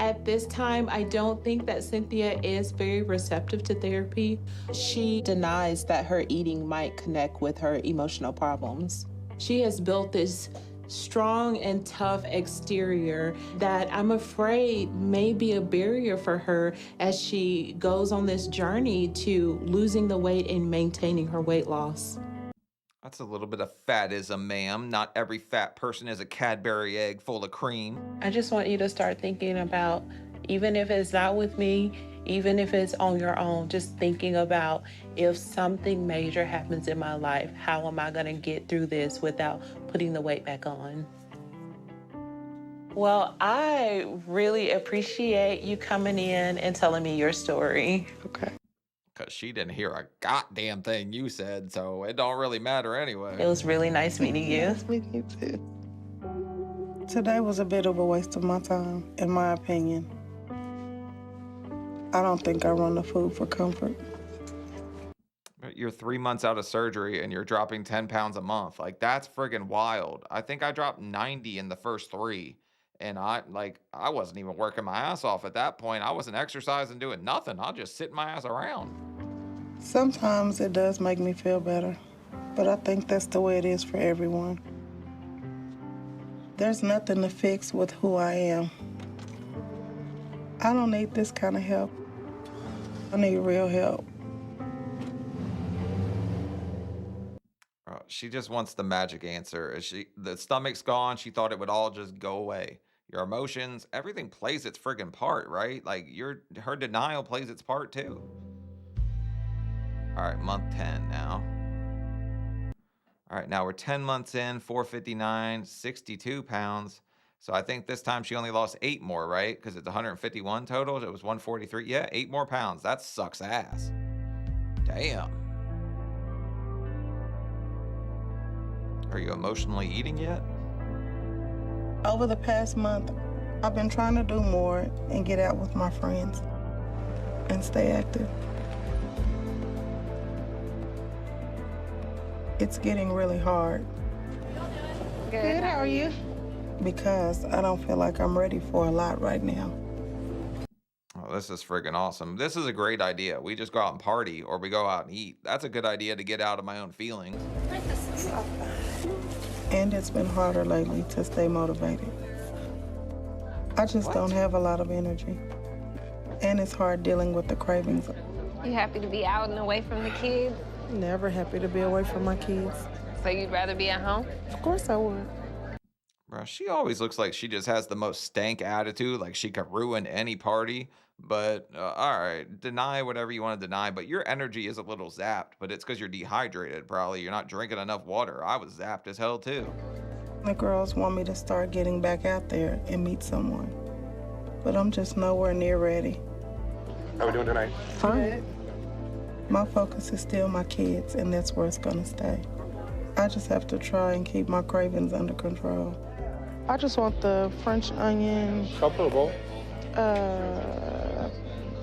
S9: At this time, I don't think that Cynthia is very receptive to therapy. She denies that her eating might connect with her emotional problems. She has built this strong and tough exterior that I'm afraid may be a barrier for her as she goes on this journey to losing the weight and maintaining her weight loss.
S5: That's a little bit of fatism, ma'am. Not every fat person is a Cadbury egg full of cream.
S9: I just want you to start thinking about, even if it's not with me, even if it's on your own, just thinking about if something major happens in my life, how am I gonna get through this without putting the weight back on? Well, I really appreciate you coming in and telling me your story.
S5: Okay. Because she didn't hear a goddamn thing you said, so it don't really matter anyway.
S9: It was really nice meeting you.
S1: Nice meeting you too. Today was a bit of a waste of my time, in my opinion. I don't think I run the food for comfort.
S5: You're 3 months out of surgery and you're dropping 10 pounds a month. Like, that's friggin' wild. I think I dropped 90 in the first 3. And I wasn't even working my ass off at that point. I wasn't exercising, doing nothing. I'll just sit my ass around.
S1: Sometimes it does make me feel better, but I think that's the way it is for everyone. There's nothing to fix with who I am. I don't need this kind of help. I need real help.
S5: She just wants the magic answer. The stomach's gone. She thought it would all just go away. Your emotions, everything plays its friggin' part, right? Like, her denial plays its part too. All right, month 10 now. All right, now we're 10 months in, 459, 62 pounds. So I think this time she only lost 8 more, right? Because it's 151 total. It was 143. Yeah, 8 more pounds. That sucks ass. Damn. Are you emotionally eating yet?
S1: Over the past month, I've been trying to do more and get out with my friends and stay active. It's getting really hard.
S11: Good, how are you?
S1: Because I don't feel like I'm ready for a lot right now.
S5: Oh, this is friggin' awesome. This is a great idea. We just go out and party or we go out and eat. That's a good idea to get out of my own feelings.
S1: And it's been harder lately to stay motivated. I just don't have a lot of energy. And it's hard dealing with the cravings.
S12: You happy to be out and away from the kids?
S1: Never happy to be away from my kids.
S12: So you'd rather be at home?
S1: Of course I would.
S5: Bro, she always looks like she just has the most stank attitude, like she could ruin any party. But, all right, deny whatever you want to deny, but your energy is a little zapped, but it's because you're dehydrated, probably. You're not drinking enough water. I was zapped as hell, too.
S1: The girls want me to start getting back out there and meet someone. But I'm just nowhere near ready.
S10: How we doing tonight?
S1: Fine. My focus is still my kids, and that's where it's gonna stay. I just have to try and keep my cravings under control. I just want the French onion.
S10: I'll put a bowl.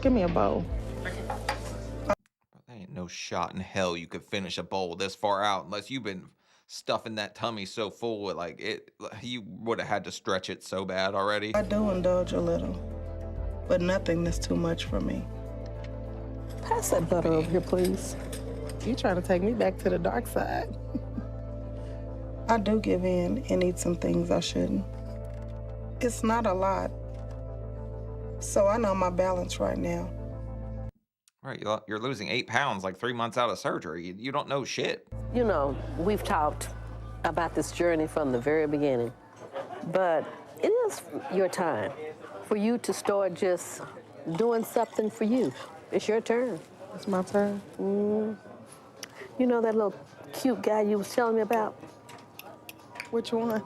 S1: Give me a bowl.
S5: There ain't no shot in hell you could finish a bowl this far out unless you've been stuffing that tummy so full with you would have had to stretch it so bad already.
S1: I do indulge a little, but nothing that's too much for me. Pass that butter over here, please. You trying to take me back to the dark side. I do give in and eat some things I shouldn't. It's not a lot, so I know my balance right now.
S5: Right, you're losing 8 pounds like 3 months out of surgery. You don't know shit.
S15: You know, we've talked about this journey from the very beginning, but it is your time for you to start just doing something for you. It's your turn.
S1: It's my turn.
S15: You know that little cute guy you was telling me about?
S1: Which one?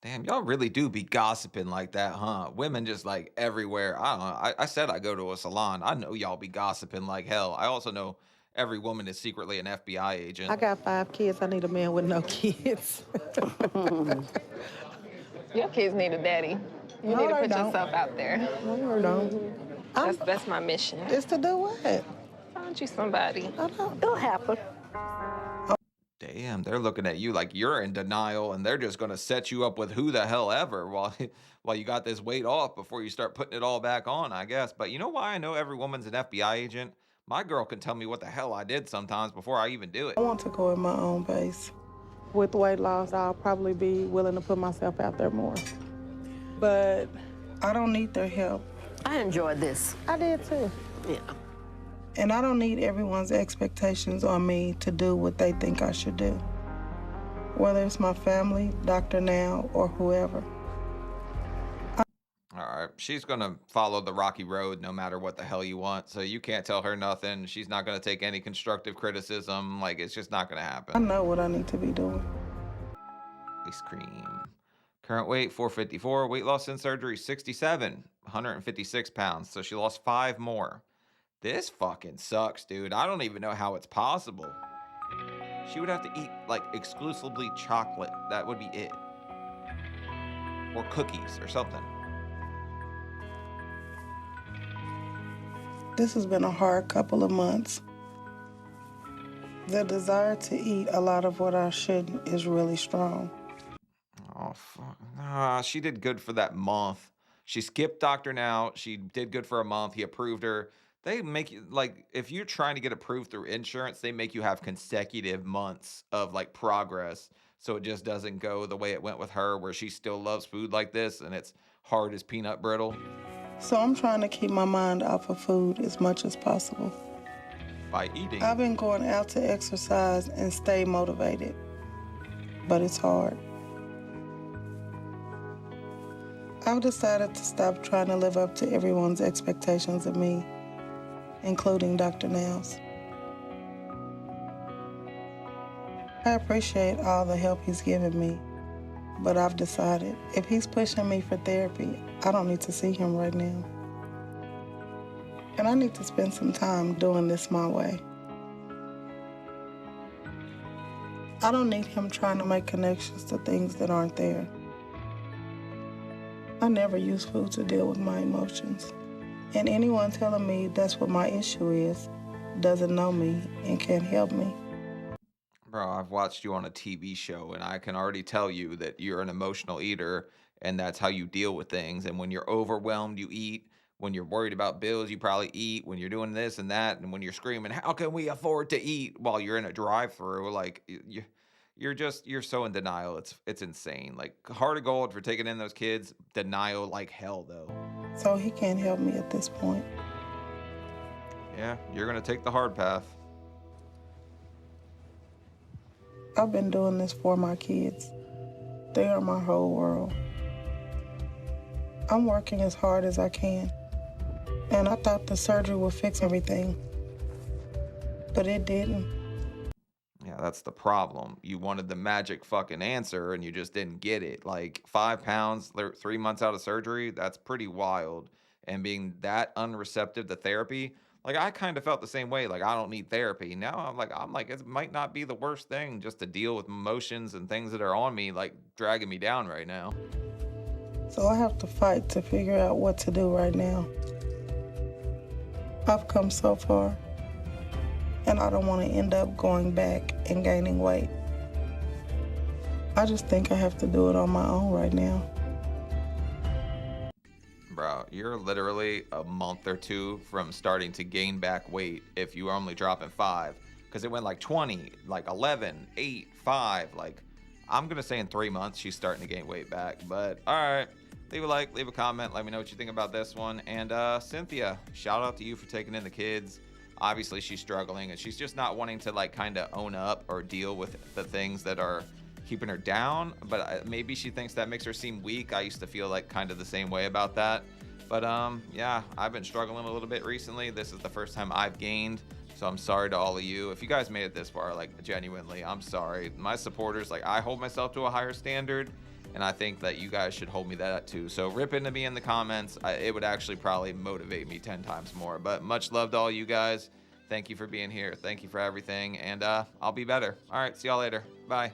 S5: Damn, y'all really do be gossiping like that, huh? Women just like everywhere. I don't know. I said I go to a salon. I know y'all be gossiping like hell. I also know every woman is secretly an FBI agent.
S1: I got 5 kids. I need a man with no kids.
S12: Your kids need a daddy. You need to put yourself out there.
S1: No, you don't.
S12: That's my mission.
S1: It's to do what?
S12: Find you somebody.
S15: It'll happen.
S5: Damn, they're looking at you like you're in denial, and they're just gonna set you up with who the hell ever while while you got this weight off before you start putting it all back on, I guess. But you know why I know every woman's an FBI agent? My girl can tell me what the hell I did sometimes before I even do it.
S1: I want to go at my own pace. With weight loss, I'll probably be willing to put myself out there more. But I don't need their help.
S15: I enjoyed this.
S1: I did too.
S15: Yeah.
S1: And I don't need everyone's expectations on me to do what they think I should do. Whether it's my family, Dr. Now, or whoever.
S5: All right, she's gonna follow the rocky road no matter what the hell you want, so you can't tell her nothing. She's not gonna take any constructive criticism. Like, it's just not gonna happen.
S1: I know what I need to be doing.
S5: Ice cream. Current weight 454. Weight loss since surgery 67. 156 pounds. So she lost 5 more. This fucking sucks, dude. I don't even know how it's possible. She would have to eat like exclusively chocolate. That would be it. Or cookies or something.
S1: This has been a hard couple of months. The desire to eat a lot of what I shouldn't is really strong.
S5: Oh, fuck. Nah, she did good for that month. She skipped Dr. Now. She did good for a month. He approved her. They make you, like, if you're trying to get approved through insurance, they make you have consecutive months of, like, progress. So it just doesn't go the way it went with her, where she still loves food like this and it's hard as peanut brittle.
S1: So I'm trying to keep my mind off of food as much as possible.
S5: By eating.
S1: I've been going out to exercise and stay motivated, but it's hard. I've decided to stop trying to live up to everyone's expectations of me, including Dr. Now's. I appreciate all the help he's given me, but I've decided if he's pushing me for therapy, I don't need to see him right now. And I need to spend some time doing this my way. I don't need him trying to make connections to things that aren't there. I never use food to deal with my emotions. And anyone telling me that's what my issue is doesn't know me and can't help me.
S5: Bro, I've watched you on a TV show, and I can already tell you that you're an emotional eater, and that's how you deal with things. And when you're overwhelmed, you eat. When you're worried about bills, you probably eat. When you're doing this and that, and when you're screaming, how can we afford to eat while you're in a drive-through? Like, you're so in denial. It's insane. Like, heart of gold for taking in those kids. Denial like hell, though.
S1: So he can't help me at this point.
S5: Yeah, you're gonna take the hard path.
S1: I've been doing this for my kids. They are my whole world. I'm working as hard as I can. And I thought the surgery would fix everything. But it didn't.
S5: Yeah, that's the problem. You wanted the magic fucking answer and you just didn't get it. Like 5 pounds, 3 months out of surgery, that's pretty wild. And being that unreceptive to therapy, like I kind of felt the same way. Like I don't need therapy. Now I'm like, it might not be the worst thing just to deal with emotions and things that are on me, like dragging me down right now.
S1: So I have to fight to figure out what to do right now. I've come so far, and I don't want to end up going back and gaining weight. I just think I have to do it on my own right now.
S5: Bro, you're literally a month or 2 from starting to gain back weight if you are only dropping 5. Because it went like 20, like 11, 8, 5. Like, I'm going to say in 3 months she's starting to gain weight back. But, all right. Leave a like, leave a comment. Let me know what you think about this one. And Cynthia, shout out to you for taking in the kids. Obviously, she's struggling, and she's just not wanting to, like, kind of own up or deal with the things that are keeping her down, but maybe she thinks that makes her seem weak. I used to feel like kind of the same way about that. But yeah, I've been struggling a little bit recently. This is the first time I've gained, so I'm sorry to all of you. If you guys made it this far, like genuinely, I'm sorry. My supporters, like I hold myself to a higher standard, and I think that you guys should hold me that too. So rip into me in the comments. It would actually probably motivate me 10 times more. But much love to all you guys. Thank you for being here. Thank you for everything, and I'll be better. All right, see y'all later. Bye.